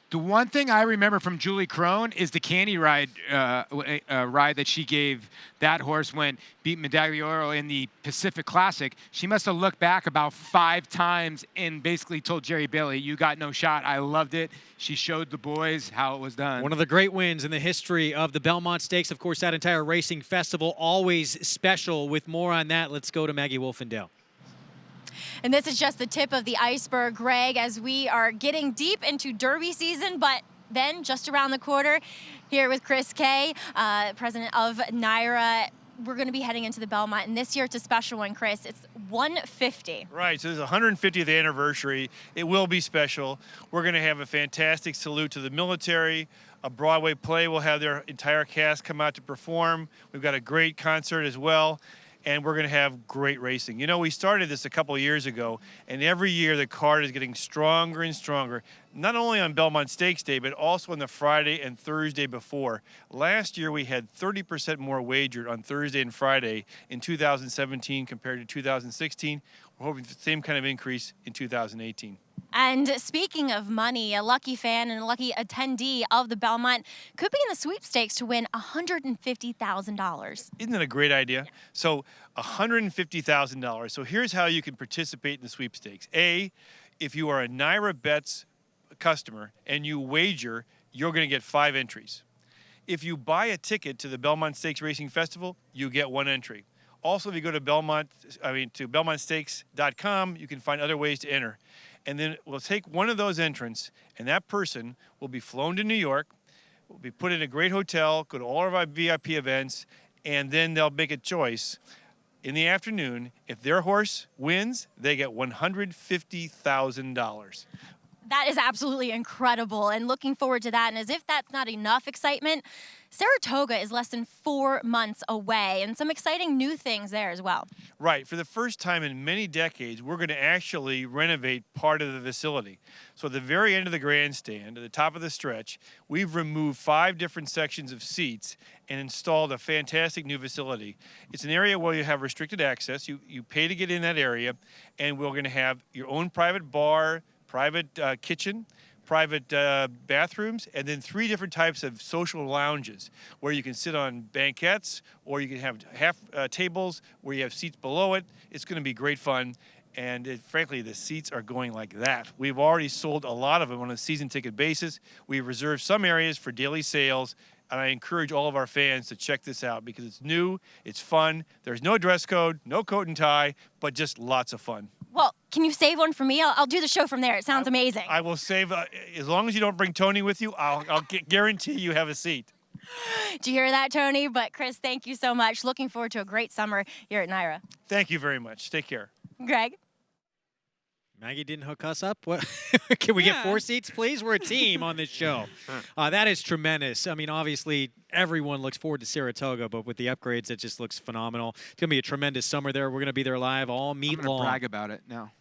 The one thing I remember from Julie Crone is the candy ride ride that she gave that horse when beat Medaglioro in the Pacific Classic. She must have looked back about 5 times and basically told Jerry Bailey, "You got no shot." I loved it. She showed the boys how it was done. One of the great wins in the history of the Belmont Stakes. Of course, that entire racing festival, always special. With more on that, let's go to Maggie Wolfendale. And this is just the tip of the iceberg, Greg, as we are getting deep into Derby season, but then just around the corner, here with Chris Kay, president of NYRA, we're going to be heading into the Belmont, and this year it's a special one, Chris. It's 150. Right, so this is 150th anniversary. It will be special. We're going to have a fantastic salute to the military. A Broadway play will have their entire cast come out to perform. We've got a great concert as well. And we're going to have great racing. You know, we started this a couple of years ago, and every year the card is getting stronger and stronger, not only on Belmont Stakes Day, but also on the Friday and Thursday before. Last year we had 30% more wagered on Thursday and Friday in 2017 compared to 2016. We're hoping for the same kind of increase in 2018. And speaking of money, a lucky fan and a lucky attendee of the Belmont could be in the sweepstakes to win $150,000. Isn't that a great idea? Yeah. So $150,000. So here's how you can participate in the sweepstakes. A, if you are a NYRA Bets customer and you wager, you're going to get 5 entries. If you buy a ticket to the Belmont Stakes Racing Festival, you get 1 entry. Also, if you go to BelmontStakes.com, you can find other ways to enter. And then we'll take one of those entrants, and that person will be flown to New York, will be put in a great hotel, go to all of our VIP events, and then they'll make a choice. In the afternoon, if their horse wins, they get $150,000. That is absolutely incredible, and looking forward to that. And as if that's not enough excitement, Saratoga is less than 4 months away, and some exciting new things there as well. Right. For the first time in many decades, we're going to actually renovate part of the facility. So at the very end of the grandstand, at the top of the stretch, we've removed 5 different sections of seats and installed a fantastic new facility. It's an area where you have restricted access. You pay to get in that area, and we're going to have your own private bar, private kitchen, private bathrooms, and then 3 different types of social lounges where you can sit on banquettes, or you can have half tables where you have seats below it. It's going to be great fun, and frankly, the seats are going like that. We've already sold a lot of them on a season ticket basis. We've reserved some areas for daily sales, and I encourage all of our fans to check this out because it's new, it's fun, there's no dress code, no coat and tie, but just lots of fun. Well, can you save one for me? I'll do the show from there. It sounds amazing. I will save, as long as you don't bring Tony with you, I'll guarantee you have a seat. Do you hear that, Tony? But Chris, thank you so much. Looking forward to a great summer here at NYRA. Thank you very much. Take care. Greg? Maggie didn't hook us up. What? Can we get 4 seats, please? We're a team on this show. That is tremendous. I mean, obviously, everyone looks forward to Saratoga, but with the upgrades, it just looks phenomenal. It's going to be a tremendous summer there. We're going to be there live all meet long. Brag about it now.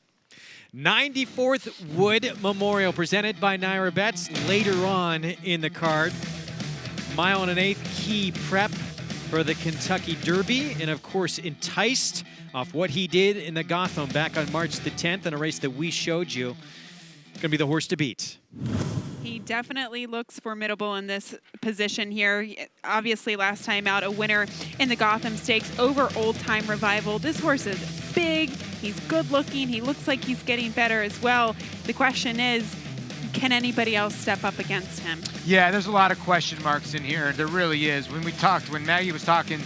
94th Wood Memorial presented by NYRA Bets later on in the card. 1 1/8 key prep for the Kentucky Derby, and of course enticed off what he did in the Gotham back on March the 10th in a race that we showed you. Going to be the horse to beat. He definitely looks formidable in this position here. Obviously, last time out, a winner in the Gotham Stakes over Old Time Revival. This horse is big. He's good looking. He looks like he's getting better as well. The question is, can anybody else step up against him? Yeah, there's a lot of question marks in here. There really is. When Maggie was talking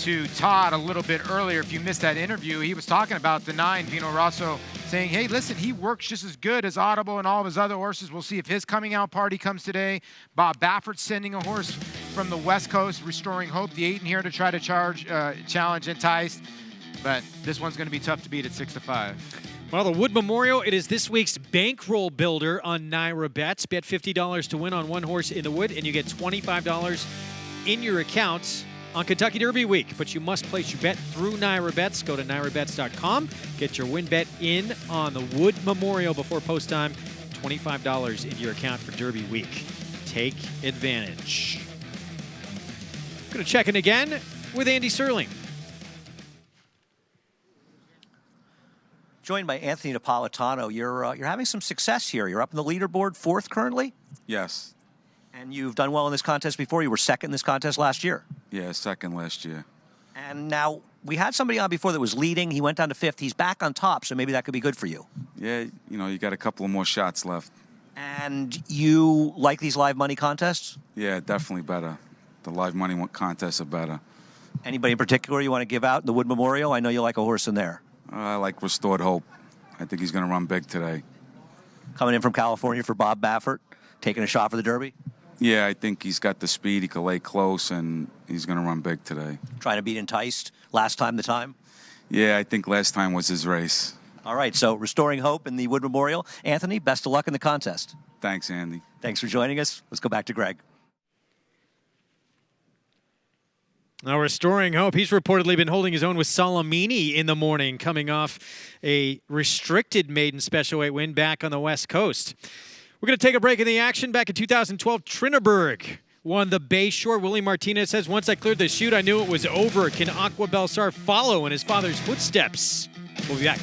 to Todd a little bit earlier, if you missed that interview, he was talking about the 9, Vino Rosso, saying, hey, listen, he works just as good as Audible and all of his other horses. We'll see if his coming out party comes today. Bob Baffert's sending a horse from the West Coast, Restoring Hope, the 8 in here to try to challenge Enticed. But this one's going to be tough to beat at 6-5. Well, the Wood Memorial, it is this week's bankroll builder on NYRA Bets. Bet $50 to win on one horse in the Wood, and you get $25 in your account on Kentucky Derby week. But you must place your bet through NYRA Bets. Go to NYRABets.com. Get your win bet in on the Wood Memorial before post time. $25 in your account for Derby week. Take advantage. Going to check in again with Andy Serling. Joined by Anthony Napolitano. You're having some success here. You're up in the leaderboard, 4th currently? Yes. And you've done well in this contest before. You were 2nd in this contest last year. Yeah, 2nd last year. And now we had somebody on before that was leading. He went down to 5th. He's back on top, so maybe that could be good for you. Yeah, you know, you got a couple of more shots left. And you like these live money contests? Yeah, definitely better. The live money contests are better. Anybody in particular you want to give out in the Wood Memorial? I know you like a horse in there. I like Restored Hope. I think he's going to run big today. Coming in from California for Bob Baffert, taking a shot for the Derby? Yeah, I think he's got the speed. He can lay close, and he's going to run big today. Trying to beat Enticed last time the time? Yeah, I think last time was his race. All right, so Restoring Hope in the Wood Memorial. Anthony, best of luck in the contest. Thanks, Andy. Thanks for joining us. Let's go back to Greg. Now, Restoring Hope, he's reportedly been holding his own with Salamini in the morning, coming off a restricted maiden special weight win back on the West Coast. We're going to take a break in the action. Back in 2012, Trinaberg won the Bayshore. Willie Martinez says, once I cleared the chute, I knew it was over. Can Aqua Belsar follow in his father's footsteps? We'll be back.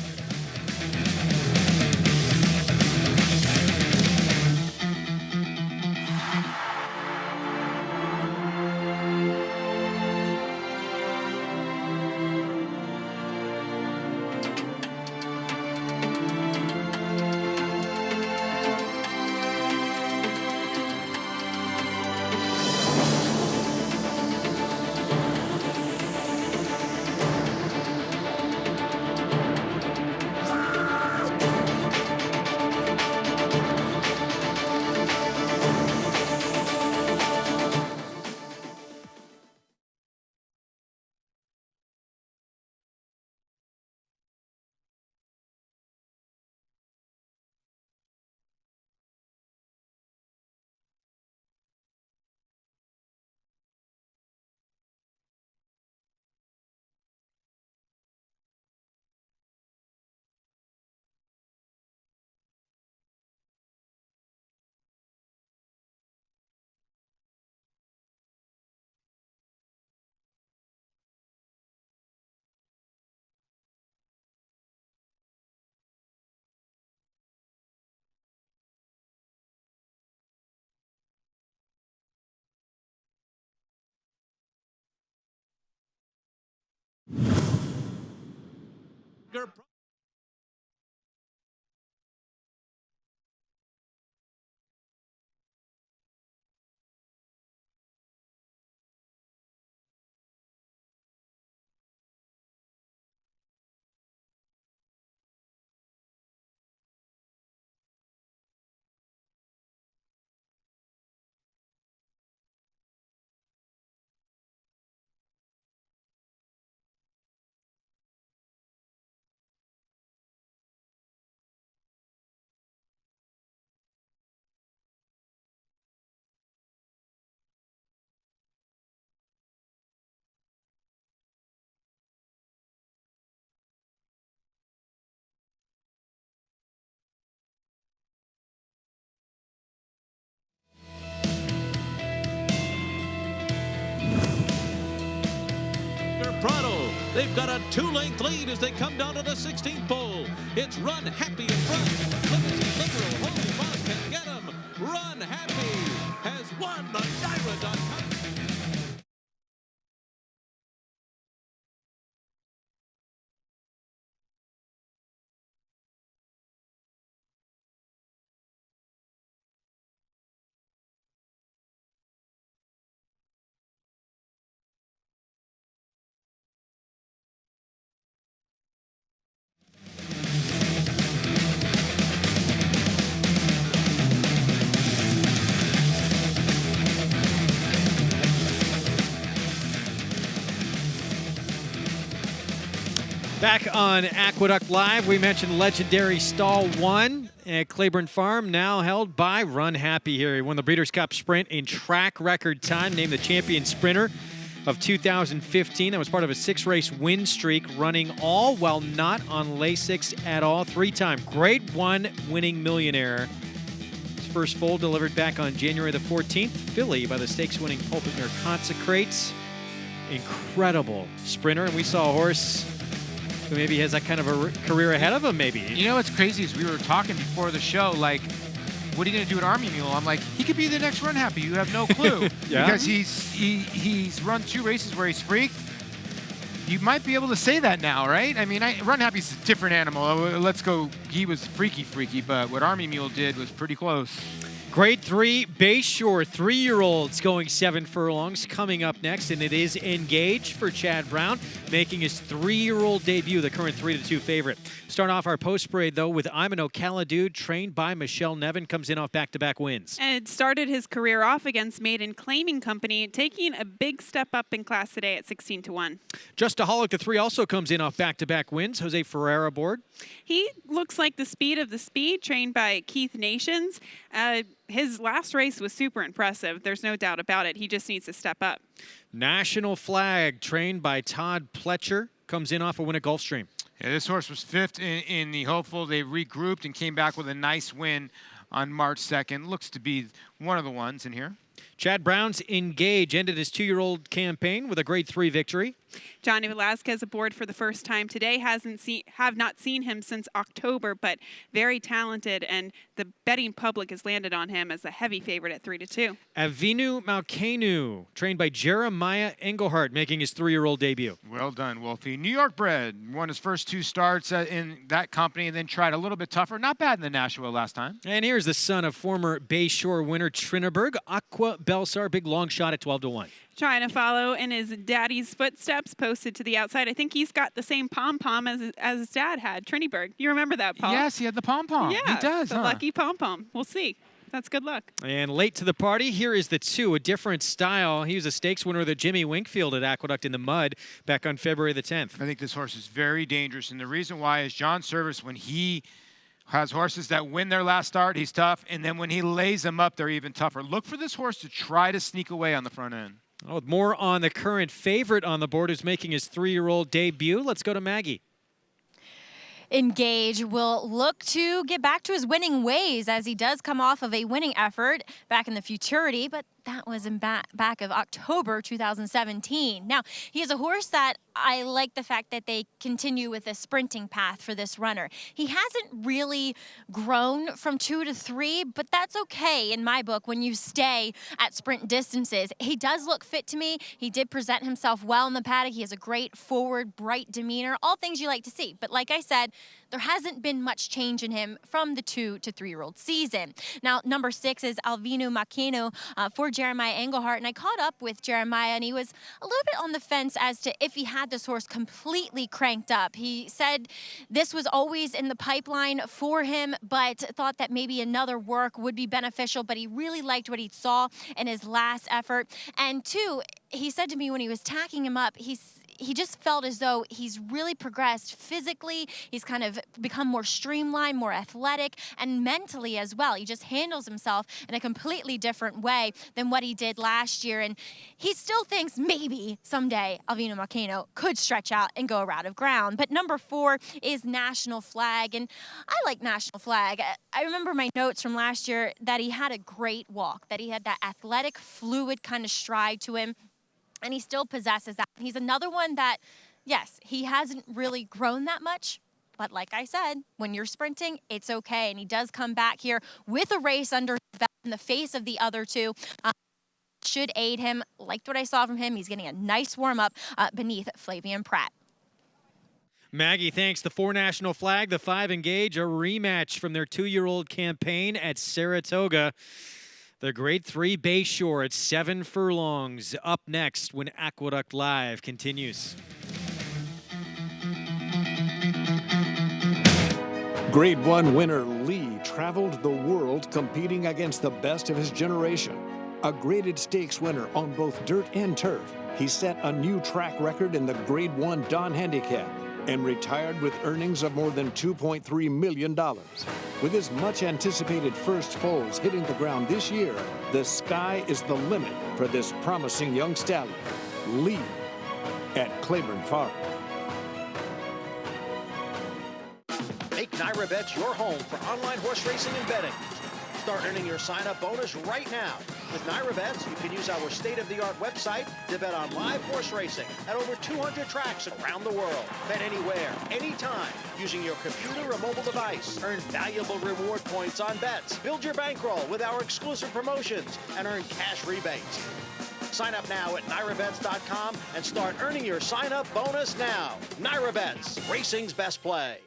Prado. They've got a 2-length lead as they come down to the 16th pole. It's Run Happy in front. Limited Liberal, Holy Boss can get him. Run Happy has won the Naira.com. Back on Aqueduct Live, we mentioned legendary Stall 1 at Claiborne Farm, now held by Run Happy here. He won the Breeders' Cup Sprint in track record time, named the champion sprinter of 2015. That was part of a 6-race win streak, running all while not on Lasix at all. 3-time Grade 1 winning millionaire. His first foal delivered back on January the 14th. Filly by the stakes-winning Pulpit Mare Consecrates. Incredible sprinter, and we saw a horse So maybe he has that kind of a career ahead of him, maybe. You know what's crazy is we were talking before the show, like, what are you going to do at Army Mule? I'm like, he could be the next Run Happy. You have no clue. Yeah? Because he's run 2 races where he's freaked. You might be able to say that now, right? I mean, Run Happy's a different animal. Let's go. He was freaky, but what Army Mule did was pretty close. Grade 3 Bayshore 3-year-olds going 7 furlongs coming up next, and it is Engage for Chad Brown, making his 3-year-old debut, the current 3-2 favorite. Start off our post parade though with I'm an Ocala Dude, trained by Michelle Nevin, comes in off back-to-back wins. And started his career off against Maiden Claiming Company, taking a big step up in class today at 16-1. Justaholic the 3 also comes in off back-to-back wins. Jose Ferreira aboard. He looks like the speed of the speed, trained by Keith Nations. His last race was super impressive. There's no doubt about it. He just needs to step up. National Flag, trained by Todd Pletcher, comes in off a win at Gulfstream. Yeah, this horse was 5th in the Hopeful. They regrouped and came back with a nice win on March 2nd. Looks to be one of the ones in here. Chad Brown's Engage ended his 2-year-old campaign with a grade 3 victory. Johnny Velasquez aboard for the first time today. Have not seen him since October, but very talented, and the betting public has landed on him as a heavy favorite at 3-2. Avinu Malkenu, trained by Jeremiah Engelhardt, making his 3-year-old debut. Well done, Wolfie. New York bred, won his first 2 starts in that company and then tried a little bit tougher. Not bad in the Nashua last time. And here's the son of former Bayshore winner Trinaberg, Aqua Belsar, big long shot at 12-1. Trying to follow in his daddy's footsteps, posted to the outside. I think he's got the same pom-pom as his dad had, Triniberg. You remember that, Paul? Yes, he had the pom-pom. Yeah, he does, the lucky pom-pom. We'll see. That's good luck. And late to the party, here is the 2, a different style. He was a stakes winner of the Jimmy Winkfield at Aqueduct in the Mud back on February the 10th. I think this horse is very dangerous, and the reason why is John Service, when he has horses that win their last start, he's tough, and then when he lays them up, they're even tougher. Look for this horse to try to sneak away on the front end. Oh, with more on the current favorite on the board, who's making his 3-year-old debut. Let's go to Maggie. Engage will look to get back to his winning ways as he does come off of a winning effort back in the Futurity, but that was in back of October 2017. Now, he is a horse that I like the fact that they continue with a sprinting path for this runner. He hasn't really grown from 2 to 3, but that's okay in my book when you stay at sprint distances. He does look fit to me. He did present himself well in the paddock. He has a great forward, bright demeanor, all things you like to see. But like I said, there hasn't been much change in him from the 2 to 3-year-old season. Now, number 6 is Avinu Malkenu for Jeremiah Engelhardt, and I caught up with Jeremiah, and he was a little bit on the fence as to if he had this horse completely cranked up. He said this was always in the pipeline for him, but thought that maybe another work would be beneficial, but he really liked what he saw in his last effort. And 2, he said to me when he was tacking him up, he just felt as though he's really progressed physically. He's kind of become more streamlined, more athletic, and mentally as well. He just handles himself in a completely different way than what he did last year. And he still thinks maybe someday Avinu Malkenu could stretch out and go a route of ground. But number 4 is National Flag. And I like National Flag. I remember my notes from last year that he had a great walk, that he had that athletic, fluid kind of stride to him. And he still possesses that. He's another one that, yes, he hasn't really grown that much. But like I said, when you're sprinting, it's okay. And he does come back here with a race under his belt in the face of the other 2. Should aid him. Liked what I saw from him. He's getting a nice warm-up beneath Flavian Pratt. Maggie, thanks. The 4 National Flag, the 5 Engage, a rematch from their 2-year-old campaign at Saratoga. The grade 3 Bayshore at 7 furlongs. Up next when Aqueduct Live continues. Grade 1 winner Lee traveled the world competing against the best of his generation. A graded stakes winner on both dirt and turf, he set a new track record in the Grade 1 Don Handicap and retired with earnings of more than $2.3 million. With his much-anticipated first foals hitting the ground this year, the sky is the limit for this promising young stallion, Lee, at Claiborne Farm. Make NyraBet your home for online horse racing and betting. Start earning your sign-up bonus right now With Naira Bets, you can use our state-of-the-art website to bet on live horse racing at over 200 tracks around the world. Bet anywhere, anytime, using your computer or mobile device. Earn valuable reward points on bets. Build your bankroll with our exclusive promotions and earn cash rebates. Sign up now at NairaBets.com and start earning your sign-up bonus now. Naira Bets, racing's best play.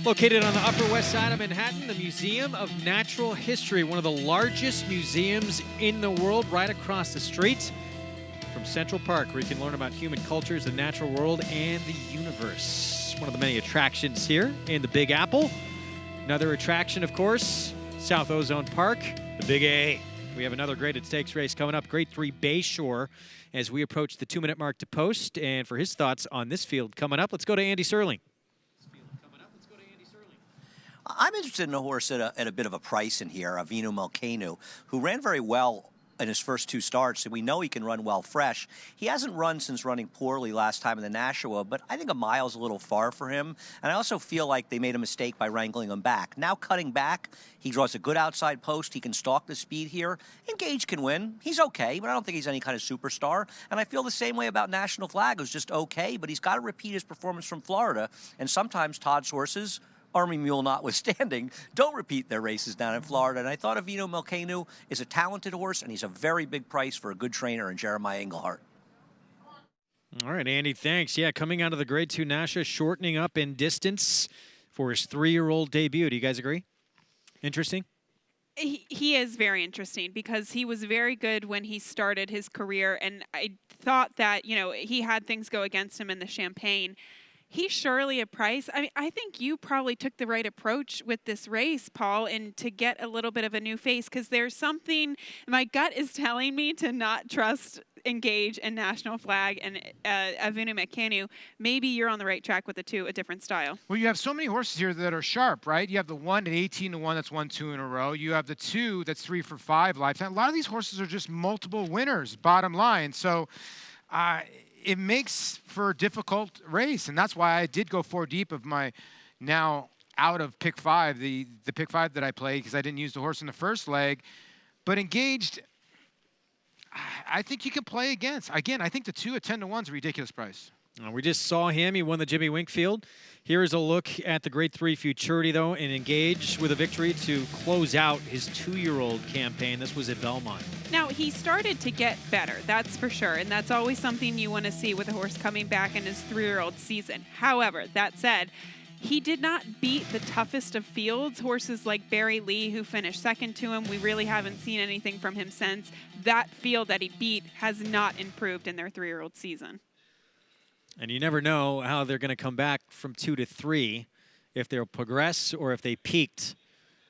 Located on the Upper West Side of Manhattan, the Museum of Natural History, one of the largest museums in the world, right across the street from Central Park, where you can learn about human cultures, the natural world, and the universe. One of the many attractions here in the Big Apple. Another attraction, of course, South Ozone Park, the Big A. We have another graded stakes race coming up, Grade 3 Bayshore, as we approach the 2-minute mark to post. And for his thoughts on this field coming up, let's go to Andy Serling. I'm interested in a horse at a bit of a price in here, Avinu Malkenu, who ran very well in his first 2 starts, and we know he can run well fresh. He hasn't run since running poorly last time in the Nashua, but I think a mile's a little far for him, and I also feel like they made a mistake by wrangling him back. Now cutting back, he draws a good outside post. He can stalk the speed here. Engage can win. He's okay, but I don't think he's any kind of superstar, and I feel the same way about National Flag, who's just okay, but he's got to repeat his performance from Florida, and sometimes Todd's horses, Army Mule notwithstanding, don't repeat their races down in Florida. And I thought Avino Malkenu is a talented horse, and he's a very big price for a good trainer in Jeremiah Englehart. All right, Andy, thanks. Yeah, coming out of the Grade 2 Nasha, shortening up in distance for his 3-year-old debut. Do you guys agree? Interesting? He is very interesting because he was very good when he started his career, and I thought that, you know, he had things go against him in the Champagne. He's surely a price. I mean, I think you probably took the right approach with this race, Paul, and to get a little bit of a new face, because there's something, my gut is telling me to not trust Engage and National Flag and Avinu Malkenu. Maybe you're on the right track with the two, a different style. Well, you have so many horses here that are sharp, right? You have the 1 at 18-1 that's won 2 in a row. You have the 2 that's 3 for 5 lifetime. A lot of these horses are just multiple winners, bottom line. So it makes for a difficult race, and that's why I did go 4 deep of my now out of pick 5, the pick 5 that I played, because I didn't use the horse in the first leg. But Engaged, I think you can play against. Again, I think the 2 at 10-1 is a ridiculous price. We just saw him. He won the Jimmy Winkfield. Here is a look at the Grade 3 Futurity, though, and Engage with a victory to close out his 2-year-old campaign. This was at Belmont. Now, he started to get better, that's for sure, and that's always something you want to see with a horse coming back in his 3-year-old season. However, that said, he did not beat the toughest of fields. Horses like Barry Lee, who finished second to him, we really haven't seen anything from him since. That field that he beat has not improved in their 3-year-old season. And you never know how they're going to come back from 2 to 3, if they'll progress or if they peaked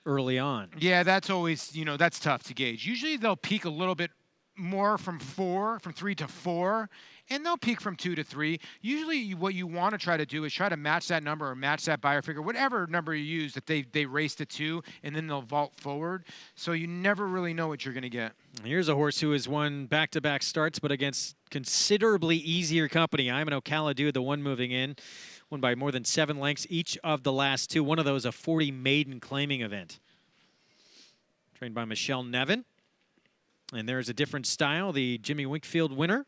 early on. Yeah, that's always, you know, that's tough to gauge. Usually they'll peak a little bit more from 3 to 4, and they'll peak from 2 to 3. Usually what you want to try to do is try to match that number or match that buyer figure, whatever number you use, that they race to 2, and then they'll vault forward. So you never really know what you're going to get. Here's a horse who has won back-to-back starts, but against considerably easier company. I'm an Ocala dude, the one moving in. Won by more than 7 lengths each of the last 2. One of those a 40 maiden claiming event. Trained by Michelle Nevin. And there's a different style, the Jimmy Winkfield winner.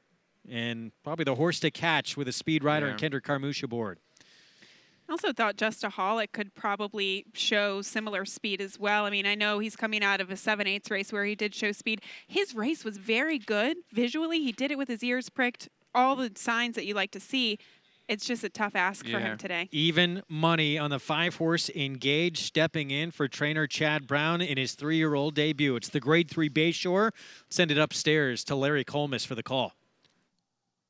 And probably the horse to catch with a speed rider and Kendrick Carmouche aboard. I also thought Justaholic could probably show similar speed as well. I mean, I know he's coming out of a 7/8 race where he did show speed. His race was very good visually. He did it with his ears pricked, all the signs that you like to see. It's just a tough ask for him today. Even money on the 5-horse Engage, stepping in for trainer Chad Brown in his 3-year-old debut. It's the Grade 3 Bayshore. Send it upstairs to Larry Colmus for the call.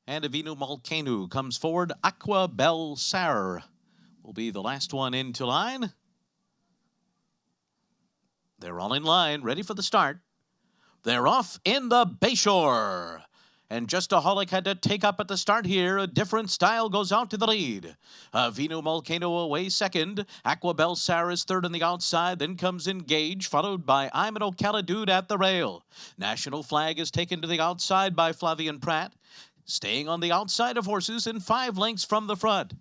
And Avinu Malkenu comes forward. Aqua Bel Sar will be the last one into line. They're all in line, ready for the start. They're off in the Bayshore. And Justaholic had to take up at the start here. A different style goes out to the lead. Avinu Malkenu away second. Aqua Bel Sar is third on the outside. Then comes Engage, followed by I'm an O'Caladude at the rail. National Flag is taken to the outside by Flavian Pratt, staying on the outside of horses and 5 lengths from the front.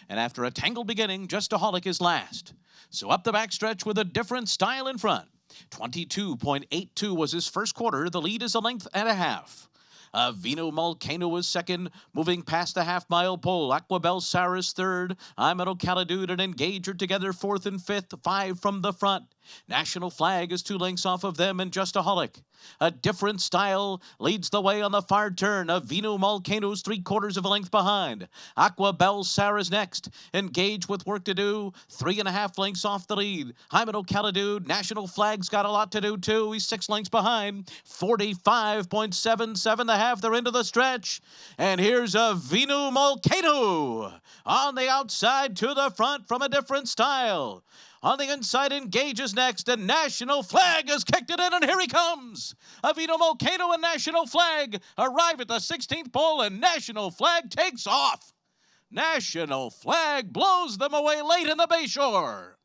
And after a tangled beginning, Justaholic is last. So up the backstretch with a different style in front. 22.82 was his first quarter. The lead is a length and a half. Avinu Malkenu is second, moving past the half-mile pole. Aqua Bel Sar is third. I'm an O'Caladude and Engage are together fourth and fifth, 5 from the front. National Flag is 2 lengths off of them and Justaholic. A different style leads the way on the far turn. Avinu Malkenu's 3/4 of a length behind. Aqua Bel Sar is next. Engage with work to do. 3.5 lengths off the lead. I'm an O'Caladude. National Flag's got a lot to do too. He's 6 lengths behind. 45.77 the half. They're into the stretch. And here's Avinu Malkenu on the outside to the front from a different style. On the inside, Engage is next, and National Flag has kicked it in, and here he comes. Avinu Malkenu and National Flag arrive at the 16th pole, and National Flag takes off. National Flag blows them away late in the Bayshore.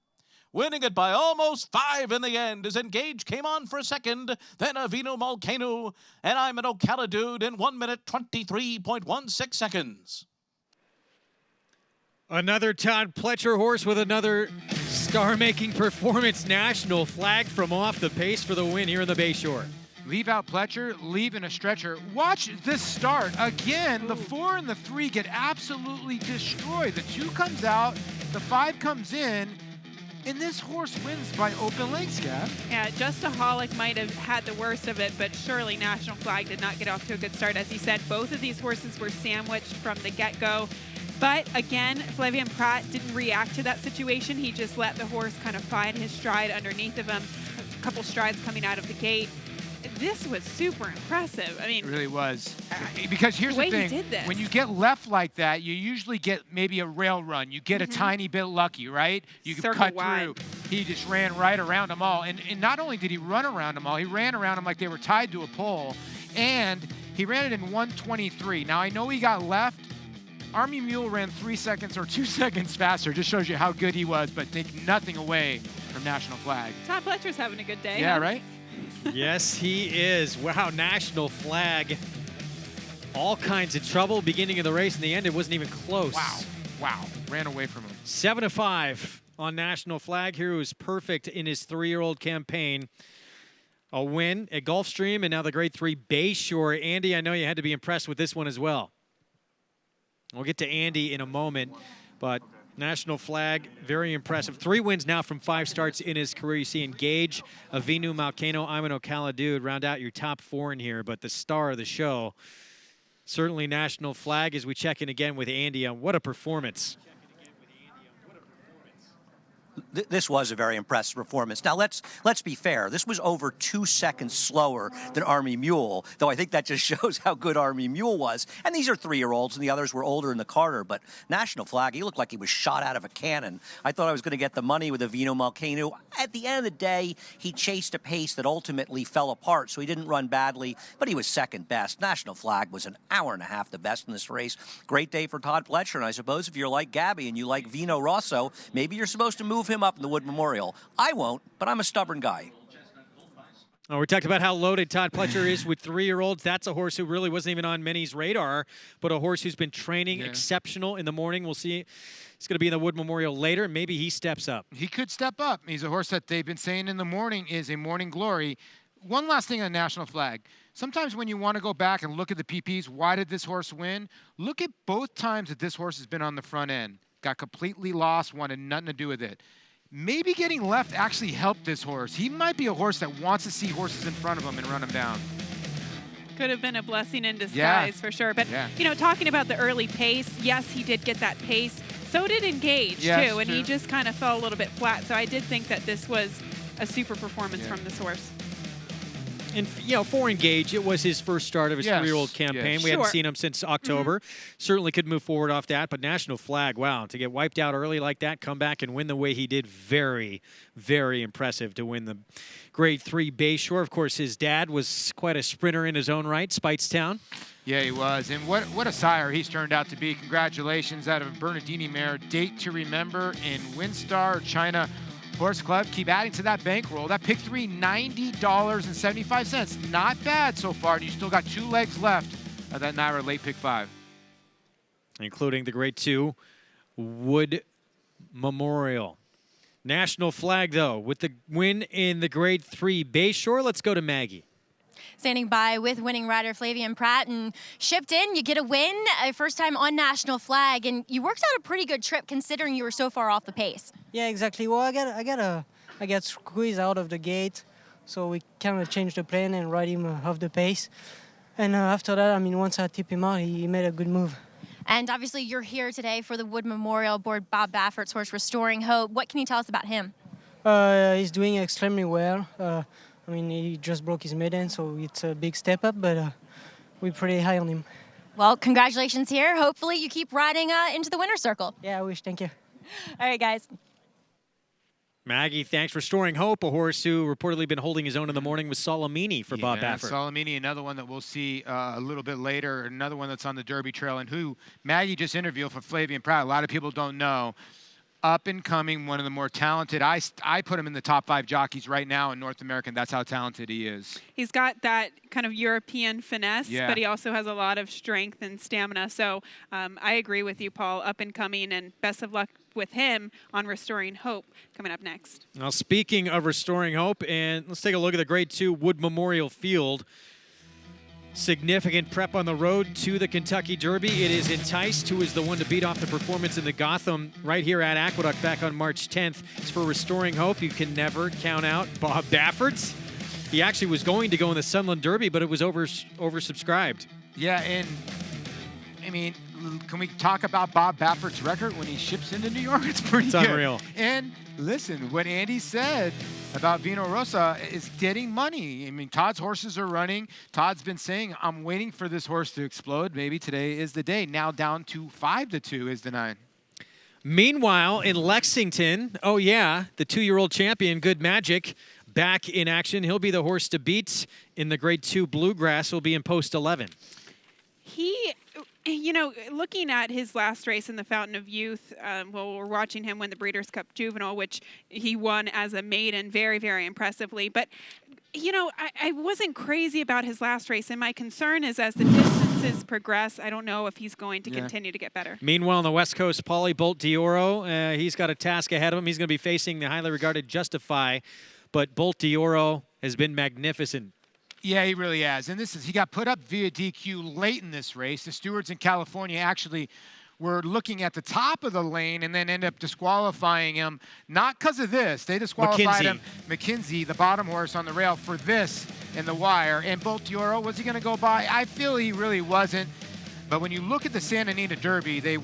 Winning it by almost 5 in the end as Engage came on for a second, then Avinu Malkenu, and I'm an O'Caladude in 1 minute 23.16 seconds. Another Todd Pletcher horse with another star-making performance. National Flag from off the pace for the win here in the Bayshore. Leave out Pletcher, leave in a stretcher. Watch this start. Again, the 4 and the 3 get absolutely destroyed. The 2 comes out, the 5 comes in, and this horse wins by open lengths, Gab. Yeah, Justaholic might have had the worst of it, but surely National Flag did not get off to a good start. As you said, both of these horses were sandwiched from the get-go. But again, Flavian Pratt didn't react to that situation. He just let the horse kind of find his stride underneath of him, a couple strides coming out of the gate. This was super impressive. I mean, it really was. Because here's the thing, he did this. when you get left like that, you usually get maybe a rail run. You get a tiny bit lucky, right? You can cut through. He just ran right around them all. And not only did he run around them all, he ran around them like they were tied to a pole. And he ran it in 1:23. Now, I know he got left. Army Mule ran 3 seconds or 2 seconds faster. Just shows you how good he was, but take nothing away from National Flag. Todd Pletcher's having a good day. Yeah, right? Yes, he is. Wow, National Flag. All kinds of trouble beginning of the race. In the end, it wasn't even close. Wow. Ran away from him. 7-5 on National Flag here, who was perfect in his 3-year-old campaign. A win at Gulfstream and now the Grade 3 Bayshore. Andy, I know you had to be impressed with this one as well. We'll get to Andy in a moment, but National Flag, very impressive. 3 wins now from 5 starts in his career. You see Engage, Avinu Malkenu, I'm an O'Caladude, round out your top 4 in here, but the star of the show, certainly National Flag, as we check in again with Andy on what a performance. This was a very impressive performance. Now, let's be fair. This was over 2 seconds slower than Army Mule, though I think that just shows how good Army Mule was. And these are 3-year-olds, and the others were older in the Carter. But National Flag, he looked like he was shot out of a cannon. I thought I was going to get the money with Avinu Malkenu. At the end of the day, he chased a pace that ultimately fell apart, so he didn't run badly, but he was second best. National Flag was an hour and a half the best in this race. Great day for Todd Pletcher, and I suppose if you're like Gabby and you like Vino Rosso, maybe you're supposed to move him up in the Wood Memorial. I won't, but I'm a stubborn guy. We talked about how loaded Todd Pletcher is with 3-year-olds. That's a horse who really wasn't even on many's radar, but a horse who's been training exceptional in the morning. We'll see. He's going to be in the Wood Memorial later. Maybe he steps up. He could step up. He's a horse that they've been saying in the morning is a morning glory. One last thing on National Flag. Sometimes when you want to go back and look at the PPs, why did this horse win? Look at both times that this horse has been on the front end. got completely lost, wanted nothing to do with it. Maybe getting left actually helped this horse. He might be a horse that wants to see horses in front of him and run them down. Could have been a blessing in disguise for sure. But, you know, talking about the early pace, yes, he did get that pace. So did Engage, too, and he just kind of fell a little bit flat. So I did think that this was a super performance from this horse. And, you know, for Engage, it was his first start of his 3-year-old campaign. We hadn't seen him since October. Certainly could move forward off that, but National Flag, wow, to get wiped out early like that, come back and win the way he did, very, very impressive to win the Grade 3 Bayshore. Of course, his dad was quite a sprinter in his own right, Speightstown. Yeah, he was. And what a sire he's turned out to be. Congratulations out of Bernardini mare, date to remember in Windstar, China. Horse Club, keep adding to that bankroll. That pick 3, $90.75. Not bad so far. And you still got 2 legs left of that NYRA late pick 5. Including the Grade 2 Wood Memorial. National Flag, though, with the win in the Grade 3 Bayshore. Let's go to Maggie. Standing by with winning rider Flavien Prat, and shipped in, you get a win, first time on National Flag, and you worked out a pretty good trip considering you were so far off the pace. Yeah, exactly. Well, I got squeezed out of the gate, so we kind of changed the plan and ride him off the pace. And after that, I mean, once I tip him out, he made a good move. And obviously, you're here today for the Wood Memorial aboard Bob Baffert's horse, Restoring Hope. What can you tell us about him? He's doing extremely well. I mean, he just broke his maiden, so it's a big step up, but we're pretty high on him. Well, congratulations here. Hopefully you keep riding into the winner's circle. Yeah, I wish. Thank you. All right, guys. Maggie, thanks. Restoring Hope, a horse who reportedly been holding his own in the morning with Salamini for Bob Baffert. Salamini, another one that we'll see a little bit later, another one that's on the Derby Trail, and who Maggie just interviewed for Flavien Prat. A lot of people don't know. Up and coming, one of the more talented. I put him in the top 5 jockeys right now in North America. That's how talented he is. He's got that kind of European finesse, but he also has a lot of strength and stamina. So I agree with you, Paul. Up and coming, and best of luck with him on Restoring Hope coming up next. Now, speaking of Restoring Hope, and let's take a look at the Grade 2 Wood Memorial Field. Significant prep on the road to the Kentucky Derby. It is Enticed, who is the one to beat off the performance in the Gotham right here at Aqueduct back on March 10th. It's for Restoring Hope. You can never count out Bob Baffert's. He actually was going to go in the Sunland Derby, but it was oversubscribed. Yeah, and I mean, can we talk about Bob Baffert's record when he ships into New York? It's pretty good. Unreal. And listen, what Andy said about Vino Rosa is getting money. I mean, Todd's horses are running. Todd's been saying, I'm waiting for this horse to explode. Maybe today is the day. Now down to 5-2 is the 9. Meanwhile, in Lexington, oh yeah, the 2-year-old champion, Good Magic, back in action. He'll be the horse to beat in the Grade 2 Bluegrass. He'll be in post 11. He, you know, looking at his last race in the Fountain of Youth, well, we're watching him win the Breeders' Cup Juvenile, which he won as a maiden very, very impressively. But, you know, I wasn't crazy about his last race, and my concern is as the distances progress, I don't know if he's going to continue to get better. Meanwhile, on the West Coast, Paulie Bolt d'Oro, he's got a task ahead of him. He's going to be facing the highly regarded Justify, but Bolt d'Oro has been magnificent. Yeah, he really has. And he got put up via DQ late in this race. The stewards in California actually were looking at the top of the lane and then end up disqualifying him. Not because of this. They disqualified him. McKinsey, the bottom horse on the rail, for this in the wire. And Bolt d'Oro, was he going to go by? I feel he really wasn't. But when you look at the Santa Anita Derby, they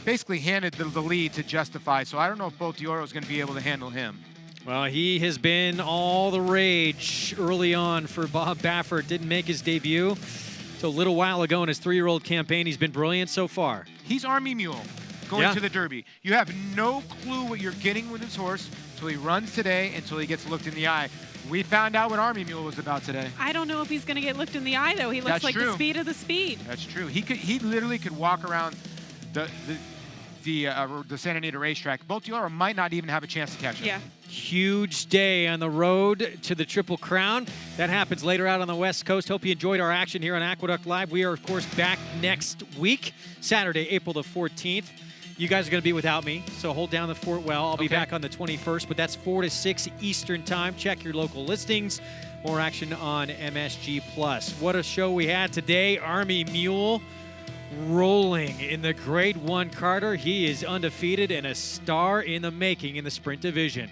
basically handed the lead to Justify. So I don't know if Bolt d'Oro is going to be able to handle him. Well, he has been all the rage early on for Bob Baffert. Didn't make his debut so a little while ago in his 3-year-old campaign. He's been brilliant so far. He's Army Mule going to the Derby. You have no clue what you're getting with his horse until he runs today, until he gets looked in the eye. We found out what Army Mule was about today. I don't know if he's going to get looked in the eye, though. He looks like the speed of the speed. That's true. He literally could walk around the Santa Anita racetrack. Bolt d'Oro might not even have a chance to catch him. Yeah. Huge day on the road to the Triple Crown. That happens later out on the West Coast. Hope you enjoyed our action here on Aqueduct Live. We are, of course, back next week, Saturday, April the 14th. You guys are going to be without me, so hold down the fort well. I'll be back on the 21st, but that's 4 to 6 Eastern time. Check your local listings. More action on MSG+. What a show we had today. Army Mule rolling in the Grade 1 Carter. He is undefeated and a star in the making in the sprint division.